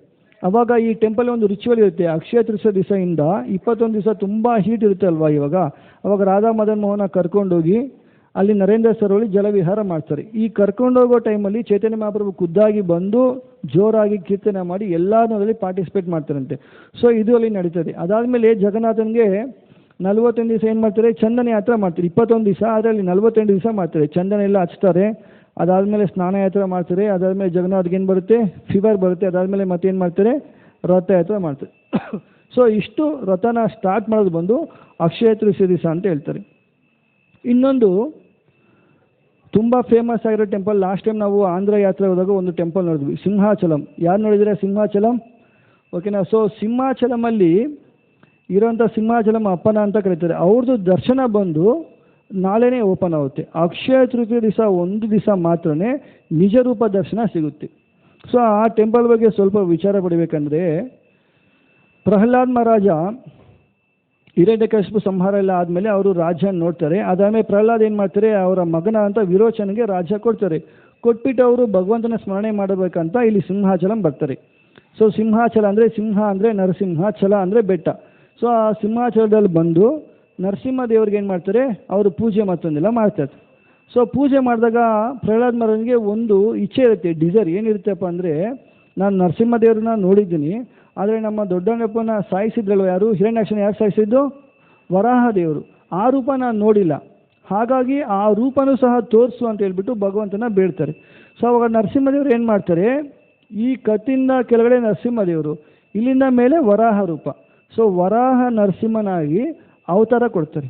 ಅವಾಗ ಈ ಟೆಂಪಲ್ ಒಂದು ರಿಚುವಲ್ ಇರುತ್ತೆ. ಅಕ್ಷಯ ತೃತೀಯ ದಿವಸದಿಂದ 21 ದಿವಸ ತುಂಬ ಹೀಟ್ ಇರುತ್ತೆ ಅಲ್ವಾ ಇವಾಗ, ಅವಾಗ ರಾಧಾ ಮದನ್ ಮೋಹನ ಕರ್ಕೊಂಡೋಗಿ ಅಲ್ಲಿ ನರೇಂದ್ರ ಸರೋವರಲ್ಲಿ ಜಲವಿಹಾರ ಮಾಡ್ತಾರೆ. ಈ ಕರ್ಕೊಂಡೋಗೋ ಟೈಮಲ್ಲಿ ಚೈತನ್ಯ ಮಹಾಪ್ರಭು ಖುದ್ದಾಗಿ ಬಂದು ಜೋರಾಗಿ ಕೀರ್ತನೆ ಮಾಡಿ ಎಲ್ಲದರಲ್ಲಿ ಪಾರ್ಟಿಸಿಪೇಟ್ ಮಾಡ್ತಾರಂತೆ. ಸೊ ಇದು ಅಲ್ಲಿ ನಡೀತದೆ. ಅದಾದಮೇಲೆ ಜಗನ್ನಾಥನಿಗೆ 41 ದಿವಸ ಏನು ಮಾಡ್ತಾರೆ? ಚಂದನ ಯಾತ್ರೆ ಮಾಡ್ತಾರೆ. 21 ದಿವಸ, ಅದರಲ್ಲಿ 42 ದಿವಸ ಮಾಡ್ತಾರೆ. ಚಂದನ ಎಲ್ಲ ಹಚ್ತಾರೆ. ಅದಾದಮೇಲೆ ಸ್ನಾನ ಯಾತ್ರೆ ಮಾಡ್ತಾರೆ. ಅದಾದಮೇಲೆ ಜಗನ್ನಾಥ್ಗೆ ಏನು ಬರುತ್ತೆ? ಫೀವರ್ ಬರುತ್ತೆ. ಅದಾದಮೇಲೆ ಮತ್ತೇನು ಮಾಡ್ತಾರೆ? ರಥಯಾತ್ರೆ ಮಾಡ್ತಾರೆ. ಸೊ ಇಷ್ಟು ರಥನ ಸ್ಟಾರ್ಟ್ ಮಾಡೋದು ಬಂದು ಅಕ್ಷಯ ತೃತೀಯ ದಿವಸ ಅಂತ ಹೇಳ್ತಾರೆ. ಇನ್ನೊಂದು ತುಂಬ ಫೇಮಸ್ ಆಗಿರೋ ಟೆಂಪಲ್, ಲಾಸ್ಟ್ ಟೈಮ್ ನಾವು ಆಂಧ್ರ ಯಾತ್ರೆ ಹೋದಾಗ ಒಂದು ಟೆಂಪಲ್ ನೋಡಿದ್ವಿ, ಸಿಂಹಾಚಲಂ. ಯಾರು ನೋಡಿದರೆ ಸಿಂಹಾಚಲಂ? ಓಕೆನಾ? ಸೊ ಸಿಂಹಾಚಲಮಲ್ಲಿ ಇರೋಂಥ ಸಿಂಹಾಚಲಂ ಅಪ್ಪನ ಅಂತ ಕರೀತಾರೆ. ಅವ್ರದ್ದು ದರ್ಶನ ಬಂದು ನಾಳೆನೇ ಓಪನ್ ಆಗುತ್ತೆ. ಅಕ್ಷಯ ತೃತೀಯ ದಿವಸ ಒಂದು ದಿವಸ ಮಾತ್ರ ನಿಜ ರೂಪ ದರ್ಶನ ಸಿಗುತ್ತೆ. ಸೊ ಆ ಟೆಂಪಲ್ ಬಗ್ಗೆ ಸ್ವಲ್ಪ ವಿಚಾರ ಪಡಿಬೇಕಂದ್ರೆ, ಪ್ರಹ್ಲಾದ್ ಮಹಾರಾಜ ಹಿರಣ್ಯಕಶಿಪು ಸಂಹಾರ ಎಲ್ಲ ಆದಮೇಲೆ ಅವರು ರಾಜ್ಯ ನೋಡ್ತಾರೆ. ಅದಾದಮೇಲೆ ಪ್ರಹ್ಲಾದ್ ಏನು ಮಾಡ್ತಾರೆ? ಅವರ ಮಗನ ಅಂತ ವಿರೋಚನಿಗೆ ರಾಜ್ಯ ಕೊಡ್ತಾರೆ. ಕೊಟ್ಬಿಟ್ಟು ಅವರು ಭಗವಂತನ ಸ್ಮರಣೆ ಮಾಡಬೇಕಂತ ಇಲ್ಲಿ ಸಿಂಹಾಚಲಂ ಬರ್ತಾರೆ. ಸೊ ಸಿಂಹಾಚಲ ಅಂದರೆ, ಸಿಂಹ ಅಂದರೆ ನರಸಿಂಹ, ಛಲ ಅಂದರೆ ಬೆಟ್ಟ. ಸೊ ಆ ಸಿಂಹಾಚಲದಲ್ಲಿ ಬಂದು ನರಸಿಂಹ ದೇವ್ರಿಗೆ ಏನು ಮಾಡ್ತಾರೆ? ಅವರು ಪೂಜೆ ಮತ್ತೊಂದೆಲ್ಲ ಮಾಡ್ತಾರೆ. ಸೊ ಪೂಜೆ ಮಾಡಿದಾಗ ಪ್ರಹ್ಲಾದ್ ಮಹಾರಾಜನಿಗೆ ಒಂದು ಇಚ್ಛೆ ಇರುತ್ತೆ, ಡಿಸೈರ್. ಏನಿರುತ್ತಪ್ಪ ಅಂದರೆ, ನಾನು ನರಸಿಂಹ ದೇವ್ರನ್ನ ನೋಡಿದ್ದೀನಿ, ಆದರೆ ನಮ್ಮ ದೊಡ್ಡಣ್ಣಪ್ಪನ ಸಾಯಿಸಿದ್ರಲ್ವ ಯಾರು? ಹಿರಣ್ಯಾಕ್ಷನ ಯಾರು ಸಾಯಿಸಿದ್ದು? ವರಾಹ ದೇವರು. ಆ ರೂಪ ನಾನು ನೋಡಿಲ್ಲ, ಹಾಗಾಗಿ ಆ ರೂಪನೂ ಸಹ ತೋರಿಸು ಅಂತ ಹೇಳ್ಬಿಟ್ಟು ಭಗವಂತನ ಬೇಡ್ತಾರೆ. ಸೊ ಅವಾಗ ನರಸಿಂಹದೇವರು ಏನು ಮಾಡ್ತಾರೆ? ಈ ಕತ್ತಿಂದ ಕೆಳಗಡೆ ನರಸಿಂಹದೇವರು, ಇಲ್ಲಿಂದ ಮೇಲೆ ವರಾಹ ರೂಪ. ಸೊ ವರಾಹ ನರಸಿಂಹನಾಗಿ ಅವತಾರ ಕೊಡ್ತಾರೆ.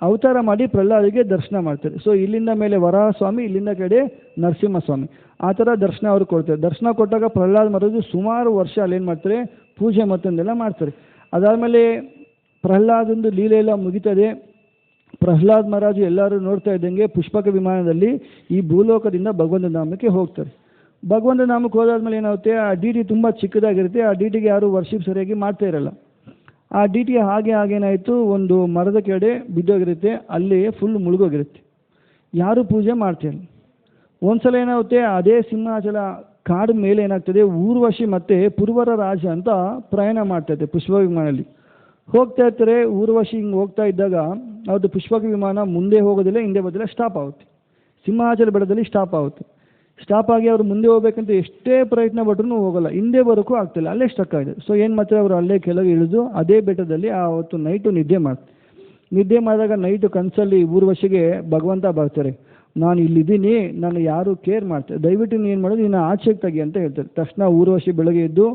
ಅವತಾರ ಮಾಡಿ ಪ್ರಹ್ಲಾದಿಗೆ ದರ್ಶನ ಮಾಡ್ತಾರೆ. ಸೊ ಇಲ್ಲಿಂದ ಮೇಲೆ ವರಾಹ ಸ್ವಾಮಿ, ಇಲ್ಲಿಂದ ಕಡೆ ನರಸಿಂಹ ಸ್ವಾಮಿ, ಆ ಥರ ದರ್ಶನ ಅವರು ಕೊಡ್ತಾರೆ. ದರ್ಶನ ಕೊಟ್ಟಾಗ ಪ್ರಹ್ಲಾದ್ ಮಹಾರಾಜು ಸುಮಾರು ವರ್ಷ ಅಲ್ಲೇನು ಮಾಡ್ತಾರೆ? ಪೂಜೆ ಮತ್ತೊಂದೆಲ್ಲ ಮಾಡ್ತಾರೆ. ಅದಾದಮೇಲೆ ಪ್ರಹ್ಲಾದಂದು ಲೀಲೆ ಎಲ್ಲ ಮುಗಿತದೆ. ಪ್ರಹ್ಲಾದ್ ಮಹಾರಾಜು ಎಲ್ಲರೂ ನೋಡ್ತಾ ಇದ್ದಂಗೆ ಪುಷ್ಪಕ ವಿಮಾನದಲ್ಲಿ ಈ ಭೂಲೋಕದಿಂದ ಭಗವಂತ ನಾಮಕ್ಕೆ ಹೋಗ್ತಾರೆ. ಭಗವಂತ ನಾಮಕ್ಕೆ ಹೋದಾದ್ಮೇಲೆ ಏನಾಗುತ್ತೆ? ಆ ಡಿ ಟಿ ತುಂಬ ಚಿಕ್ಕದಾಗಿರುತ್ತೆ. ಆ ಡಿ ಟಿಗೆ ಯಾರು ವರ್ಷಿಪ್ ಸರಿಯಾಗಿ ಮಾಡ್ತಾ ಇರಲ್ಲ. ಆ ಡಿ ಟಿ ಹಾಗೇನಾಯಿತು, ಒಂದು ಮರದ ಕೆಳಗಡೆ ಬಿದ್ದೋಗಿರುತ್ತೆ, ಅಲ್ಲಿ ಫುಲ್ ಮುಳುಗೋಗಿರುತ್ತೆ, ಯಾರೂ ಪೂಜೆ ಮಾಡ್ತಿರಲ್ಲ. ಒಂದ್ಸಲ ಏನಾಗುತ್ತೆ? ಅದೇ ಸಿಂಹಾಚಲ ಕಾಡು ಮೇಲೆ ಏನಾಗ್ತದೆ? ಊರ್ವಶಿ ಮತ್ತು ಪುರ್ವರ ರಾಜ ಅಂತ ಪ್ರಯಾಣ ಮಾಡ್ತಾಯಿದೆ ಪುಷ್ಪಕ ವಿಮಾನದಲ್ಲಿ. ಹೋಗ್ತಾ ಇರ್ತಾರೆ. ಊರ್ವಶಿ ಹಿಂಗೆ ಹೋಗ್ತಾ ಇದ್ದಾಗ ಅವ್ರದ್ದು ಪುಷ್ಪಕ ವಿಮಾನ ಮುಂದೆ ಹೋಗೋದಿಲ್ಲ, ಹಿಂದೆ ಬರೋದಿಲ್ಲ, ಸ್ಟಾಪ್ ಆಗುತ್ತೆ. ಸಿಂಹಾಚಲ ಬೆಟ್ಟದಲ್ಲಿ ಸ್ಟಾಪ್ ಆಗುತ್ತೆ. ಸ್ಟಾಪ್ ಆಗಿ ಅವರು ಮುಂದೆ ಹೋಗ್ಬೇಕಂತ ಎಷ್ಟೇ ಪ್ರಯತ್ನ ಪಟ್ಟರೂ ಹೋಗಲ್ಲ, ಹಿಂದೆ ಬರೋಕ್ಕೂ ಆಗ್ತಿಲ್ಲ, ಅಲ್ಲೇ ಸ್ಟಕ್ ಆಗಿದೆ. ಸೊ ಏನು ಮಾಡ್ತಾರೆ? ಅವರು ಅಲ್ಲೇ ಕೆಳಗೆ ಇಳಿದು ಅದೇ ಬೆಟ್ಟದಲ್ಲಿ ಆವತ್ತು ನೈಟು ನಿದ್ದೆ ಮಾಡ್ತಾರೆ. ನಿದ್ದೆ ಮಾಡಿದಾಗ ನೈಟು ಕನಸಲ್ಲಿ ಊರ್ವಶಿಗೆ ಭಗವಂತ ಬರ್ತಾರೆ, ನಾನು ಇಲ್ಲಿದ್ದೀನಿ, ನಾನು ಯಾರು ಕೇರ್ ಮಾಡ್ತಾರೆ, ದಯವಿಟ್ಟು ನೀನು ಏನು ಮಾಡೋದು, ನೀನು ಆಚೆಗೆ ತೆಗಿ ಅಂತ ಹೇಳ್ತಾರೆ. ತಕ್ಷಣ ಊರ್ವಶಿ ಬೆಳಗ್ಗೆ ಎದ್ದು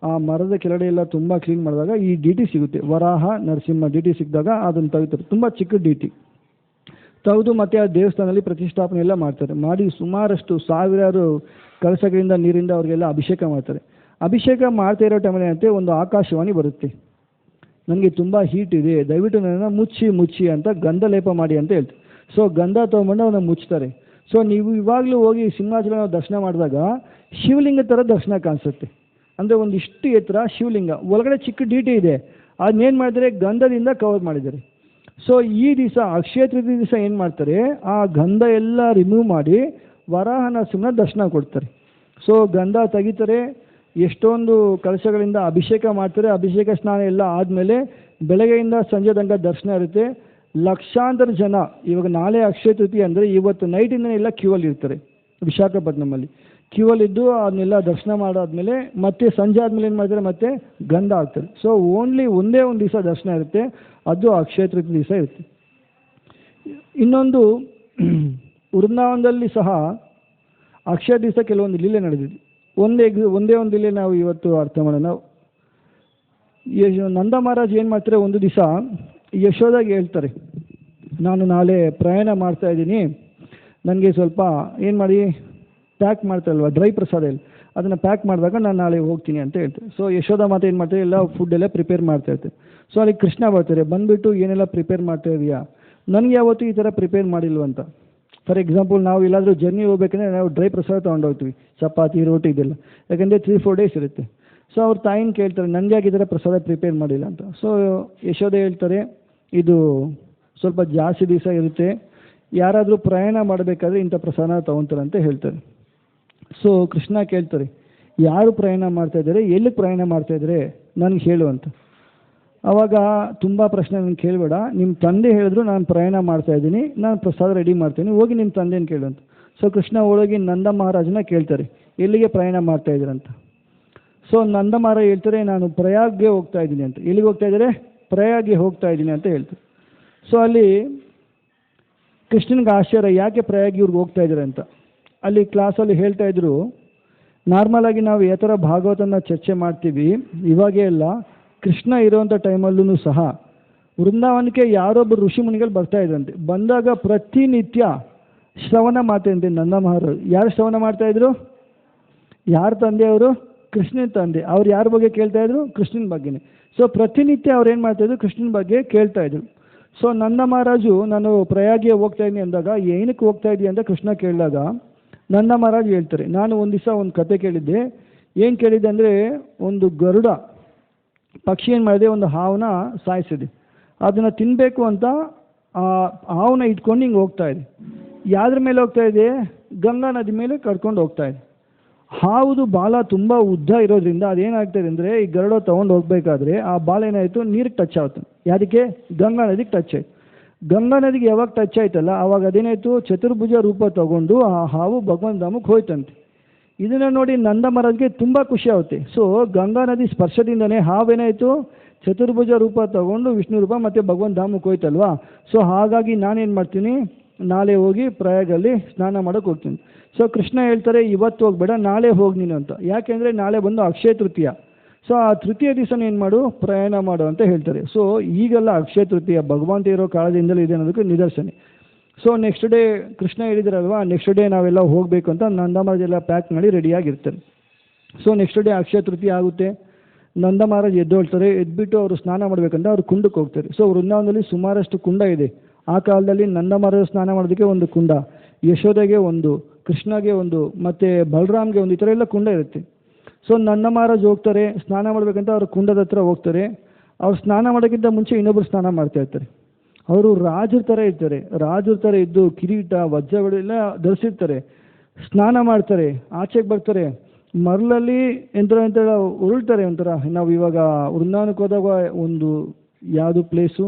ಆ ಮರದ ಕೆಳಗಡೆ ಎಲ್ಲ ತುಂಬ ಕ್ಲೀನ್ ಮಾಡಿದಾಗ ಈ ಡಿ ಟಿ ಸಿಗುತ್ತೆ, ವರಾಹ ನರಸಿಂಹ ಡಿ ಟಿ ಸಿಕ್ಕಿದಾಗ ಅದನ್ನು ತೆಗಿತಾರೆ. ತುಂಬ ಚಿಕ್ಕ ಡಿ ಟಿ ತೆಗೆದು ಮತ್ತೆ ಆ ದೇವಸ್ಥಾನದಲ್ಲಿ ಪ್ರತಿಷ್ಠಾಪನೆ ಎಲ್ಲ ಮಾಡ್ತಾರೆ. ಮಾಡಿ ಸುಮಾರಷ್ಟು ಸಾವಿರಾರು ಕಳಸಗಳಿಂದ ನೀರಿಂದ ಅವರಿಗೆಲ್ಲ ಅಭಿಷೇಕ ಮಾಡ್ತಾರೆ. ಅಭಿಷೇಕ ಮಾಡ್ತಾ ಇರೋ ಟೈಮಲ್ಲಿ ಏನಂತೆ? ಒಂದು ಆಕಾಶವಾಣಿ ಬರುತ್ತೆ, ನನಗೆ ತುಂಬ ಹೀಟ್ ಇದೆ, ದಯವಿಟ್ಟು ನನ್ನನ್ನು ಮುಚ್ಚಿ ಅಂತ ಗಂಧ ಲೇಪ ಮಾಡಿ ಅಂತ ಹೇಳ್ತಾರೆ. ಸೊ ಗಂಧ ತೊಗೊಂಡು ಅವನ್ನ ಮುಚ್ತಾರೆ. ಸೊ ನೀವು ಇವಾಗಲೂ ಹೋಗಿ ಸಿಂಹಾಚಲ ದರ್ಶನ ಮಾಡಿದಾಗ ಶಿವಲಿಂಗ ಥರ ದರ್ಶನ ಕಾಣಿಸುತ್ತೆ. ಅಂದರೆ ಒಂದಿಷ್ಟು ಎತ್ತರ ಶಿವಲಿಂಗ, ಒಳಗಡೆ ಚಿಕ್ಕ ಡಿ ಟಿ ಇದೆ, ಅದನ್ನೇನು ಮಾಡಿದರೆ ಗಂಧದಿಂದ ಕವರ್ ಮಾಡಿದ್ದಾರೆ. ಸೊ ಈ ದಿವಸ ಅಕ್ಷಯ ತೃತೀಯ ದಿವಸ ಏನು ಮಾಡ್ತಾರೆ, ಆ ಗಂಧ ಎಲ್ಲ ರಿಮೂವ್ ಮಾಡಿ ವರಾಹ ನರಸಿಂಹನ ದರ್ಶನ ಕೊಡ್ತಾರೆ. ಸೊ ಗಂಧ ತೆಗಿತಾರೆ, ಎಷ್ಟೊಂದು ಕಲಶಗಳಿಂದ ಅಭಿಷೇಕ ಮಾಡ್ತಾರೆ. ಅಭಿಷೇಕ ಸ್ನಾನ ಎಲ್ಲ ಆದಮೇಲೆ ಬೆಳಗ್ಗೆಯಿಂದ ಸಂಜೆ ತನಕ ದರ್ಶನ ಇರುತ್ತೆ. ಲಕ್ಷಾಂತರ ಜನ, ಇವಾಗ ನಾಳೆ ಅಕ್ಷಯ ತೃತೀಯ ಅಂದರೆ ಇವತ್ತು ನೈಟಿಂದ ಎಲ್ಲ ಕ್ಯೂ ಅಲ್ಲಿ ಇರ್ತಾರೆ ವಿಶಾಖಪಟ್ಟಣಮಲ್ಲಿ. ಕ್ಯೂ ಅಲ್ಲಿದ್ದು ಅದನ್ನೆಲ್ಲ ದರ್ಶನ ಮಾಡಾದ್ಮೇಲೆ ಮತ್ತೆ ಸಂಜೆ ಆದಮೇಲೆ ಏನು ಮಾಡ್ತಾರೆ, ಮತ್ತೆ ಗಂಧ ಹಾಕ್ತಾರೆ. ಸೊ ಓನ್ಲಿ ಒಂದೇ ಒಂದು ದಿವಸ ದರ್ಶನ ಇರುತ್ತೆ, ಅದು ಅಕ್ಷಯ ತೃತೀಯ ದಿವಸ ಇರುತ್ತೆ. ಇನ್ನೊಂದು ವೃಂದಾವನದಲ್ಲಿ ಸಹ ಅಕ್ಷಯ ದಿವಸ ಕೆಲವೊಂದು ಲೀಲೆ ನಡೆದಿದೆ. ಒಂದೇ ಒಂದು ಲೀಲೆ ನಾವು ಇವತ್ತು ಅರ್ಥ ಮಾಡೋಣ. ನಂದ ಮಹಾರಾಜ್ ಏನು ಮಾಡ್ತಾರೆ, ಒಂದು ದಿವಸ ಯಶೋದಾಗೆ ಹೇಳ್ತಾರೆ, ನಾನು ನಾಳೆ ಪ್ರಯಾಣ ಮಾಡ್ತಾ ಇದ್ದೀನಿ, ನನಗೆ ಸ್ವಲ್ಪ ಏನು ಮಾಡಿ ಪ್ಯಾಕ್ ಮಾಡ್ತಾರಲ್ವ ಡ್ರೈ ಪ್ರಸಾದ ಎಲ್ಲ, ಅದನ್ನು ಪ್ಯಾಕ್ ಮಾಡಿದಾಗ ನಾನು ನಾಳೆ ಹೋಗ್ತೀನಿ ಅಂತ ಹೇಳ್ತಾರೆ. ಸೊ ಯಶೋಧ ಮಾತೆ ಏನು ಮಾಡ್ತಾರೆ, ಎಲ್ಲ ಫುಡ್ ಎಲ್ಲ ಪ್ರಿಪೇರ್ ಮಾಡ್ತಾ ಇರ್ತಾರೆ. ಸೊ ಅಲ್ಲಿ ಕೃಷ್ಣ ಬರ್ತಾರೆ, ಬಂದುಬಿಟ್ಟು ಏನೆಲ್ಲ ಪ್ರಿಪೇರ್ ಮಾಡ್ತಾ ಇದೆಯಾ, ನನಗೆ ಯಾವತ್ತೂ ಈ ಥರ ಪ್ರಿಪೇರ್ ಮಾಡಿಲ್ವಂತ. ಫಾರ್ ಎಕ್ಸಾಂಪಲ್ ನಾವು ಎಲ್ಲಾದರೂ ಜರ್ನಿ ಹೋಗ್ಬೇಕಂದ್ರೆ ನಾವು ಡ್ರೈ ಪ್ರಸಾದ ತೊಗೊಂಡೋಗ್ತೀವಿ, ಚಪಾತಿ ರೋಟಿ ಇದೆಲ್ಲ, ಯಾಕಂದರೆ 3-4 ಡೇಸ್ ಇರುತ್ತೆ. ಸೊ ಅವ್ರ ತಾಯಿನ ಕೇಳ್ತಾರೆ, ನನಗೆ ಯಾಕೆ ಈ ಥರ ಪ್ರಸಾದ ಪ್ರಿಪೇರ್ ಮಾಡಿಲ್ಲ ಅಂತ. ಸೊ ಯಶೋಧ ಹೇಳ್ತಾರೆ, ಇದು ಸ್ವಲ್ಪ ಜಾಸ್ತಿ ದಿವಸ ಇರುತ್ತೆ, ಯಾರಾದರೂ ಪ್ರಯಾಣ ಮಾಡಬೇಕಾದ್ರೆ ಇಂಥ ಪ್ರಸಾದ ತೊಗೊತಾರೆ ಅಂತ ಹೇಳ್ತಾರೆ. ಸೊ ಕೃಷ್ಣ ಕೇಳ್ತಾರೆ, ಯಾರು ಪ್ರಯಾಣ ಮಾಡ್ತಾಯಿದ್ದಾರೆ, ಎಲ್ಲಿ ಪ್ರಯಾಣ ಮಾಡ್ತಾಯಿದ್ದಾರೆ ನನಗೆ ಹೇಳು ಅಂತ. ಆವಾಗ ತುಂಬ ಪ್ರಶ್ನೆ ನನಗೆ ಕೇಳಬೇಡ, ನಿಮ್ಮ ತಂದೆ ಹೇಳಿದ್ರು ನಾನು ಪ್ರಯಾಣ ಮಾಡ್ತಾಯಿದ್ದೀನಿ, ನಾನು ಪ್ರಸಾದ ರೆಡಿ ಮಾಡ್ತೀನಿ, ಹೋಗಿ ನಿಮ್ಮ ತಂದೆನ ಕೇಳು ಅಂತ. ಸೊ ಕೃಷ್ಣ ಹೋಗಿ ನಂದ ಮಹಾರಾಜನ ಕೇಳ್ತಾರೆ, ಎಲ್ಲಿಗೆ ಪ್ರಯಾಣ ಮಾಡ್ತಾಯಿದ್ದೀರಂತ. ಸೊ ನಂದ ಮಹಾರಾಜ್ ಹೇಳ್ತಾರೆ, ನಾನು ಪ್ರಯಾಗ್ಗೆ ಹೋಗ್ತಾ ಇದ್ದೀನಿ ಅಂತ. ಎಲ್ಲಿಗೆ ಹೋಗ್ತಾ ಇದ್ದಾರೆ, ಪ್ರಯಾಗ್ಗೆ ಹೋಗ್ತಾ ಇದ್ದೀನಿ ಅಂತ ಹೇಳ್ತಾರೆ. ಸೊ ಅಲ್ಲಿ ಕೃಷ್ಣನಿಗೆ ಆಶ್ಚರ್ಯ, ಯಾಕೆ ಪ್ರಯಾಗಿ ಇವ್ರಿಗೆ ಹೋಗ್ತಾ ಇದ್ದಾರೆ ಅಂತ. ಅಲ್ಲಿ ಕ್ಲಾಸಲ್ಲಿ ಹೇಳ್ತಾ ಇದ್ರು, ನಾರ್ಮಲಾಗಿ ನಾವು ಯಾವ ಥರ ಭಾಗವತನ ಚರ್ಚೆ ಮಾಡ್ತೀವಿ, ಇವಾಗೇ ಎಲ್ಲ ಕೃಷ್ಣ ಇರೋವಂಥ ಟೈಮಲ್ಲೂ ಸಹ ವೃಂದಾವನಕ್ಕೆ ಯಾರೊಬ್ಬರು ಋಷಿ ಮುನಿಗಳು ಬರ್ತಾ ಇದ್ರಂತೆ. ಬಂದಾಗ ಪ್ರತಿನಿತ್ಯ ಶ್ರವಣ ಮಾಡ್ತಾಯಿದ್ದೆ ನಂದ ಮಹಾರಾಜ್. ಯಾರು ಶ್ರವಣ ಮಾಡ್ತಾಯಿದ್ರು, ಯಾರ ತಂದೆ ಅವರು, ಕೃಷ್ಣನ ತಂದೆ. ಅವ್ರು ಯಾರ ಬಗ್ಗೆ ಕೇಳ್ತಾ ಇದ್ರು, ಕೃಷ್ಣನ ಬಗ್ಗೆನೇ. ಸೊ ಪ್ರತಿನಿತ್ಯ ಅವ್ರು ಏನು ಮಾಡ್ತಾಯಿದ್ರು, ಕೃಷ್ಣನ ಬಗ್ಗೆ ಕೇಳ್ತಾ ಇದ್ರು. ಸೊ ನಂದ ಮಹಾರಾಜು ನಾನು ಪ್ರಯಾಗಿಗೆ ಹೋಗ್ತಾ ಇದ್ದೀನಿ ಅಂದಾಗ, ಏನಕ್ಕೆ ಹೋಗ್ತಾ ಇದ್ದೀಯ ಅಂತ ಕೃಷ್ಣ ಕೇಳಿದಾಗ ನಂದ ಮಹಾರಾಜ್ ಹೇಳ್ತಾರೆ, ನಾನು ಒಂದು ದಿವಸ ಒಂದು ಕತೆ ಕೇಳಿದ್ದೆ. ಏನು ಕೇಳಿದ್ದೆ ಅಂದರೆ, ಒಂದು ಗರುಡ ಪಕ್ಷಿ ಏನು ಮಾಡಿದೆ, ಒಂದು ಹಾವನ್ನ ಸಾಯಿಸಿದೆ. ಅದನ್ನು ತಿನ್ನಬೇಕು ಅಂತ ಆ ಹಾವನ್ನ ಇಟ್ಕೊಂಡು ಹಿಂಗೆ ಹೋಗ್ತಾ ಇದೆ. ಯಾವ್ದ್ರ ಮೇಲೆ ಹೋಗ್ತಾ ಇದೆ, ಗಂಗಾ ನದಿ ಮೇಲೆ ಕರ್ಕೊಂಡು ಹೋಗ್ತಾ ಇದೆ. ಹಾವುದು ಬಾಲ ತುಂಬ ಉದ್ದ ಇರೋದ್ರಿಂದ ಅದೇನಾಗ್ತದೆ ಅಂದರೆ, ಈ ಗರುಡ ತೊಗೊಂಡು ಹೋಗ್ಬೇಕಾದ್ರೆ ಆ ಬಾಲ ಏನಾಯಿತು, ನೀರಿಗೆ ಟಚ್ ಆಗುತ್ತೆ. ಯಾವುದಕ್ಕೆ, ಗಂಗಾ ನದಿಗೆ ಟಚ್ ಆಯಿತು. ಗಂಗಾ ನದಿಗೆ ಯಾವಾಗ ಟಚ್ ಆಯ್ತಲ್ಲ, ಆವಾಗ ಅದೇನಾಯಿತು, ಚತುರ್ಭುಜ ರೂಪ ತಗೊಂಡು ಆ ಹಾವು ಭಗವಂತ ಧಾಮಕ್ಕೆ ಹೋಯ್ತಂತೆ. ಇದನ್ನು ನೋಡಿ ನಂದ ಮಹಾರಾಜ್ಗೆ ತುಂಬ ಖುಷಿ ಆಗುತ್ತೆ. ಸೊ ಗಂಗಾ ನದಿ ಸ್ಪರ್ಶದಿಂದನೇ ಹಾವೇನಾಯಿತು, ಚತುರ್ಭುಜ ರೂಪ ತಗೊಂಡು ವಿಷ್ಣು ರೂಪ ಮತ್ತು ಭಗವಂತ ಧಾಮಕ್ಕೆ ಹೋಯ್ತಲ್ವಾ. ಸೊ ಹಾಗಾಗಿ ನಾನೇನು ಮಾಡ್ತೀನಿ, ನಾಳೆ ಹೋಗಿ ಪ್ರಯಾಗಲ್ಲಿ ಸ್ನಾನ ಮಾಡೋಕ್ಕೆ ಹೋಗ್ತೀನಿ. ಸೊ ಕೃಷ್ಣ ಹೇಳ್ತಾರೆ, ಇವತ್ತು ಹೋಗಬೇಡ, ನಾಳೆ ಹೋಗಿ ನೀನು ಅಂತ. ಯಾಕೆಂದರೆ ನಾಳೆ ಬಂದು ಅಕ್ಷಯ ತೃತೀಯ. ಸೊ ಆ ತೃತೀಯ ದಿವಸನ ಏನು ಮಾಡು, ಪ್ರಯಾಣ ಮಾಡು ಅಂತ ಹೇಳ್ತಾರೆ. ಸೊ ಈಗೆಲ್ಲ ಅಕ್ಷಯ ತೃತೀಯ ಭಗವಂತ ಇರೋ ಕಾಲದಿಂದಲೂ ಇದೆ ಅನ್ನೋದಕ್ಕೆ ನಿದರ್ಶನ. ಸೊ ನೆಕ್ಸ್ಟ್ ಡೇ ಕೃಷ್ಣ ಹೇಳಿದ್ರಲ್ವಾ, ನೆಕ್ಸ್ಟ್ ಡೇ ನಾವೆಲ್ಲ ಹೋಗಬೇಕು ಅಂತ ನಂದ ಮಹಾರಾಜ್ ಎಲ್ಲ ಪ್ಯಾಕ್ ಮಾಡಿ ರೆಡಿಯಾಗಿರ್ತಾರೆ. So next day Akshaya Tritiya ಆಗುತ್ತೆ. ನಂದ ಮಹಾರಾಜ್ ಎದ್ದೊಳ್ತಾರೆ, ಎದ್ಬಿಟ್ಟು ಅವರು ಸ್ನಾನ ಮಾಡಬೇಕಂತ ಅವ್ರು ಕುಂಡಕ್ಕೆ ಹೋಗ್ತಾರೆ. ಸೊ ವೃಂದಾವನದಲ್ಲಿ ಸುಮಾರಷ್ಟು ಕುಂಡ ಇದೆ. ಆ ಕಾಲದಲ್ಲಿ ನಂದ ಮಹಾರಾಜ್ ಸ್ನಾನ ಮಾಡೋದಕ್ಕೆ ಒಂದು ಕುಂಡ, ಯಶೋದೆಗೆ ಒಂದು, ಕೃಷ್ಣಗೆ ಒಂದು, ಮತ್ತು ಬಲರಾಮ್ಗೆ ಒಂದು, ಈ ಥರ ಎಲ್ಲ ಕುಂಡ ಇರುತ್ತೆ. ಸೊ ನಂದ ಮಹಾರಾಜ್ ಹೋಗ್ತಾರೆ ಸ್ನಾನ ಮಾಡಬೇಕಂತ, ಅವ್ರ ಕುಂಡದ ಹತ್ರ ಹೋಗ್ತಾರೆ. ಅವ್ರು ಸ್ನಾನ ಮಾಡೋಕ್ಕಿಂತ ಮುಂಚೆ ಇನ್ನೊಬ್ರು ಸ್ನಾನ ಮಾಡ್ತಾ ಇರ್ತಾರೆ. ಅವರು ರಾಜರ ಥರ ಇರ್ತಾರೆ, ರಾಜರ ಥರ ಇದ್ದು ಕಿರೀಟ ವಜ್ರಗಳೆಲ್ಲ ಧರಿಸಿರ್ತಾರೆ, ಸ್ನಾನ ಮಾಡ್ತಾರೆ, ಆಚೆಗೆ ಬರ್ತಾರೆ, ಮರಳಲ್ಲಿ ಎಂತ ಉರುಳ್ತಾರೆ. ಒಂಥರ ನಾವು ಇವಾಗ ವೃಂದಾವನಕ್ಕೆ ಹೋದಾಗ ಒಂದು ಯಾವುದು ಪ್ಲೇಸು,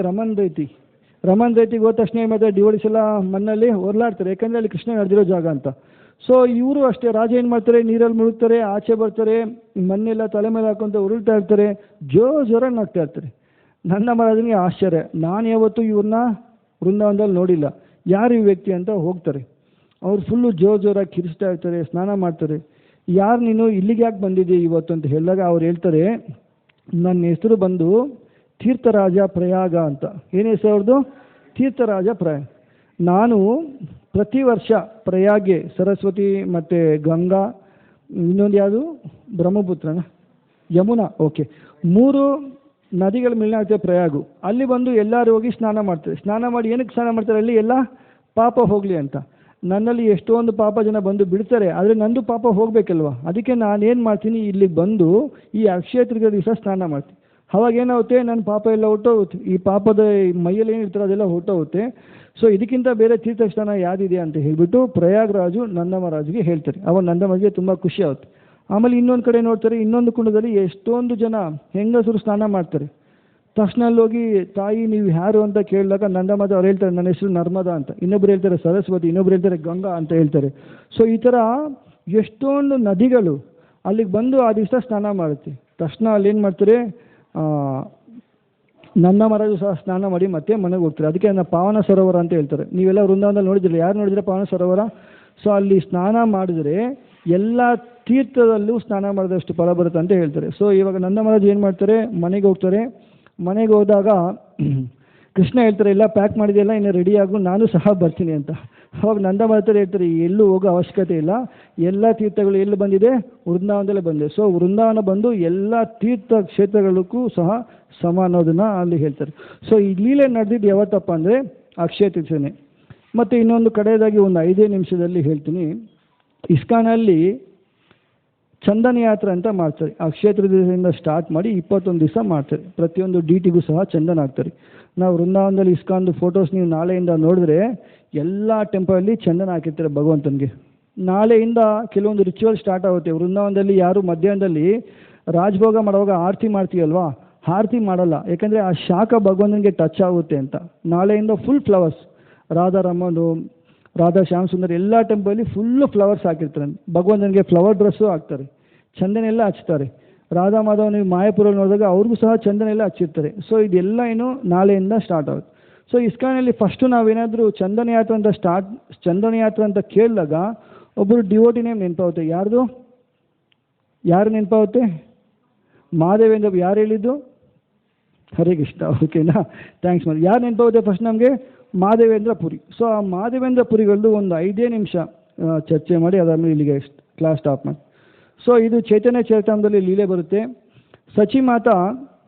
ರಮನ್ ರೈತಿಗೆ ಹೋದ ತಕ್ಷಣ ಏನು ಮಾಡ್ತಾರೆ, ಡಿವೋಡಿಸ್ ಎಲ್ಲ ಮಣ್ಣಲ್ಲಿ ಹೊರಲಾಡ್ತಾರೆ, ಯಾಕಂದರೆ ಅಲ್ಲಿ ಕೃಷ್ಣ ನಡೆದಿರೋ ಜಾಗ ಅಂತ. ಸೊ ಇವರು ಅಷ್ಟೇ, ರಾಜ ಏನು ಮಾಡ್ತಾರೆ, ನೀರಲ್ಲಿ ಮುಳುಗ್ತಾರೆ, ಆಚೆ ಬರ್ತಾರೆ, ಮಣ್ಣೆಲ್ಲ ತಲೆ ಮೇಲೆ ಹಾಕೊಂತ ಉರುಳ್ತಾ ಇರ್ತಾರೆ, ಜೋರಾಗಿ ನಗ್ತಾ ಇರ್ತಾರೆ. ನಂದ ಮಹಾರಾಜನಿಗೆ ಆಶ್ಚರ್ಯ, ನಾನು ಯಾವತ್ತೂ ಇವ್ರನ್ನ ವೃಂದಾವನದಲ್ಲಿ ನೋಡಿಲ್ಲ, ಯಾರು ಈ ವ್ಯಕ್ತಿ ಅಂತ ಹೋಗ್ತಾರೆ. ಅವ್ರು ಫುಲ್ಲು ಜೋರಾಗಿ ಕಿರಿಸ್ತಾ ಇರ್ತಾರೆ, ಸ್ನಾನ ಮಾಡ್ತಾರೆ. ಯಾರು ನೀನು, ಇಲ್ಲಿಗೆ ಯಾಕೆ ಬಂದಿದ್ದೀಯ ಇವತ್ತು ಅಂತ ಹೇಳಿದಾಗ ಅವ್ರು ಹೇಳ್ತಾರೆ, ನನ್ನ ಹೆಸರು ಬಂದು ತೀರ್ಥರಾಜ ಪ್ರಯಾಗ ಅಂತ. ಏನು ಹೆಸರು ಅವ್ರದ್ದು, ತೀರ್ಥರಾಜ ಪ್ರಯಾಗ. ನಾನು ಪ್ರತಿ ವರ್ಷ ಪ್ರಯಾಗ್ಗೆ ಸರಸ್ವತಿ ಮತ್ತು ಗಂಗಾ, ಇನ್ನೊಂದು ಯಾವುದು ಬ್ರಹ್ಮಪುತ್ರನ, ಯಮುನಾ, ಓಕೆ, 3 ನದಿಗಳ ಮಿಲನ ಆಗ್ತದೆ ಪ್ರಯಾಗು. ಅಲ್ಲಿ ಬಂದು ಎಲ್ಲರೂ ಹೋಗಿ ಸ್ನಾನ ಮಾಡ್ತಾರೆ. ಸ್ನಾನ ಮಾಡಿ ಏನಕ್ಕೆ ಸ್ನಾನ ಮಾಡ್ತಾರೆ, ಅಲ್ಲಿ ಎಲ್ಲ ಪಾಪ ಹೋಗಲಿ ಅಂತ. ನನ್ನಲ್ಲಿ ಎಷ್ಟೊಂದು ಪಾಪ ಜನ ಬಂದು ಬಿಡ್ತಾರೆ, ಆದರೆ ನಂದು ಪಾಪ ಹೋಗಬೇಕಲ್ವ, ಅದಕ್ಕೆ ನಾನೇನು ಮಾಡ್ತೀನಿ, ಇಲ್ಲಿಗೆ ಬಂದು ಈ ಅಕ್ಷಯ ತೃತೀಯ ದಿವಸ ಸ್ನಾನ ಮಾಡ್ತೀನಿ. ಅವಾಗ ಏನಾಗುತ್ತೆ, ನನ್ನ ಪಾಪ ಎಲ್ಲ ಹೊಟ್ಟೋಗುತ್ತೆ, ಈ ಪಾಪದ ಮೈಯಲ್ಲಿ ಏನಿರ್ತಾರೆ ಅದೆಲ್ಲ ಹೊಟ್ಟೋಗುತ್ತೆ. ಸೊ ಇದಕ್ಕಿಂತ ಬೇರೆ ತೀರ್ಥಸ್ಥಾನ ಯಾವುದಿದೆ ಅಂತ ಹೇಳಿಬಿಟ್ಟು ಪ್ರಯಾಗ್ರಾಜು ನಂದಮಹಾರಾಜ್ಗೆ ಹೇಳ್ತಾರೆ. ಅವಾಗ ನಂದಮಹಾರಾಜ್ಗೆ ತುಂಬ ಖುಷಿ ಆಗುತ್ತೆ. ಆಮೇಲೆ ಇನ್ನೊಂದು ಕಡೆ ನೋಡ್ತಾರೆ, ಇನ್ನೊಂದು ಕುಂಡದಲ್ಲಿ ಎಷ್ಟೊಂದು ಜನ ಹೆಂಗಸರು ಸ್ನಾನ ಮಾಡ್ತಾರೆ. ತಕ್ಷಣ ಅಲ್ಲೋಗಿ ತಾಯಿ ನೀವು ಯಾರು ಅಂತ ಕೇಳಿದಾಗ ನಂದಮಹಾರಾಜ್ ಅವ್ರು ಹೇಳ್ತಾರೆ ನನ್ನ ಹೆಸರು ನರ್ಮದಾ ಅಂತ, ಇನ್ನೊಬ್ರು ಹೇಳ್ತಾರೆ ಸರಸ್ವತಿ, ಇನ್ನೊಬ್ರು ಹೇಳ್ತಾರೆ ಗಂಗಾ ಅಂತ ಹೇಳ್ತಾರೆ. ಸೊ ಈ ಥರ ಎಷ್ಟೊಂದು ನದಿಗಳು ಅಲ್ಲಿಗೆ ಬಂದು ಆ ದಿವಸ ಸ್ನಾನ ಮಾಡುತ್ತೆ. ತಕ್ಷಣ ಅಲ್ಲಿ ಏನು ಮಾಡ್ತಾರೆ, ನಂದಮಹಾರಾಜು ಸಹ ಸ್ನಾನ ಮಾಡಿ ಮತ್ತೆ ಮನೆಗೆ ಹೋಗ್ತಾರೆ. ಅದಕ್ಕೆ ಅದನ್ನ ಪಾವನ ಸರೋವರ ಅಂತ ಹೇಳ್ತಾರೆ. ನೀವೆಲ್ಲ ವೃಂದಾವನದಲ್ಲಿ ನೋಡಿದ್ರಿ, ಯಾರು ನೋಡಿದ್ರೆ ಪಾವನ ಸರೋವರ? ಸೊ ಅಲ್ಲಿ ಸ್ನಾನ ಮಾಡಿದ್ರೆ ಎಲ್ಲ ತೀರ್ಥದಲ್ಲೂ ಸ್ನಾನ ಮಾಡಿದಷ್ಟು ಫಲ ಬರುತ್ತೆ ಅಂತ ಹೇಳ್ತಾರೆ. ಸೊ ಇವಾಗ ನಂದಮಹಾರಾಜ್ ಏನು ಮಾಡ್ತಾರೆ, ಮನೆಗೆ ಹೋಗ್ತಾರೆ. ಮನೆಗೆ ಹೋದಾಗ ಕೃಷ್ಣ ಹೇಳ್ತಾರೆ ಎಲ್ಲ ಪ್ಯಾಕ್ ಮಾಡಿದೆಯಲ್ಲ, ಇನ್ನು ರೆಡಿ ಆಗು, ನಾನು ಸಹ ಬರ್ತೀನಿ ಅಂತ. ಅವಾಗ ನಂದಮಹಾರಾಜರು ಹೇಳ್ತಾರೆ ಎಲ್ಲೂ ಹೋಗೋ ಅವಶ್ಯಕತೆ ಇಲ್ಲ, ಎಲ್ಲ ತೀರ್ಥಗಳು ಎಲ್ಲಿ ಬಂದಿದೆ, ವೃಂದಾವನದಲ್ಲೇ ಬಂದಿದೆ. ಸೊ ವೃಂದಾವನ ಬಂದು ಎಲ್ಲ ತೀರ್ಥ ಕ್ಷೇತ್ರಗಳಿಗೂ ಸಹ ಸಮ ಅನ್ನೋದನ್ನ ಅಲ್ಲಿ ಹೇಳ್ತಾರೆ. ಸೊ ಈ ಲೀಲೆ ನಡೆದಿದ್ದು ಯಾವತ್ತಪ್ಪ ಅಂದರೆ ಅಕ್ಷಯ ತೃತೀಯನೇ. ಮತ್ತು ಇನ್ನೊಂದು ಕಡೆಯದಾಗಿ ಒಂದು 5 ನಿಮಿಷದಲ್ಲಿ ಹೇಳ್ತೀನಿ. ಇಸ್ಕಾನಲ್ಲಿ ಚಂದನ ಯಾತ್ರೆ ಅಂತ ಮಾಡ್ತಾರೆ. ಅಕ್ಷಯ ತೃತೀಯದಿಂದ ಸ್ಟಾರ್ಟ್ ಮಾಡಿ 21 ದಿವಸ ಮಾಡ್ತಾರೆ. ಪ್ರತಿಯೊಂದು ಡಿಟಿಗೂ ಸಹ ಚಂದನ ಹಾಕ್ತಾರೆ. ನಾವು ವೃಂದಾವನದಲ್ಲಿ ಇಸ್ಕಾನ್ದು ಫೋಟೋಸ್ ನೀವು ನಾಳೆಯಿಂದ ನೋಡಿದ್ರೆ ಎಲ್ಲ ಟೆಂಪಲಲ್ಲಿ ಚಂದನ ಹಾಕಿರ್ತಾರೆ ಭಗವಂತನಿಗೆ. ನಾಳೆಯಿಂದ ಕೆಲವೊಂದು ರಿಚುವಲ್ ಸ್ಟಾರ್ಟ್ ಆಗುತ್ತೆ. ವೃಂದಾವನದಲ್ಲಿ ಯಾರು ಮಧ್ಯಾಹ್ನದಲ್ಲಿ ರಾಜಭೋಗ ಮಾಡುವಾಗ ಆರತಿ ಮಾಡ್ತೀವಲ್ವಾ, ಆರತಿ ಮಾಡಲ್ಲ, ಯಾಕಂದರೆ ಆ ಶಾಖ ಭಗವಂತನಿಗೆ ಟಚ್ ಆಗುತ್ತೆ ಅಂತ. ನಾಳೆಯಿಂದ ಫುಲ್ ಫ್ಲವರ್ಸ್, ರಾಧಾರಮನು, ರಾಧಾ ಶ್ಯಾಮ್ ಸುಂದರ್ ಎಲ್ಲ ಟೆಂಪಲಲ್ಲಿ ಫುಲ್ಲು ಫ್ಲವರ್ಸ್ ಹಾಕಿರ್ತಾರೆ. ಭಗವಂತನಿಗೆ ಫ್ಲವರ್ ಡ್ರೆಸ್ಸು ಹಾಕ್ತಾರೆ, ಚಂದನ ಎಲ್ಲ ಹಚ್ತಾರೆ. ರಾಧಾ ಮಾಧವ ನೀವು ಮಾಯಾಪುರಲ್ಲಿ ನೋಡಿದಾಗ ಅವ್ರಿಗೂ ಸಹ ಚಂದನ ಎಲ್ಲ ಹಚ್ಚಿರ್ತಾರೆ. ಸೊ ಇದೆಲ್ಲ ಏನು ನಾಳೆಯಿಂದ ಸ್ಟಾರ್ಟ್ ಆಗುತ್ತೆ. ಸೊ ಇಸ್ಕಾನಲ್ಲಿ ಫಸ್ಟು ನಾವೇನಾದರೂ ಚಂದನ ಯಾತ್ರೆ ಅಂತ ಕೇಳಿದಾಗ ಒಬ್ಬರು ಡಿವೋಟಿ ನೇಮ್ ನೆನಪಾಗುತ್ತೆ. ಯಾರು ನೆನಪಾಗುತ್ತೆ? ಮಹಾದೇವೇಂದ್ರ. ಯಾರು ಹೇಳಿದ್ದು? ಹರೇ ಕೃಷ್ಣ. ಓಕೆನಾ, ಥ್ಯಾಂಕ್ಸ್ ಮಾಡಿ. ಯಾರು ನೆನಪಾಗುತ್ತೆ ಫಸ್ಟ್ ನಮಗೆ? ಮಹಾದೇವೇಂದ್ರ ಪುರಿ. ಸೊ ಆ ಮಹಾದೇವೇಂದ್ರ ಪುರಿಗಳದ್ದು ಒಂದು 5 ನಿಮಿಷ ಚರ್ಚೆ ಮಾಡಿ ಅದಾದಮೇಲೆ ಇಲ್ಲಿಗೆ ಕ್ಲಾಸ್ ಸ್ಟಾಪ್ ಮಾಡಿ. ಸೊ ಇದು ಚೈತನ್ಯ ಚರಿತಾಮೃತದಲ್ಲಿ ಲೀಲೆ ಬರುತ್ತೆ. ಸಚಿ ಮಾತಾ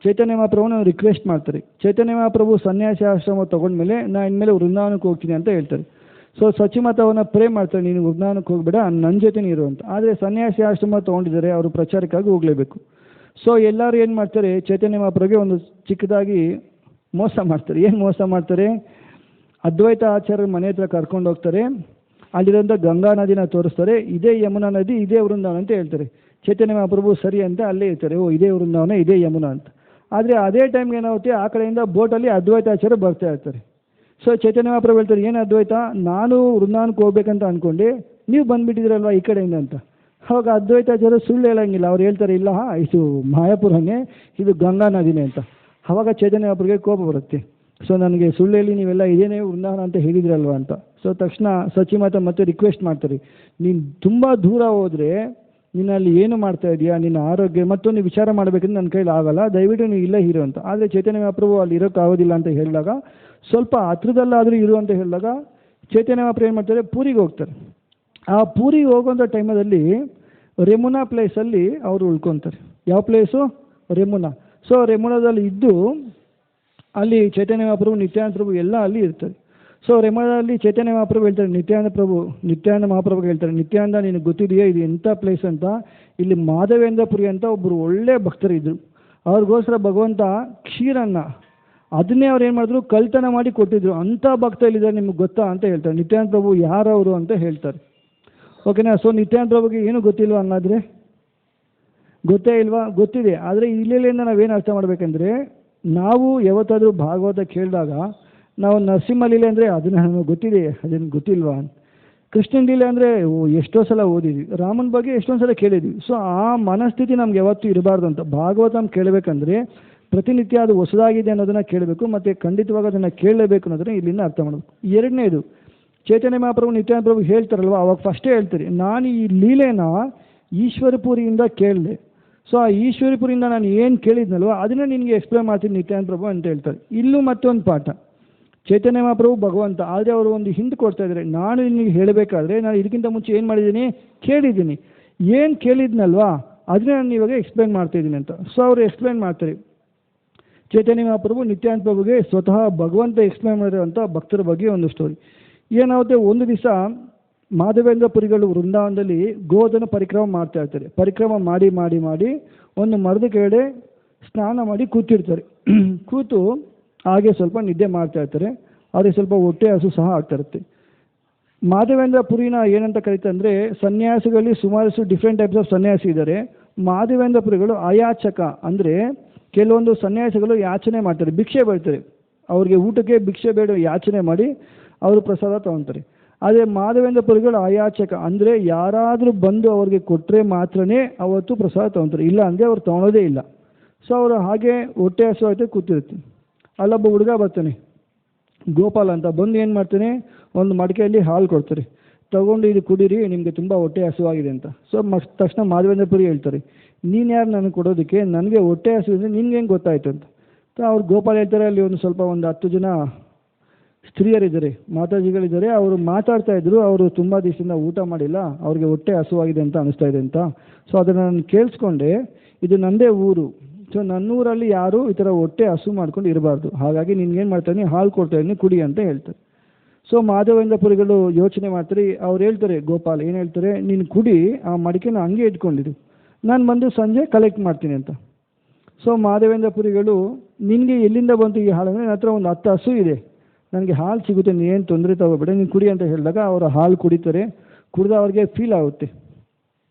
ಚೈತನ್ಯ ಮಹಾಪ್ರಭುನ ರಿಕ್ವೆಸ್ಟ್ ಮಾಡ್ತಾರೆ. ಚೈತನ್ಯ ಮಹಾಪ್ರಭು ಸನ್ಯಾಸಿ ಆಶ್ರಮ ತೊಗೊಂಡ್ಮೇಲೆ ನಾನು ಇನ್ಮೇಲೆ ವೃಂದಾವನಕ್ಕೆ ಹೋಗ್ತೀನಿ ಅಂತ ಹೇಳ್ತಾರೆ. ಸೊ ಸಚಿ ಮಾತಾವನ್ನ ಪ್ರೇ ಮಾಡ್ತಾರೆ, ನೀನು ವೃಂದಾವನಕ್ಕೆ ಹೋಗ್ಬೇಡ, ನನ್ನ ಜೊತೆನೇ ಇರು ಅಂತ. ಆದರೆ ಸನ್ಯಾಸಿ ಆಶ್ರಮ ತೊಗೊಂಡಿದ್ದಾರೆ, ಅವರು ಪ್ರಚಾರಕ್ಕಾಗಿ ಹೋಗಲೇಬೇಕು. ಸೊ ಎಲ್ಲರೂ ಏನು ಮಾಡ್ತಾರೆ, ಚೈತನ್ಯ ಮಹಾಪ್ರಭುಗೆ ಒಂದು ಚಿಕ್ಕದಾಗಿ ಮೋಸ ಮಾಡ್ತಾರೆ. ಏನು ಮೋಸ ಮಾಡ್ತಾರೆ? ಅದ್ವೈತ ಆಚಾರ್ಯರ ಮನೆ ಹತ್ರ ಕರ್ಕೊಂಡು ಹೋಗ್ತಾರೆ. ಅಲ್ಲಿರೋಂಥ ಗಂಗಾ ನದಿನ ತೋರಿಸ್ತಾರೆ. ಇದೇ ಯಮುನಾ ನದಿ, ಇದೇ ವೃಂದಾವನ ಅಂತ ಹೇಳ್ತಾರೆ. ಚೈತನ್ಯ ಮಹಾಪ್ರಭು ಸರಿ ಅಂತ ಅಲ್ಲೇ ಇರ್ತಾರೆ, ಓ ಇದೇ ವೃಂದಾವನ, ಇದೇ ಯಮುನಾ ಅಂತ. ಆದರೆ ಅದೇ ಟೈಮ್ಗೆ ಏನಾಗುತ್ತೆ, ಆ ಕಡೆಯಿಂದ ಬೋಟಲ್ಲಿ ಅದ್ವೈತ ಆಚಾರ್ಯ ಬರ್ತಾ ಇರ್ತಾರೆ. ಸೊ ಚೈತನ್ಯ ಮಹಾಪ್ರಭು ಹೇಳ್ತಾರೆ, ಏನು ಅದ್ವೈತ, ನಾನು ವೃಂದಾವನಕ್ಕೆ ಹೋಗ್ಬೇಕಂತ ಅಂದ್ಕೊಂಡೆ, ನೀವು ಬಂದುಬಿಟ್ಟಿದ್ರಲ್ವ ಈ ಕಡೆಯಿಂದ ಅಂತ. ಅವಾಗ ಅದ್ವೈತಾಚಾರ್ಯ ಸುಳ್ಳು ಹೇಳಂಗಿಲ್ಲ. ಅವ್ರು ಹೇಳ್ತಾರೆ ಇಲ್ಲ, ಇದು ಮಾಯಾಪುರನೇ, ಇದು ಗಂಗಾ ನದಿನೇ ಅಂತ. ಅವಾಗ ಚೈತನ್ಯ ಮಹಾಪ್ರಭುಗೆ ಕೋಪ ಬರುತ್ತೆ. ಸೊ ನನಗೆ ಸುಳ್ಳು ಹೇಳಿ ನೀವೆಲ್ಲ ಇದೇನೇ ವೃಂದಾವನ ಅಂತ ಹೇಳಿದ್ರಲ್ವ ಅಂತ. ಸೊ ತಕ್ಷಣ ಸಚಿಮಾತ ಮತ್ತೆ ರಿಕ್ವೆಸ್ಟ್ ಮಾಡ್ತಾರೆ, ನೀನು ತುಂಬ ದೂರ ಹೋದರೆ ನೀನಲ್ಲಿ ಏನು ಮಾಡ್ತಾ ಇದೆಯಾ, ನಿನ್ನ ಆರೋಗ್ಯ ಮತ್ತೊಂದು ವಿಚಾರ ಮಾಡಬೇಕಂದ್ರೆ ನನ್ನ ಕೈಲಿ ಆಗಲ್ಲ, ದಯವಿಟ್ಟು ನೀವು ಇಲ್ಲೇ ಇರು ಅಂತ. ಆದರೆ ಚೈತನ್ಯ ಮಹಾಪ್ರಭು ಅಲ್ಲಿ ಇರೋಕ್ಕಾಗೋದಿಲ್ಲ ಅಂತ ಹೇಳಿದಾಗ, ಸ್ವಲ್ಪ ಹತ್ರದಲ್ಲಾದರೂ ಇರು ಅಂತ ಹೇಳಿದಾಗ ಚೈತನ್ಯ ಮಹಾಪ್ರಭು ಏನು ಮಾಡ್ತಾರೆ, ಪೂರಿಗೆ ಹೋಗ್ತಾರೆ. ಆ ಪೂರಿಗೆ ಹೋಗೋಂಥ ಟೈಮಲ್ಲಿ ರೆಮುನಾ ಪ್ಲೇಸಲ್ಲಿ ಅವರು ಉಳ್ಕೊತಾರೆ. ಯಾವ ಪ್ಲೇಸು? ರೆಮುನಾ. ಸೊ ರೆಮುನಾದಲ್ಲಿ ಇದ್ದು ಅಲ್ಲಿ ಚೈತನ್ಯ ಮಹಾಪ್ರಭು, ನಿತ್ಯಾನಂದ ಪ್ರಭು ಎಲ್ಲ ಅಲ್ಲಿ ಇರ್ತಾರೆ. ಸೊ ರೆಮುನಾದಲ್ಲಿ ಚೈತನ್ಯ ಮಹಾಪ್ರಭು ಹೇಳ್ತಾರೆ, ನಿತ್ಯಾನಂದ ಮಹಾಪ್ರಭು ಹೇಳ್ತಾರೆ, ನಿತ್ಯಾನಂದ ನಿನಗೆ ಗೊತ್ತಿದೆಯಾ ಇದು ಎಂಥ ಪ್ಲೇಸ್ ಅಂತ? ಇಲ್ಲಿ ಮಾಧವೇಂದ್ರಪುರಿ ಅಂತ ಒಬ್ಬರು ಒಳ್ಳೆ ಭಕ್ತರಿದ್ದರು. ಅವ್ರಿಗೋಸ್ಕರ ಭಗವಂತ ಕ್ಷೀರನ್ನ ಅದನ್ನೇ ಅವ್ರು ಏನು ಮಾಡಿದ್ರು, ಕಳ್ತನ ಮಾಡಿ ಕೊಟ್ಟಿದ್ರು. ಅಂಥ ಭಕ್ತ ಇಲ್ಲಿದ್ದಾರೆ, ನಿಮ್ಗೆ ಗೊತ್ತಾ ಅಂತ ಹೇಳ್ತಾರೆ. ನಿತ್ಯಾನಂದ ಪ್ರಭು ಯಾರವರು ಅಂತ ಹೇಳ್ತಾರೆ. ಓಕೆನಾ. ಸೊ ನಿತ್ಯಾನಂದ ಪ್ರಭುಗೆ ಏನು ಗೊತ್ತಿಲ್ವಾ ಅನ್ನೋದ್ರೆ? ಗೊತ್ತೇ ಇಲ್ವಾ? ಗೊತ್ತಿದೆ. ಆದರೆ ಇಲ್ಲೆಲ್ಲಿಂದ ನಾವೇನು ಅರ್ಥ ಮಾಡಬೇಕಂದ್ರೆ, ನಾವು ಯಾವತ್ತಾದರೂ ಭಾಗವತ ಕೇಳಿದಾಗ ನಾವು ನರಸಿಂಹ ಲೀಲೆ ಅಂದರೆ ಅದನ್ನು ನಮಗೆ ಗೊತ್ತಿದೆ, ಅದನ್ನು ಗೊತ್ತಿಲ್ವಾ? ಕೃಷ್ಣನ ಲೀಲೆ ಅಂದರೆ ಎಷ್ಟೋ ಸಲ ಓದಿದ್ವಿ, ರಾಮನ ಬಗ್ಗೆ ಎಷ್ಟೊಂದು ಸಲ ಕೇಳಿದ್ವಿ. ಸೊ ಆ ಮನಸ್ಥಿತಿ ನಮ್ಗೆ ಯಾವತ್ತೂ ಇರಬಾರ್ದು ಅಂತ. ಭಾಗವತ ಕೇಳಬೇಕಂದ್ರೆ ಪ್ರತಿನಿತ್ಯ ಅದು ಹೊಸದಾಗಿದೆ ಅನ್ನೋದನ್ನು ಕೇಳಬೇಕು, ಮತ್ತು ಖಂಡಿತವಾಗಿ ಅದನ್ನು ಕೇಳಲೇಬೇಕು ಅನ್ನೋದನ್ನ ಇಲ್ಲಿಂದ ಅರ್ಥ ಮಾಡಬೇಕು. ಎರಡನೇದು, ಚೈತನ್ಯ ಮಹಾಪ್ರಭು ನಿತ್ಯಾನಂದ ಪ್ರಭು ಹೇಳ್ತಾರಲ್ವ, ಅವಾಗ ಫಸ್ಟೇ ಹೇಳ್ತಾರೆ, ನಾನು ಈ ಲೀಲೆನ ಈಶ್ವರಪುರಿಯಿಂದ ಕೇಳಿದೆ. ಸೊ ಆ ಈಶ್ವರಪುರಿಯಿಂದ ನಾನು ಏನು ಕೇಳಿದ್ನಲ್ವ ಅದನ್ನು ನಿನಗೆ ಎಕ್ಸ್ಪ್ಲೇನ್ ಮಾಡ್ತೀನಿ ನಿತ್ಯಾನಂದ ಪ್ರಭು ಅಂತ ಹೇಳ್ತಾರೆ. ಇಲ್ಲೂ ಮತ್ತೊಂದು ಪಾಠ, ಚೈತನ್ಯ ಮಹಾಪ್ರಭು ಭಗವಂತ, ಆದರೆ ಅವರು ಒಂದು ಹಿಂದೆ ಕೊಡ್ತಾ ಇದ್ದಾರೆ. ನಾನು ನಿನಗೆ ಹೇಳಬೇಕಾದ್ರೆ ನಾನು ಇದಕ್ಕಿಂತ ಮುಂಚೆ ಏನು ಮಾಡಿದ್ದೀನಿ, ಕೇಳಿದ್ದೀನಿ. ಏನು ಕೇಳಿದ್ನಲ್ವಾ ಅದನ್ನೇ ನಾನು ಇವಾಗ ಎಕ್ಸ್ಪ್ಲೇನ್ ಮಾಡ್ತಾಯಿದ್ದೀನಿ ಅಂತ. ಸೊ ಅವರು ಎಕ್ಸ್ಪ್ಲೇನ್ ಮಾಡ್ತಾರೆ. ಚೈತನ್ಯ ಮಹಾಪ್ರಭು ನಿತ್ಯಾನಂದ ಪ್ರಭುಗೆ ಸ್ವತಃ ಭಗವಂತ ಎಕ್ಸ್ಪ್ಲೇನ್ ಮಾಡಿರೋಂಥ ಭಕ್ತರ ಬಗ್ಗೆ ಒಂದು ಸ್ಟೋರಿ ಏನಾಗುತ್ತೆ. ಒಂದು ದಿವಸ ಮಾಧವೇಂದ್ರ ಪುರಿಗಳು ವೃಂದಾವನದಲ್ಲಿ ಗೋಧನ ಪರಿಕ್ರಮ ಮಾಡ್ತಾ ಇರ್ತಾರೆ. ಪರಿಕ್ರಮ ಮಾಡಿ ಮಾಡಿ ಮಾಡಿ ಒಂದು ಮರದ ಕೆಳಗಡೆ ಸ್ನಾನ ಮಾಡಿ ಕೂತಿರ್ತಾರೆ. ಕೂತು ಹಾಗೆ ಸ್ವಲ್ಪ ನಿದ್ದೆ ಮಾಡ್ತಾ ಇರ್ತಾರೆ. ಅವ್ರಿಗೆ ಸ್ವಲ್ಪ ಹೊಟ್ಟೆ ಹಸು ಸಹ ಆಗ್ತಾ ಇರುತ್ತೆ. ಮಾಧವೇಂದ್ರ ಪುರಿನ ಏನಂತ ಕರೀತಾರೆ ಅಂದರೆ, ಸನ್ಯಾಸಿಗಳಲ್ಲಿ ಸುಮಾರಷ್ಟು ಡಿಫ್ರೆಂಟ್ ಟೈಪ್ಸ್ ಆಫ್ ಸನ್ಯಾಸಿ ಇದ್ದಾರೆ. ಮಾಧವೇಂದ್ರ ಪುರಿಗಳು ಅಯಾಚಕ, ಅಂದರೆ ಕೆಲವೊಂದು ಸನ್ಯಾಸಿಗಳು ಯಾಚನೆ ಮಾಡ್ತಾರೆ, ಭಿಕ್ಷೆ ಬೇಡ್ತಾರೆ. ಅವ್ರಿಗೆ ಊಟಕ್ಕೆ ಭಿಕ್ಷೆ ಬೇಡ ಯಾಚನೆ ಮಾಡಿ ಅವರು ಪ್ರಸಾದ ತಗೊತಾರೆ. ಆದರೆ ಮಾಧವೇಂದ್ರ ಪುರಿಗಳು ಅಯಾಚಕ, ಅಂದರೆ ಯಾರಾದರೂ ಬಂದು ಅವ್ರಿಗೆ ಕೊಟ್ಟರೆ ಮಾತ್ರನೇ ಅವತ್ತು ಪ್ರಸಾದ ತಗೊತಾರೆ, ಇಲ್ಲ ಅಂದರೆ ಅವ್ರು ತೊಗೊಳೋದೇ ಇಲ್ಲ. ಸೊ ಅವರು ಹಾಗೆ ಹೊಟ್ಟೆ ಹಸು ಆಯ್ತು ಕೂತಿರುತ್ತೆ. ಅಲ್ಲೊಬ್ಬ ಹುಡುಗ ಬರ್ತಾನೆ, ಗೋಪಾಲ್ ಅಂತ, ಬಂದು ಏನು ಮಾಡ್ತಾನೆ, ಒಂದು ಮಡಿಕೆಯಲ್ಲಿ ಹಾಲು ಕೊಡ್ತಾರೆ, ತಗೊಂಡು ಇದು ಕುಡೀರಿ, ನಿಮಗೆ ತುಂಬ ಹೊಟ್ಟೆ ಹಸುವಾಗಿದೆ ಅಂತ. ಸೊ ತಕ್ಷಣ ಮಾಧವೇಂದ್ರ ಪುರಿ ಹೇಳ್ತಾರೆ, ನೀನು ಯಾರು ನನಗೆ ಕೊಡೋದಕ್ಕೆ, ನನಗೆ ಹೊಟ್ಟೆ ಹಸುವಿದೆ, ನಿನ್ಗೆ ಹೆಂಗೆ ಗೊತ್ತಾಯ್ತು ಅಂತ. ಅವ್ರು ಗೋಪಾಲ್ ಹೇಳ್ತಾರೆ, ಅಲ್ಲಿ ಒಂದು 10 ಜನ ಸ್ತ್ರೀಯರಿದ್ದಾರೆ, ಮಾತಾಜಿಗಳಿದ್ದಾರೆ, ಅವರು ಮಾತಾಡ್ತಾ ಇದ್ರು, ಅವರು ತುಂಬ ದಿವಸದಿಂದ ಊಟ ಮಾಡಿಲ್ಲ, ಅವ್ರಿಗೆ ಹೊಟ್ಟೆ ಹಸುವಾಗಿದೆ ಅಂತ ಅನಿಸ್ತಾ ಇದೆ ಅಂತ. ಸೊ ಅದನ್ನು ನಾನು ಕೇಳಿಸ್ಕೊಂಡೆ, ಇದು ನನ್ನದೇ ಊರು, ಸೊ ನನ್ನೂರಲ್ಲಿ ಯಾರು ಈ ಥರ ಹೊಟ್ಟೆ ಹಸು ಮಾಡ್ಕೊಂಡು ಇರಬಾರ್ದು, ಹಾಗಾಗಿ ನಿನ್ಗೇನು ಮಾಡ್ತಾನೆ, ಹಾಲು ಕೊಡ್ತಾ ಇದ್ದೀನಿ ಕುಡಿ ಅಂತ ಹೇಳ್ತಾರೆ. ಸೊ ಮಾಧವೇಂದ್ರ ಪುರಿಗಳು ಯೋಚನೆ ಮಾಡ್ತಾರೆ. ಅವ್ರು ಹೇಳ್ತಾರೆ, ಗೋಪಾಲ್ ಏನು ಹೇಳ್ತಾರೆ, ನೀನು ಕುಡಿ, ಆ ಮಡಿಕೆನ ಹಂಗೆ ಇಟ್ಕೊಂಡಿರು, ನಾನು ಬಂದು ಸಂಜೆ ಕಲೆಕ್ಟ್ ಮಾಡ್ತೀನಿ ಅಂತ. ಸೊ ಮಾಧವೇಂದ್ರ ಪುರಿಗಳು, ನಿನಗೆ ಎಲ್ಲಿಂದ ಬಂತು ಈ ಹಾಲು ಅಂದರೆ, ನನ್ನ ಹತ್ರ ಒಂದು 10 ಹಸು ಇದೆ, ನನಗೆ ಹಾಲು ಸಿಗುತ್ತೆ, ನೀನೇನು ತೊಂದರೆ ತಗೋಬೇಡ, ನೀನು ಕುಡಿ ಅಂತ ಹೇಳಿದಾಗ ಅವರು ಹಾಲು ಕುಡಿತಾರೆ. ಕುಡಿದ ಅವ್ರಿಗೆ ಫೀಲ್ ಆಗುತ್ತೆ.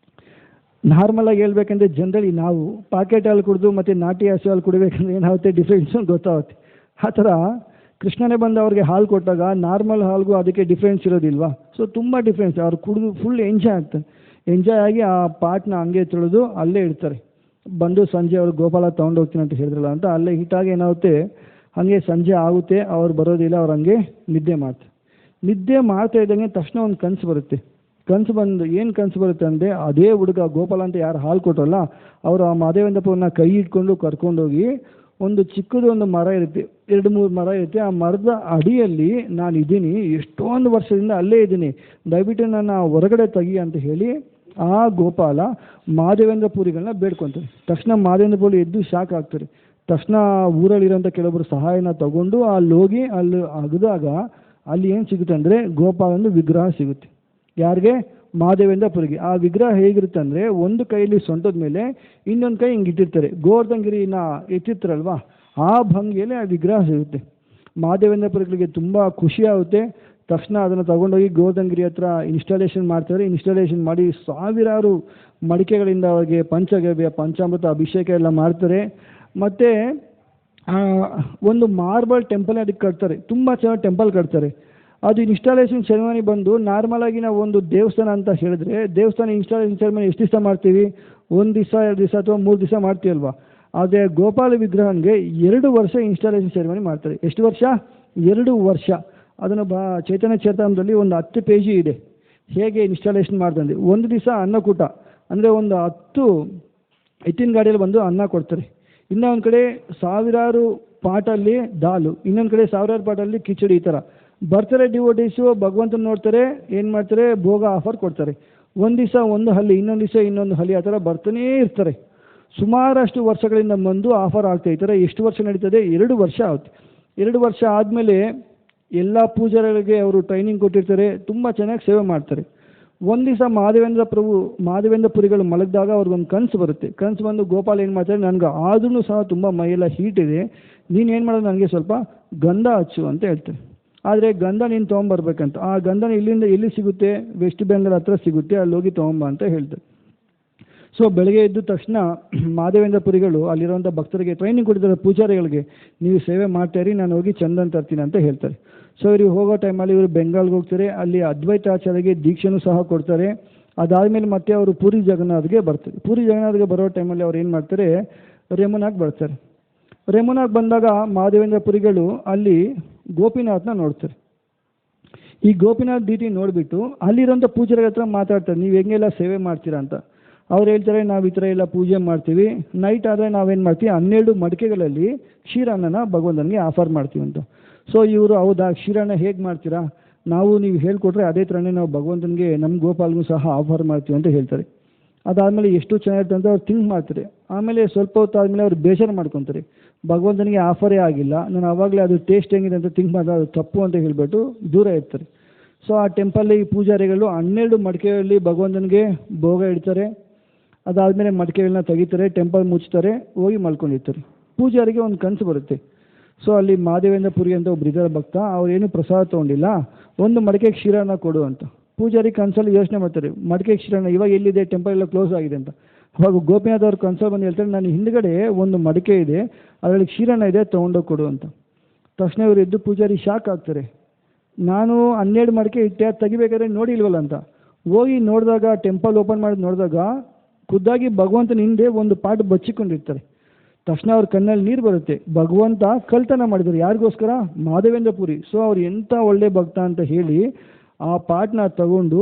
ನಾರ್ಮಲಾಗಿ ಹೇಳ್ಬೇಕಂದ್ರೆ ಜನರಲಿ ನಾವು ಪಾಕೆಟ್ ಹಾಲು ಕುಡಿದು ಮತ್ತು ನಾಟಿ ಹಸು ಹಾಲು ಕುಡಿಬೇಕಂದ್ರೆ ಏನಾಗುತ್ತೆ, ಡಿಫ್ರೆನ್ಸು ಗೊತ್ತಾಗುತ್ತೆ. ಆ ಥರ ಕೃಷ್ಣನೇ ಬಂದು ಅವ್ರಿಗೆ ಹಾಲು ಕೊಟ್ಟಾಗ ನಾರ್ಮಲ್ ಹಾಲ್ಗೂ ಅದಕ್ಕೆ ಡಿಫ್ರೆನ್ಸ್ ಇರೋದಿಲ್ವಾ. ಸೊ ತುಂಬ ಡಿಫ್ರೆನ್ಸ್. ಅವ್ರು ಕುಡಿದು ಫುಲ್ ಎಂಜಾಯ್ ಆಗ್ತಾರೆ. ಎಂಜಾಯ್ ಆಗಿ ಆ ಪಾಟ್ನ ಹಂಗೆ ತೊಳೆದು ಅಲ್ಲೇ ಇಡ್ತಾರೆ. ಬಂದು ಸಂಜೆ ಅವ್ರು ಗೋಪಾಲ ತೊಗೊಂಡೋಗ್ತೀನಿ ಅಂತ ಹೇಳಿದ್ರಲ್ಲ ಅಂತ ಅಲ್ಲೇ ಹಿಟ್ಟಾಗಿ ಏನಾಗುತ್ತೆ, ಹಾಗೆ ಸಂಜೆ ಆಗುತ್ತೆ, ಅವ್ರು ಬರೋದಿಲ್ಲ, ಅವ್ರು ಹಂಗೆ ನಿದ್ದೆ ಮಾಡ್ತಾರೆ. ನಿದ್ದೆ ಮಾಡ್ತಾ ಇದ್ದಂಗೆ ತಕ್ಷಣ ಒಂದು ಕನಸು ಬರುತ್ತೆ. ಕನಸು ಬಂದು ಏನು ಕನಸು ಬರುತ್ತೆ ಅಂದರೆ, ಅದೇ ಹುಡುಗ ಗೋಪಾಲ ಅಂತ ಯಾರು ಹಾಲು ಕೊಟ್ಟರಲ್ಲ, ಅವರು ಆ ಮಾಧವೇಂದ್ರಪ್ಪನ ಕೈ ಇಟ್ಕೊಂಡು ಕರ್ಕೊಂಡೋಗಿ ಒಂದು ಚಿಕ್ಕದು ಒಂದು ಮರ ಇರುತ್ತೆ, 2-3 ಮರ ಇರುತ್ತೆ, ಆ ಮರದ ಅಡಿಯಲ್ಲಿ ನಾನು ಇದ್ದೀನಿ, ಎಷ್ಟೊಂದು ವರ್ಷದಿಂದ ಅಲ್ಲೇ ಇದ್ದೀನಿ, ದಯವಿಟ್ಟು ನನ್ನ ಹೊರಗಡೆ ತೆಗಿ ಅಂತ ಹೇಳಿ ಆ ಗೋಪಾಲ ಮಾಧವೇಂದ್ರ ಪುರಿಗಳನ್ನ ಬೇಡ್ಕೊತಾರೆ. ತಕ್ಷಣ ಮಾಧವೇಂದ್ರ ಪುರಿ ಎದ್ದು ಶಾಕ್ ಆಗ್ತಾರೆ. ತಕ್ಷಣ ಊರಲ್ಲಿರೋಂಥ ಕೆಲವೊಬ್ಬರು ಸಹಾಯನ ತಗೊಂಡು ಅಲ್ಲಿ ಹೋಗಿ ಅಲ್ಲಿ ಅಗದಾಗ ಅಲ್ಲಿ ಏನು ಸಿಗುತ್ತೆ ಅಂದರೆ, ಗೋಪಾಲಂದು ವಿಗ್ರಹ ಸಿಗುತ್ತೆ. ಯಾರಿಗೆ? ಮಾಧವೇಂದ್ರ ಪುರಿಗೆ. ಆ ವಿಗ್ರಹ ಹೇಗಿರುತ್ತೆ ಅಂದರೆ, ಒಂದು ಕೈಯಲ್ಲಿ ಸೊಂಟದ ಮೇಲೆ, ಇನ್ನೊಂದು ಕೈ ಹಿಂಗೆ ಇಟ್ಟಿರ್ತಾರೆ, ಗೋವರ್ಧನಗಿರಿನ ಇಟ್ಟಿರ್ತಾರಲ್ವಾ, ಆ ಭಂಗಿಯಲ್ಲಿ ಆ ವಿಗ್ರಹ ಸಿಗುತ್ತೆ. ಮಾಧವೇಂದ್ರ ಪುರಿಗಳಿಗೆ ತುಂಬ ಖುಷಿ ಆಗುತ್ತೆ. ತಕ್ಷಣ ಅದನ್ನು ತಗೊಂಡೋಗಿ ಗೋವರ್ಧನಗಿರಿ ಹತ್ರ ಇನ್ಸ್ಟಾಲೇಷನ್ ಮಾಡ್ತಾರೆ. ಇನ್ಸ್ಟಾಲೇಷನ್ ಮಾಡಿ ಸಾವಿರಾರು ಮಡಿಕೆಗಳಿಂದ ಅವ್ರಿಗೆ ಪಂಚಗವ್ಯ ಪಂಚಾಮೃತ ಅಭಿಷೇಕ ಎಲ್ಲ ಮಾಡ್ತಾರೆ. ಮತ್ತು ಒಂದು ಮಾರ್ಬಲ್ ಟೆಂಪಲ್ ಅದಕ್ಕೆ ಕಟ್ತಾರೆ, ತುಂಬ ಚೆನ್ನಾಗಿ ಟೆಂಪಲ್ ಕಟ್ತಾರೆ. ಅದು ಇನ್ಸ್ಟಾಲೇಷನ್ ಸೆರೆಮನಿ ಬಂದು ನಾರ್ಮಲಾಗಿ ನಾವು ಒಂದು ದೇವಸ್ಥಾನ ಅಂತ ಹೇಳಿದ್ರೆ, ದೇವಸ್ಥಾನ ಇನ್ಸ್ಟಾಲೇಷನ್ ಸೆರೆಮನಿ ಎಷ್ಟು ದಿವಸ ಮಾಡ್ತೀವಿ, 1 ದಿವಸ 2 ದಿವಸ ಅಥವಾ 3 ದಿವಸ ಮಾಡ್ತೀವಲ್ವಾ. ಆದರೆ ಗೋಪಾಲ ವಿಗ್ರಹನಿಗೆ 2 ವರ್ಷ ಇನ್ಸ್ಟಾಲೇಷನ್ ಸೆರೆಮನಿ ಮಾಡ್ತಾರೆ. ಎಷ್ಟು ವರ್ಷ? 2 ವರ್ಷ. ಅದನ್ನು ಚೈತನ್ಯ ಚೇತನದಲ್ಲಿ ಒಂದು 10 ಪೇಜಿ ಇದೆ, ಹೇಗೆ ಇನ್ಸ್ಟಾಲೇಷನ್ ಮಾಡ್ದಂಗೆ. ಒಂದು ದಿವಸ ಅನ್ನಕೂಟ, ಅಂದರೆ ಒಂದು 10 ಎತ್ತಿನ ಗಾಡಿಯಲ್ಲಿ ಬಂದು ಅನ್ನ ಕೊಡ್ತಾರೆ. ಇನ್ನೊಂದು ಕಡೆ ಸಾವಿರಾರು ಪಾಟಲ್ಲಿ ದಾಲು, ಇನ್ನೊಂದು ಕಡೆ ಸಾವಿರಾರು ಪಾಟಲ್ಲಿ ಕಿಚಡಿ. ಈ ಥರ ಬರ್ತಾರೆ ಡಿವೋಟೀಸು, ಭಗವಂತನ ನೋಡ್ತಾರೆ, ಏನು ಮಾಡ್ತಾರೆ, ಭೋಗ ಆಫರ್ ಕೊಡ್ತಾರೆ. ಒಂದು ದಿವಸ ಒಂದು ಹಲ್ಲಿ, ಇನ್ನೊಂದು ದಿವಸ ಇನ್ನೊಂದು ಹಲ್ಲಿ, ಆ ಥರ ಬರ್ತಾನೇ ಇರ್ತಾರೆ. ಸುಮಾರಷ್ಟು ವರ್ಷಗಳಿಂದ ಬಂದು ಆಫರ್ ಆಗ್ತಾ ಇರ್ತಾರೆ. ಎಷ್ಟು ವರ್ಷ ನಡೀತದೆ? 2 ವರ್ಷ ಆಗುತ್ತೆ. 2 ವರ್ಷ ಆದಮೇಲೆ ಎಲ್ಲ ಪೂಜಾರಿಗಳಿಗೆ ಅವರು ಟ್ರೈನಿಂಗ್ ಕೊಟ್ಟಿರ್ತಾರೆ, ತುಂಬ ಚೆನ್ನಾಗಿ ಸೇವೆ ಮಾಡ್ತಾರೆ. ಒಂದು ದಿವಸ ಮಾಧವೇಂದ್ರ ಪುರಿಗಳು ಮಲಗಿದಾಗ ಅವ್ರಿಗೊಂದು ಕನಸು ಬರುತ್ತೆ. ಕನಸು ಬಂದು ಗೋಪಾಲ್ ಏನು ಮಾಡ್ತಾರೆ, ನನಗೆ ಆದ್ರೂ ಸಹ ತುಂಬ ಮೈಯೆಲ್ಲ ಹೀಟ್ ಇದೆ, ನೀನೇನು ಮಾಡೋದು, ನನಗೆ ಸ್ವಲ್ಪ ಗಂಧ ಹಚ್ಚು ಅಂತ ಹೇಳ್ತಾರೆ. ಆದರೆ ಗಂಧ ನೀನು ತೊಗೊಂಬರ್ಬೇಕಂತ. ಆ ಗಂಧನ ಇಲ್ಲಿಂದ ಎಲ್ಲಿ ಸಿಗುತ್ತೆ? ವೆಸ್ಟ್ ಬೆಂಗಾಲ್ ಹತ್ರ ಸಿಗುತ್ತೆ, ಅಲ್ಲಿ ಹೋಗಿ ತೊಗೊಂಬ ಅಂತ ಹೇಳ್ತಾರೆ. ಸೊ ಬೆಳಗ್ಗೆ ಎದ್ದ ತಕ್ಷಣ ಮಾಧವೇಂದ್ರ ಪುರಿಗಳು ಅಲ್ಲಿರುವಂಥ ಭಕ್ತರಿಗೆ ಟ್ರೈನಿಂಗ್ ಕೊಟ್ಟಿದ್ದಾರೆ, ಪೂಜಾರಿಗಳಿಗೆ, ನೀವು ಸೇವೆ ಮಾಡ್ತಾಯಿರಿ, ನಾನು ಹೋಗಿ ಚಂದನ್ ತರ್ತೀನಿ ಅಂತ ಹೇಳ್ತಾರೆ. ಸೊ ಇವ್ರಿಗೆ ಹೋಗೋ ಟೈಮಲ್ಲಿ ಇವರು ಬೆಂಗಾಲ್ಗೆ ಹೋಗ್ತಾರೆ, ಅಲ್ಲಿ ಅದ್ವೈತಾಚಾರ್ಯಗೆ ದೀಕ್ಷೆನೂ ಸಹ ಕೊಡ್ತಾರೆ. ಅದಾದಮೇಲೆ ಮತ್ತೆ ಅವರು ಪೂರಿ ಜಗನ್ನಾಥ್ಗೆ ಬರ್ತಾರೆ. ಪೂರಿ ಜಗನ್ನಾಥ್ಗೆ ಬರೋ ಟೈಮಲ್ಲಿ ಅವ್ರು ಏನು ಮಾಡ್ತಾರೆ, ರೆಮುನಾಗೆ ಬರ್ತಾರೆ. ರೆಮುನಾಗೆ ಬಂದಾಗ ಮಾಧವೇಂದ್ರ ಪುರಿಗಳು ಅಲ್ಲಿ ಗೋಪಿನಾಥ್ನ ನೋಡ್ತಾರೆ. ಈ ಗೋಪಿನಾಥ್ ದೀಟಿ ನೋಡಿಬಿಟ್ಟು ಅಲ್ಲಿರೋಂಥ ಪೂಜಾರಿಗಳ ಹತ್ರ ಮಾತಾಡ್ತಾರೆ, ನೀವು ಹೆಂಗೆಲ್ಲ ಸೇವೆ ಮಾಡ್ತೀರಾ ಅಂತ. ಅವ್ರು ಹೇಳ್ತಾರೆ, ನಾವು ಈ ಥರ ಎಲ್ಲ ಪೂಜೆ ಮಾಡ್ತೀವಿ, ನೈಟ್ ಆದರೆ ನಾವೇನು ಮಾಡ್ತೀವಿ, 12 ಮಡಿಕೆಗಳಲ್ಲಿ ಕ್ಷೀರಾನ್ನನ ಭಗವಂತನಿಗೆ ಆಫರ್ ಮಾಡ್ತೀವಿ ಅಂತ. ಸೊ ಇವರು, ಹೌದಾ, ಕ್ಷೀರಾನ್ನ ಹೇಗೆ ಮಾಡ್ತೀರಾ, ನಾವು ನೀವು ಹೇಳ್ಕೊಟ್ರೆ ಅದೇ ಥರನೇ ನಾವು ಭಗವಂತನಿಗೆ ನಮ್ಮ ಗೋಪಾಲ್ಗೂ ಸಹ ಆಫರ್ ಮಾಡ್ತೀವಿ ಅಂತ ಹೇಳ್ತಾರೆ. ಅದಾದಮೇಲೆ ಎಷ್ಟು ಚೆನ್ನಾಗಿರುತ್ತೆ ಅಂತ ಅವ್ರು ಥಿಂಕ್ ಮಾಡ್ತಾರೆ. ಆಮೇಲೆ ಸ್ವಲ್ಪ ಹೊತ್ತಾದಮೇಲೆ ಅವ್ರು ಬೇಜಾರು ಮಾಡ್ಕೊತಾರೆ, ಭಗವಂತನಿಗೆ ಆಫರೇ ಆಗಿಲ್ಲ, ನಾನು ಆವಾಗಲೇ ಅದು ಟೇಸ್ಟ್ ಹೆಂಗಿದೆ ಅಂತ ಥಿಂಕ್ ಮಾಡಿದ್ರೆ ಅದು ತಪ್ಪು ಅಂತ ಹೇಳಿಬಿಟ್ಟು ದೂರ ಇರ್ತಾರೆ. ಸೊ ಆ ಟೆಂಪಲ್ಲಿ ಪೂಜಾರಿಗಳು 12 ಮಡಿಕೆಯಲ್ಲಿ ಭಗವಂತನಿಗೆ ಭೋಗ ಇಡ್ತಾರೆ. ಅದಾದಮೇಲೆ ಮಡಿಕೆಗಳನ್ನ ತೆಗಿತಾರೆ, ಟೆಂಪಲ್ ಮುಚ್ತಾರೆ, ಹೋಗಿ ಮಲ್ಕೊಂಡಿರ್ತಾರೆ. ಪೂಜಾರಿಗೆ ಒಂದು ಕನಸು ಬರುತ್ತೆ. ಸೊ ಅಲ್ಲಿ ಮಾದೇವೇಂದ್ರ ಪುರಿ ಅಂತ ಒಬ್ರು ಇದ್ದಾರೆ ಭಕ್ತ, ಅವ್ರೇನು ಪ್ರಸಾದ ತೊಗೊಂಡಿಲ್ಲ, ಒಂದು ಮಡಿಕೆ ಕ್ಷೀರನ ಕೊಡು ಅಂತ. ಪೂಜಾರಿ ಕನಸಲ್ಲಿ ಯೋಚನೆ ಮಾಡ್ತಾರೆ, ಮಡಿಕೆ ಕ್ಷೀರನ ಇವಾಗ ಎಲ್ಲಿದೆ, ಟೆಂಪಲ್ ಎಲ್ಲ ಕ್ಲೋಸ್ ಆಗಿದೆ ಅಂತ. ಅವಾಗ ಗೋಪಿನಾಥ್ ಅವ್ರ ಕನಸಲ್ಲಿ ಬಂದು ಹೇಳ್ತಾರೆ, ನಾನು ಹಿಂದ್ಗಡೆ ಒಂದು ಮಡಿಕೆ ಇದೆ, ಅದರಲ್ಲಿ ಕ್ಷೀರನ ಇದೆ, ತೊಗೊಂಡೋಗಿ ಕೊಡು ಅಂತ. ತಕ್ಷಣ ಇವರು ಎದ್ದು ಪೂಜಾರಿ ಶಾಕ್ ಆಗ್ತಾರೆ, ನಾನು 12 ಮಡಿಕೆ ಇಟ್ಟೆ, ಅದು ತೆಗಿಬೇಕಾದ್ರೆ ನೋಡಿಲ್ವಲ್ಲ ಅಂತ. ಹೋಗಿ ನೋಡಿದಾಗ, ಟೆಂಪಲ್ ಓಪನ್ ಮಾಡಿ ನೋಡಿದಾಗ ಖುದ್ದಾಗಿ ಭಗವಂತನ ಹಿಂದೆ ಒಂದು ಪಾಟ್ ಬಚ್ಚಿಕೊಂಡಿರ್ತಾರೆ. ತಕ್ಷಣ ಅವ್ರ ಕಣ್ಣಲ್ಲಿ ನೀರು ಬರುತ್ತೆ. ಭಗವಂತ ಕಳ್ತನ ಮಾಡಿದ್ರು, ಯಾರಿಗೋಸ್ಕರ? ಮಾಧವೇಂದ್ರ ಪುರಿ. ಸೊ ಅವ್ರು ಎಂಥ ಒಳ್ಳೆ ಭಕ್ತ ಅಂತ ಹೇಳಿ ಆ ಪಾಟ್ನ ತಗೊಂಡು,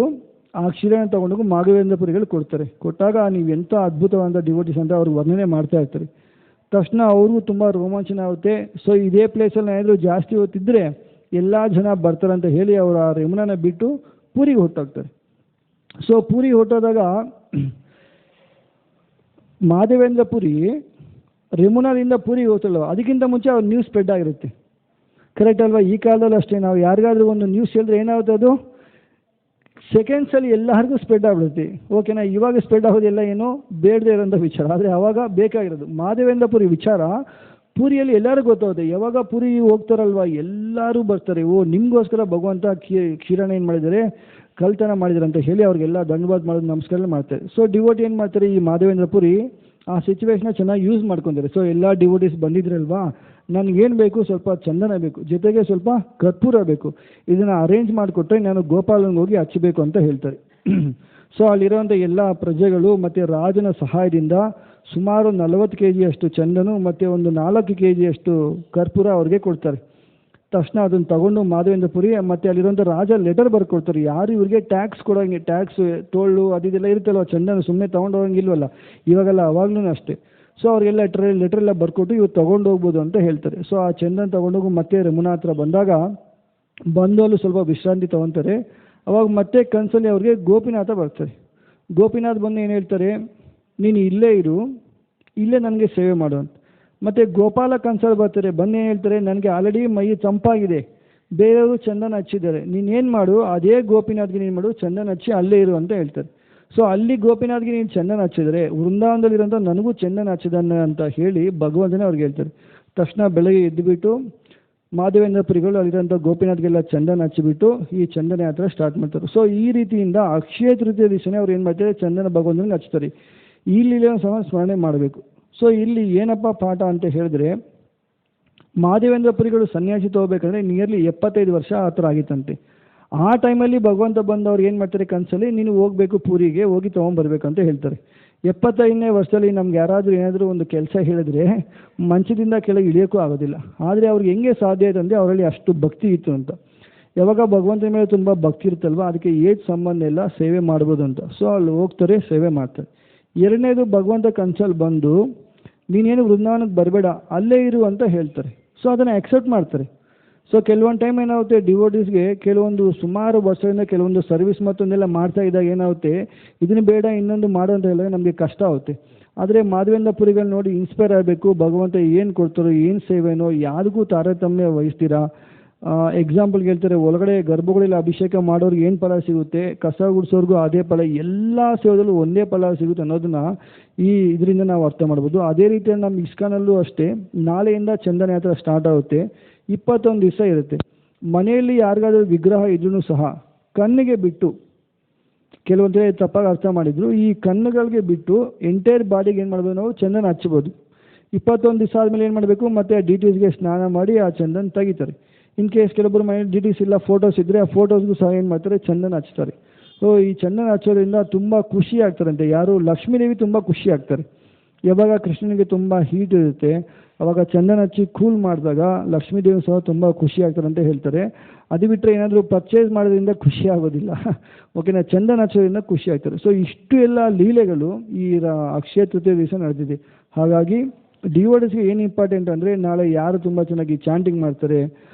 ಆ ಕ್ಷೀರನ ತಗೊಂಡೋಗಿ ಮಾಧವೇಂದ್ರ ಪುರಿಗಳು ಕೊಡ್ತಾರೆ. ಕೊಟ್ಟಾಗ ನೀವು ಎಂಥ ಅದ್ಭುತವಾದ ಡಿವೋಟಿಸ್ ಅಂತ ಅವ್ರು ವರ್ಣನೆ ಮಾಡ್ತಾ ಇರ್ತಾರೆ. ತಕ್ಷಣ ಅವ್ರಿಗೂ ತುಂಬ ರೋಮಾಂಚನ ಆಗುತ್ತೆ. ಸೊ ಇದೇ ಪ್ಲೇಸಲ್ಲಿ ಏನಾದರೂ ಜಾಸ್ತಿ ಹೊತ್ತಿದ್ರೆ ಎಲ್ಲ ಜನ ಬರ್ತಾರೆ ಅಂತ ಹೇಳಿ ಅವರು ಆ ಯಮುನಾನ ಬಿಟ್ಟು ಪೂರಿಗೆ ಹೊರಟೋಗ್ತಾರೆ. ಸೊ ಪೂರಿಗೆ ಹೊರಟೋದಾಗ ಮಾಧವೇಂದ್ರ ಪುರಿ ಯಮುನಾದಿಂದ ಪೂರಿಗೆ ಹೋಗ್ತಲ್ವ, ಅದಕ್ಕಿಂತ ಮುಂಚೆ ಅವ್ರ ನ್ಯೂಸ್ ಸ್ಪ್ರೆಡ್ ಆಗಿರುತ್ತೆ. ಕರೆಕ್ಟ್ ಅಲ್ವಾ? ಈ ಕಾಲದಲ್ಲಿ ಅಷ್ಟೇ, ನಾವು ಯಾರಿಗಾದ್ರೂ ಒಂದು ನ್ಯೂಸ್ ಹೇಳಿದ್ರೆ ಏನಾಗುತ್ತೆ, ಅದು ಸೆಕೆಂಡ್ಸಲ್ಲಿ ಎಲ್ಲರಿಗೂ ಸ್ಪ್ರೆಡ್ ಆಗ್ಬಿಡುತ್ತೆ. ಓಕೆನಾ? ಇವಾಗ ಸ್ಪ್ರೆಡ್ ಆಗೋದೆಲ್ಲ ಏನು ಬೇಡದೇ ಇರೋಂಥ ವಿಚಾರ, ಆದರೆ ಆವಾಗ ಬೇಕಾಗಿರೋದು ಮಾಧವೇಂದ್ರ ಪುರಿ ವಿಚಾರ ಪೂರಿಯಲ್ಲಿ ಎಲ್ಲರಿಗೂ ಗೊತ್ತಾಗುತ್ತೆ. ಯಾವಾಗ ಪುರಿ ಹೋಗ್ತಾರಲ್ವ ಎಲ್ಲರೂ ಬರ್ತಾರೆ, ಓ ನಿಮಗೋಸ್ಕರ ಭಗವಂತ ಕ್ಷೀರನ ಏನು ಮಾಡಿದ್ದಾರೆ, ಕಳ್ತನ ಮಾಡಿದ್ದಾರೆ ಅಂತ ಹೇಳಿ ಅವ್ರಿಗೆಲ್ಲ ಧನ್ಯವಾದ ಮಾಡೋದು, ನಮಸ್ಕಾರ ಮಾಡ್ತಾರೆ. ಸೊ ಡಿವೋಟಿ ಏನು ಮಾಡ್ತಾರೆ, ಈ ಮಾಧವೇಂದ್ರ ಪುರಿ ಆ ಸಿಚುವೇಶನ್ನ ಚೆನ್ನಾಗಿ ಯೂಸ್ ಮಾಡ್ಕೊತಾರೆ. ಸೊ ಎಲ್ಲ ಡಿವೋಟೀಸ್ ಬಂದಿದ್ರಲ್ವಾ, ನನಗೇನು ಬೇಕು, ಸ್ವಲ್ಪ ಚಂದನ ಬೇಕು, ಜೊತೆಗೆ ಸ್ವಲ್ಪ ಕರ್ಪೂರ ಬೇಕು, ಇದನ್ನು ಅರೇಂಜ್ ಮಾಡಿಕೊಟ್ರೆ ನಾನು ಗೋಪಾಲನ್ಗೆ ಹೋಗಿ ಹಚ್ಚಬೇಕು ಅಂತ ಹೇಳ್ತಾರೆ. ಸೊ ಅಲ್ಲಿರೋಂಥ ಎಲ್ಲ ಪ್ರಜೆಗಳು ಮತ್ತು ರಾಜನ ಸಹಾಯದಿಂದ ಸುಮಾರು 40 kg ಚಂದನು ಮತ್ತು ಒಂದು 4 kg ಕರ್ಪೂರ ಅವ್ರಿಗೆ ಕೊಡ್ತಾರೆ. ತಕ್ಷಣ ಅದನ್ನು ತಗೊಂಡು ಮಾಧವೇಂದ್ರ ಪುರಿ ಮತ್ತು ಅಲ್ಲಿರೋಂಥ ರಾಜ ಲೆಟರ್ ಬರ್ಕೊಡ್ತಾರೆ, ಯಾರು ಇವ್ರಿಗೆ ಟ್ಯಾಕ್ಸ್ ಕೊಡೋಂಗೆ, ಟ್ಯಾಕ್ಸ್ ಟೋಲ್ಡು ಅದೆಲ್ಲ ಇರುತ್ತಲ್ವ, ಚಂದನ ಸುಮ್ಮನೆ ತೊಗೊಂಡು ಹೋಗಂಗಿಲ್ವಲ್ಲ ಇವಾಗೆಲ್ಲ, ಅವಾಗ್ಲೂ ಅಷ್ಟೇ. ಸೊ ಅವ್ರಿಗೆಲ್ಲ ಲೆಟರ್ ಎಲ್ಲ ಬರ್ಕೊಟ್ಟು ಇವ್ರು ತೊಗೊಂಡು ಹೋಗ್ಬೋದು ಅಂತ ಹೇಳ್ತಾರೆ. ಸೊ ಆ ಚಂದನ ತೊಗೊಂಡೋಗಿ ಮತ್ತೆ ಯಮುನಾ ಹತ್ರ ಬಂದಾಗ ಬಂದು ಸ್ವಲ್ಪ ವಿಶ್ರಾಂತಿ ತೊಗೊತಾರೆ. ಅವಾಗ ಮತ್ತೆ ಕನಸಲ್ಲಿ ಅವ್ರಿಗೆ ಗೋಪಿನಾಥ ಬರ್ತಾರೆ. ಗೋಪಿನಾಥ್ ಬಂದು ಏನು ಹೇಳ್ತಾರೆ, ನೀನು ಇಲ್ಲೇ ಇರು, ಇಲ್ಲೇ ನನಗೆ ಸೇವೆ ಮಾಡು ಅಂತ. ಮತ್ತು ಗೋಪಾಲ ಕನ್ಸಲ್ಲಿ ಬರ್ತಾರೆ, ಬಂದು ಏನು ಹೇಳ್ತಾರೆ, ನನಗೆ ಆಲ್ರೆಡಿ ಮೈ ತಂಪಾಗಿದೆ, ಬೇರೆಯವರು ಚಂದನ ಹಚ್ಚಿದ್ದಾರೆ, ನೀನೇನು ಮಾಡು ಅದೇ ಗೋಪಿನಾಥ್ಗೆ ನೀನು ಮಾಡು, ಚಂದನ ಹಚ್ಚಿ ಅಲ್ಲೇ ಇರು ಅಂತ ಹೇಳ್ತಾರೆ. ಸೊ ಅಲ್ಲಿ ಗೋಪಿನಾಥ್ಗೆ ನೀನು ಚಂದನ ಹಚ್ಚಿದರೆ ವೃಂದಾವನದಲ್ಲಿರೋಂಥ ನನಗೂ ಚಂದನ ಹಚ್ಚಿದಾನೆ ಅಂತ ಹೇಳಿ ಭಗವಂತನೇ ಅವ್ರಿಗೆ ಹೇಳ್ತಾರೆ. ತಕ್ಷಣ ಬೆಳಗ್ಗೆ ಎದ್ದುಬಿಟ್ಟು ಮಾಧವೇಂದ್ರ ಪುರಿಗಳು ಅಲ್ಲಿರೋಂಥ ಗೋಪಿನಾಥ್ಗೆಲ್ಲ ಚಂದನ ಹಚ್ಚಿಬಿಟ್ಟು ಈ ಚಂದನ ಯಾತ್ರೆ ಸ್ಟಾರ್ಟ್ ಮಾಡ್ತಾರೆ. ಸೊ ಈ ರೀತಿಯಿಂದ ಅಕ್ಷಯ ತೃತೀಯ ದಿವಸನೇ ಅವ್ರು ಏನು ಮಾಡ್ತಾರೆ, ಚಂದನ ಭಗವಂತನಿಗೆ ಹಚ್ತಾರೆ. ಇಲ್ಲಿ ಸಹ ಸ್ಮರಣೆ ಮಾಡಬೇಕು. ಸೊ ಇಲ್ಲಿ ಏನಪ್ಪ ಪಾಠ ಅಂತ ಹೇಳಿದ್ರೆ, ಮಾಧವೇಂದ್ರ ಪುರಿಗಳು ಸನ್ಯಾಸಿ ತಗೋಬೇಕಂದ್ರೆ ನಿಯರ್ಲಿ 75 ವರ್ಷ ಆ ಥರ ಆಗಿತ್ತಂತೆ. ಆ ಟೈಮಲ್ಲಿ ಭಗವಂತ ಬಂದು ಅವ್ರು ಏನು ಮಾಡ್ತಾರೆ, ಕನಸಲ್ಲಿ ನೀನು ಹೋಗಬೇಕು ಪೂರಿಗೆ, ಹೋಗಿ ತೊಗೊಂಬರ್ಬೇಕು ಅಂತ ಹೇಳ್ತಾರೆ. 75ನೇ ವರ್ಷದಲ್ಲಿ ನಮ್ಗೆ ಯಾರಾದರೂ ಏನಾದರೂ ಒಂದು ಕೆಲಸ ಹೇಳಿದ್ರೆ ಮಂಚದಿಂದ ಕೆಳಗೆ ಇಳಿಯೋಕ್ಕೂ ಆಗೋದಿಲ್ಲ. ಆದರೆ ಅವ್ರಿಗೆ ಹೆಂಗೆ ಸಾಧ್ಯ ಆಯ್ತು ಅಂದರೆ ಅವರಲ್ಲಿ ಅಷ್ಟು ಭಕ್ತಿ ಇತ್ತು ಅಂತ. ಯಾವಾಗ ಭಗವಂತನ ಮೇಲೆ ತುಂಬ ಭಕ್ತಿ ಇರುತ್ತಲ್ವ, ಅದಕ್ಕೆ ಏಜ್ ಸಂಬಂಧ ಎಲ್ಲ ಸೇವೆ ಮಾಡ್ಬೋದು ಅಂತ. ಸೊ ಅಲ್ಲಿ ಹೋಗ್ತಾರೆ, ಸೇವೆ ಮಾಡ್ತಾರೆ. ಎರಡನೇದು, ಭಗವಂತ ಕನ್ಸಲ್ಲಿ ಬಂದು ನೀನೇನು ವೃಂದಾವನಕ್ಕೆ ಬರಬೇಡ, ಅಲ್ಲೇ ಇರು ಅಂತ ಹೇಳ್ತಾರೆ. ಸೊ ಅದನ್ನು ಆಕ್ಸೆಪ್ಟ್ ಮಾಡ್ತಾರೆ. ಸೊ ಕೆಲವೊಂದು ಟೈಮ್ ಏನಾಗುತ್ತೆ, ಡಿವೋಟೀಸ್ಗೆ ಕೆಲವೊಂದು ಸುಮಾರು ವರ್ಷದಿಂದ ಕೆಲವೊಂದು ಸರ್ವಿಸ್ ಮತ್ತೊಂದೆಲ್ಲ ಮಾಡ್ತಾ ಇದ್ದಾಗ ಏನಾಗುತ್ತೆ, ಇದನ್ನು ಬೇಡ ಇನ್ನೊಂದು ಮಾಡು ಅಂತ ಹೇಳಿದ್ರೆ ನಮಗೆ ಕಷ್ಟ ಆಗುತ್ತೆ. ಆದರೆ ಮಾಧವೇಂದ್ರ ಪುರಿಗಳು ನೋಡಿ ಇನ್ಸ್ಪೈರ್ ಆಗಬೇಕು, ಭಗವಂತ ಏನು ಕೊಡ್ತಾರೋ, ಏನು ಸೇವೆನೋ ಯಾರಿಗೂ ತಾರತಮ್ಯ ವಹಿಸ್ತೀರಾ. ಎಕ್ಸಾಂಪಲ್ಗೆ ಹೇಳ್ತಾರೆ, ಒಳಗಡೆ ಗರ್ಭಗುಡಿಯಲ್ಲಿ ಅಭಿಷೇಕ ಮಾಡೋರ್ಗೆ ಏನು ಫಲ ಸಿಗುತ್ತೆ, ಕಸ ಗುಡಿಸೋರ್ಗೂ ಅದೇ ಫಲ, ಎಲ್ಲ ಸೇವೆದಲ್ಲೂ ಒಂದೇ ಫಲ ಸಿಗುತ್ತೆ ಅನ್ನೋದನ್ನ ಈ ಇದರಿಂದ ನಾವು ಅರ್ಥ ಮಾಡ್ಬೋದು. ಅದೇ ರೀತಿಯಲ್ಲಿ ನಮ್ಮ ಇಸ್ಕಾನಲ್ಲೂ ಅಷ್ಟೇ, ನಾಳೆಯಿಂದ ಚಂದನ ಯಾತ್ರೆ ಸ್ಟಾರ್ಟ್ ಆಗುತ್ತೆ. 21 ದಿವಸ ಇರುತ್ತೆ. ಮನೆಯಲ್ಲಿ ಯಾರಿಗಾದ್ರೂ ವಿಗ್ರಹ ಇದ್ರೂ ಸಹ ಕಣ್ಣಿಗೆ ಬಿಟ್ಟು, ಕೆಲವೊಂದೇ ತಪ್ಪಾಗಿ ಅರ್ಥ ಮಾಡಿದ್ರು, ಈ ಕಣ್ಣುಗಳಿಗೆ ಬಿಟ್ಟು ಎಂಟೈರ್ ಬಾಡಿಗೆ ಏನು ಮಾಡ್ಬೋದು, ನಾವು ಚಂದನ ಹಚ್ಬೋದು. 21 ದಿವಸ ಆದಮೇಲೆ ಏನು ಮಾಡಬೇಕು, ಮತ್ತೆ ಡಿಟೀಸ್ಗೆ ಸ್ನಾನ ಮಾಡಿ ಆ ಚಂದನ ತೆಗಿತಾರೆ. ಇನ್ ಕೇಸ್ ಕೆಲವೊಬ್ಬರು ಮನೇಲಿ ಡಿಟೀಸ್ ಇಲ್ಲ, ಫೋಟೋಸ್ ಇದ್ದರೆ ಆ ಫೋಟೋಸ್ಗೂ ಸಹ ಏನು ಮಾಡ್ತಾರೆ, ಚಂದನ ಹಚ್ತಾರೆ. ಸೊ ಈ ಚಂದನ ಹಚ್ಚೋದ್ರಿಂದ ತುಂಬ ಖುಷಿ ಆಗ್ತಾರಂತೆ. ಯಾರು ಲಕ್ಷ್ಮೀದೇವಿ ತುಂಬ ಖುಷಿ ಆಗ್ತಾರೆ. ಯಾವಾಗ ಕೃಷ್ಣನಿಗೆ ತುಂಬ ಹೀಟ್ ಇರುತ್ತೆ ಅವಾಗ ಚಂದನ ಹಚ್ಚಿ ಕೂಲ್ ಮಾಡಿದಾಗ ಲಕ್ಷ್ಮೀದೇವಿ ಸಹ ತುಂಬ ಖುಷಿ ಆಗ್ತಾರೆ ಅಂತ ಹೇಳ್ತಾರೆ. ಅದು ಬಿಟ್ಟರೆ ಏನಾದರೂ ಪರ್ಚೇಸ್ ಮಾಡೋದ್ರಿಂದ ಖುಷಿ ಆಗೋದಿಲ್ಲ. ಓಕೆನಾ, ಚಂದನ ಹಚ್ಚೋದ್ರಿಂದ ಖುಷಿ ಆಗ್ತಾರೆ. ಸೊ ಇಷ್ಟು ಎಲ್ಲ ಲೀಲೆಗಳು ಈ ಅಕ್ಷಯ ತೃತೀಯ ದಿವಸ ನಡೆದಿದೆ. ಹಾಗಾಗಿ ಡಿವೋಟೀಸ್ಗೆ ಏನು ಇಂಪಾರ್ಟೆಂಟ್ ಅಂದರೆ, ನಾಳೆ ಯಾರು ತುಂಬ ಚೆನ್ನಾಗಿ ಚಾಂಟಿಂಗ್ ಮಾಡ್ತಾರೆ,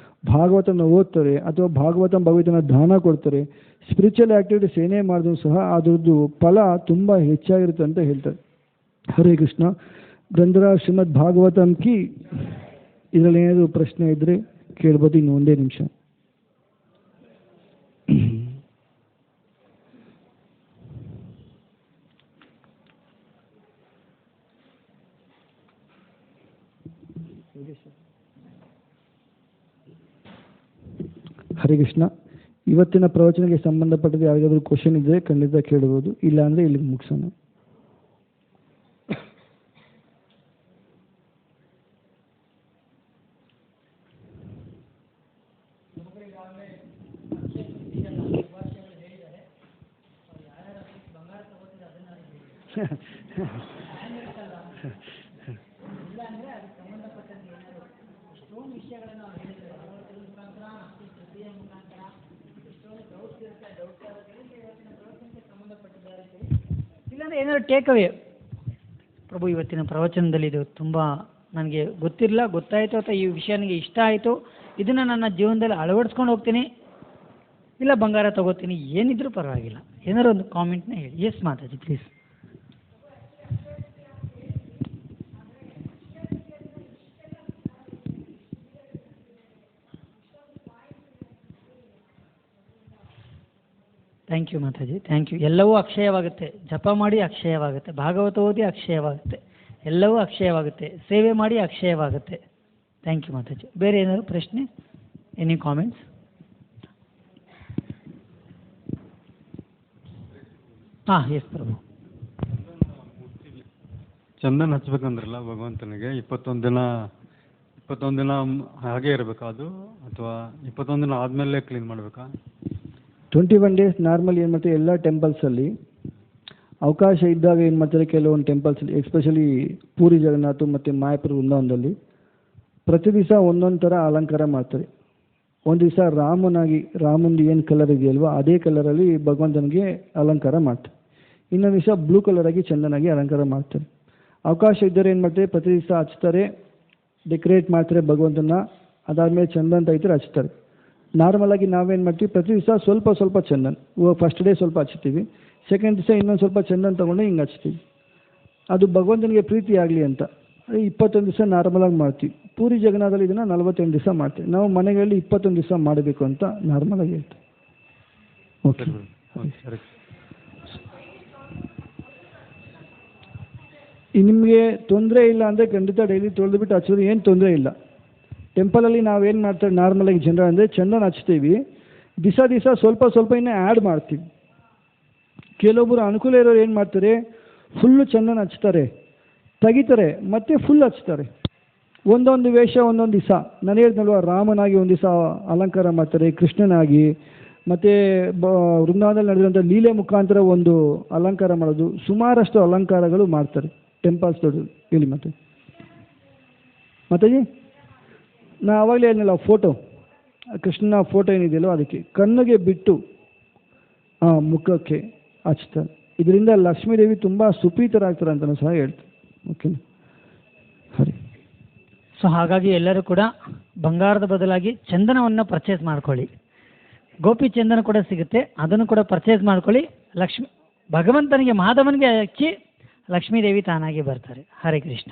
ಭಾಗವತನ ಓದ್ತಾರೆ, ಅಥವಾ ಭಗವತನ ದಾನ ಕೊಡ್ತಾರೆ, ಸ್ಪಿರಿಚುವಲ್ ಆ್ಯಕ್ಟಿವಿಟೀಸ್ ಏನೇ ಮಾಡಿದ್ರು ಸಹ ಅದರದ್ದು ಫಲ ತುಂಬ ಹೆಚ್ಚಾಗಿರುತ್ತೆ ಅಂತ ಹೇಳ್ತಾರೆ. ಹರೇ ಕೃಷ್ಣ. ಗ್ರಂಥರಾಜ್ ಶ್ರೀಮದ್ ಭಾಗವತಂ ಕಿ. ಇದರಲ್ಲಿ ಏನಾದರೂ ಪ್ರಶ್ನೆ ಇದ್ದರೆ ಕೇಳ್ಬೋದು, ಇನ್ನು ಒಂದೇ ನಿಮಿಷ. ಹರೇ ಕೃಷ್ಣ. ಇವತ್ತಿನ ಪ್ರವಚನಕ್ಕೆ ಸಂಬಂಧಪಟ್ಟದ್ದು ಯಾರಿಗಾದರೂ ಕ್ವಶನ್ ಇದ್ದರೆ ಖಂಡಿತ ಕೇಳ್ಬೋದು, ಇಲ್ಲ ಅಂದರೆ ಇಲ್ಲಿಗೆ ಮುಗಿಸೋಣ. ಇಲ್ಲಾಂದರೆ ಏನಾದರೂ ಟೇಕ್ ಅವೇ ಪ್ರಭು ಇವತ್ತಿನ ಪ್ರವಚನದಲ್ಲಿ ಇದು ತುಂಬ ನನಗೆ ಗೊತ್ತಿರಲಿಲ್ಲ, ಗೊತ್ತಾಯಿತು ಅಥವಾ ಈ ವಿಷಯ ನನಗೆ ಇಷ್ಟ ಆಯಿತು, ಇದನ್ನು ನನ್ನ ಜೀವನದಲ್ಲಿ ಅಳವಡಿಸ್ಕೊಂಡು ಹೋಗ್ತೀನಿ, ಇಲ್ಲ ಬಂಗಾರ ತಗೋತೀನಿ, ಏನಿದ್ರೂ ಪರವಾಗಿಲ್ಲ, ಏನಾದ್ರು ಒಂದು ಕಾಮೆಂಟ್ನ ಹೇಳಿ. Yes Mataji please. Thank you Mataji, thank you. ಎಲ್ಲವೂ ಅಕ್ಷಯವಾಗುತ್ತೆ, ಜಪ ಮಾಡಿ ಅಕ್ಷಯವಾಗುತ್ತೆ, ಭಾಗವತ ಓದಿ ಅಕ್ಷಯವಾಗುತ್ತೆ, ಎಲ್ಲವೂ ಅಕ್ಷಯವಾಗುತ್ತೆ, ಸೇವೆ ಮಾಡಿ ಅಕ್ಷಯವಾಗುತ್ತೆ. Thank you Mataji. ಬೇರೆ ಏನಾದರೂ ಪ್ರಶ್ನೆ, ಎನಿ ಕಾಮೆಂಟ್ಸ್? ಹಾಂ ಎಸ್ ಪ್ರಭು. ಚಂದನ್ ಹಚ್ಬೇಕಂದ್ರಲ್ಲ ಭಗವಂತನಿಗೆ 21 ದಿನ ಹಾಗೆ ಇರಬೇಕಾ ಅದು, ಅಥವಾ 21 ದಿನ ಆದಮೇಲೆ ಕ್ಲೀನ್ ಮಾಡಬೇಕಾ? 21 ಡೇಸ್ ನಾರ್ಮಲ್ ಏನು ಮಾಡ್ತಾರೆ ಎಲ್ಲ ಟೆಂಪಲ್ಸಲ್ಲಿ ಅವಕಾಶ ಇದ್ದಾಗ ಏನು ಮಾಡ್ತಾರೆ, ಕೆಲವೊಂದು ಟೆಂಪಲ್ಸಲ್ಲಿ ಎಸ್ಪೆಷಲಿ ಪೂರಿ ಜಗನ್ನಾಥ ಮತ್ತು ಮಾಯಾಪುರ ವೃಂದಾವನದಲ್ಲಿ ಪ್ರತಿ ದಿವಸ ಒಂದೊಂದು ಥರ ಅಲಂಕಾರ ಮಾಡ್ತಾರೆ. ಒಂದು ದಿವಸ ರಾಮಂದು ಏನು ಕಲರ್ ಇದೆಯಲ್ವ ಅದೇ ಕಲರಲ್ಲಿ ಭಗವಂತನಿಗೆ ಅಲಂಕಾರ ಮಾಡ್ತಾರೆ. ಇನ್ನೊಂದು ದಿವಸ ಬ್ಲೂ ಕಲರಾಗಿ ಚಂದನಾಗಿ ಅಲಂಕಾರ ಮಾಡ್ತಾರೆ. ಅವಕಾಶ ಇದ್ದರೆ ಏನು ಮಾಡ್ತಾರೆ, ಪ್ರತಿ ದಿವಸ ಹಚ್ತಾರೆ, ಡೆಕೋರೇಟ್ ಮಾಡ್ತಾರೆ ಭಗವಂತನ. ಅದಾದಮೇಲೆ ಚಂದನ್ ತೆಗಿತಾರೆ, ಹಚ್ತಾರೆ. ನಾರ್ಮಲಾಗಿ ನಾವೇನು ಮಾಡ್ತೀವಿ, ಪ್ರತಿ ದಿವಸ ಸ್ವಲ್ಪ ಸ್ವಲ್ಪ ಚಂದನ್, ಫಸ್ಟ್ ಡೇ ಸ್ವಲ್ಪ ಹಚ್ತೀವಿ, ಸೆಕೆಂಡ್ ದಿವಸ ಇನ್ನೊಂದು ಸ್ವಲ್ಪ ಚಂದನ್ ತೊಗೊಂಡು ಹಿಂಗೆ ಹಚ್ತೀವಿ. ಅದು ಭಗವಂತನಿಗೆ ಪ್ರೀತಿ ಆಗಲಿ ಅಂತ 21 ದಿವಸ ನಾರ್ಮಲಾಗಿ ಮಾಡ್ತೀವಿ. ಪೂರಿ ಜಗನ್ನಾಥದಲ್ಲಿ ಇದನ್ನು 48 ದಿವಸ ಮಾಡ್ತೀವಿ. ನಾವು ಮನೆಗಳಲ್ಲಿ 21 ದಿವಸ ಮಾಡಬೇಕು ಅಂತ ನಾರ್ಮಲಾಗಿ ಹೇಳ್ತೀವಿ. ಓಕೆ, ನಿಮಗೆ ತೊಂದರೆ ಇಲ್ಲ ಅಂದರೆ ಖಂಡಿತ ಡೈಲಿ ತೊಳೆದುಬಿಟ್ಟು ಹಚ್ಚೋದು ಏನು ತೊಂದರೆ ಇಲ್ಲ. ಟೆಂಪಲಲ್ಲಿ ನಾವೇನು ಮಾಡ್ತಾರೆ ನಾರ್ಮಲಾಗಿ ಜನರ ಅಂದರೆ ಚಂದನ ಹಚ್ತೀವಿ, ದಿವಸ ಸ್ವಲ್ಪ ಸ್ವಲ್ಪ ಇನ್ನೂ ಆ್ಯಡ್ ಮಾಡ್ತೀವಿ. ಕೆಲವೊಬ್ಬರು ಅನುಕೂಲ ಇರೋರು ಏನು ಮಾಡ್ತಾರೆ, ಫುಲ್ಲು ಚಂದನ ಹಚ್ತಾರೆ, ತೆಗಿತಾರೆ, ಮತ್ತೆ ಫುಲ್ ಹಚ್ತಾರೆ. ಒಂದೊಂದು ವೇಷ ಒಂದೊಂದು ದಿವಸ. ನಾನು ಹೇಳ್ದಲ್ವ, ರಾಮನಾಗಿ ಒಂದು ದಿವಸ ಅಲಂಕಾರ ಮಾಡ್ತಾರೆ, ಕೃಷ್ಣನಾಗಿ, ಮತ್ತು ವೃಂದಾವನದಲ್ಲಿ ನಡೆದಿರುವಂಥ ಲೀಲೆ ಮುಖಾಂತರ ಒಂದು ಅಲಂಕಾರ ಮಾಡೋದು, ಸುಮಾರಷ್ಟು ಅಲಂಕಾರಗಳು ಮಾಡ್ತಾರೆ ಟೆಂಪಲ್ಸ್ ದೊಡ್ಡ. ಹೇಳಿ ಮಾತಾಜಿ, ನಾ ಆವಾಗಲೇ ಹೇಳಿದ್ನಲ್ಲ ಫೋಟೋ, ಕೃಷ್ಣನ ಫೋಟೋ ಏನಿದೆಯಲ್ಲೋ ಅದಕ್ಕೆ ಕಣ್ಣಿಗೆ ಬಿಟ್ಟು ಮುಖಕ್ಕೆ ಹಚ್ತಾರೆ. ಇದರಿಂದ ಲಕ್ಷ್ಮೀದೇವಿ ತುಂಬ ಸುಪ್ರೀತರಾಗ್ತಾರೆ ಅಂತಲೂ ಸಹ ಹೇಳ್ತಾರೆ. ಓಕೆನಾ? ಸರಿ. ಸೊ ಹಾಗಾಗಿ ಎಲ್ಲರೂ ಕೂಡ ಬಂಗಾರದ ಬದಲಾಗಿ ಚಂದನವನ್ನು ಪರ್ಚೇಸ್ ಮಾಡ್ಕೊಳ್ಳಿ. ಗೋಪಿ ಚಂದನ ಕೂಡ ಸಿಗುತ್ತೆ, ಅದನ್ನು ಕೂಡ ಪರ್ಚೇಸ್ ಮಾಡ್ಕೊಳ್ಳಿ. ಭಗವಂತನಿಗೆ ಮಾಧವನಿಗೆ ಹಚ್ಚಿ ಲಕ್ಷ್ಮೀದೇವಿ ತಾನಾಗಿ ಬರ್ತಾರೆ. ಹರೇ ಕೃಷ್ಣ.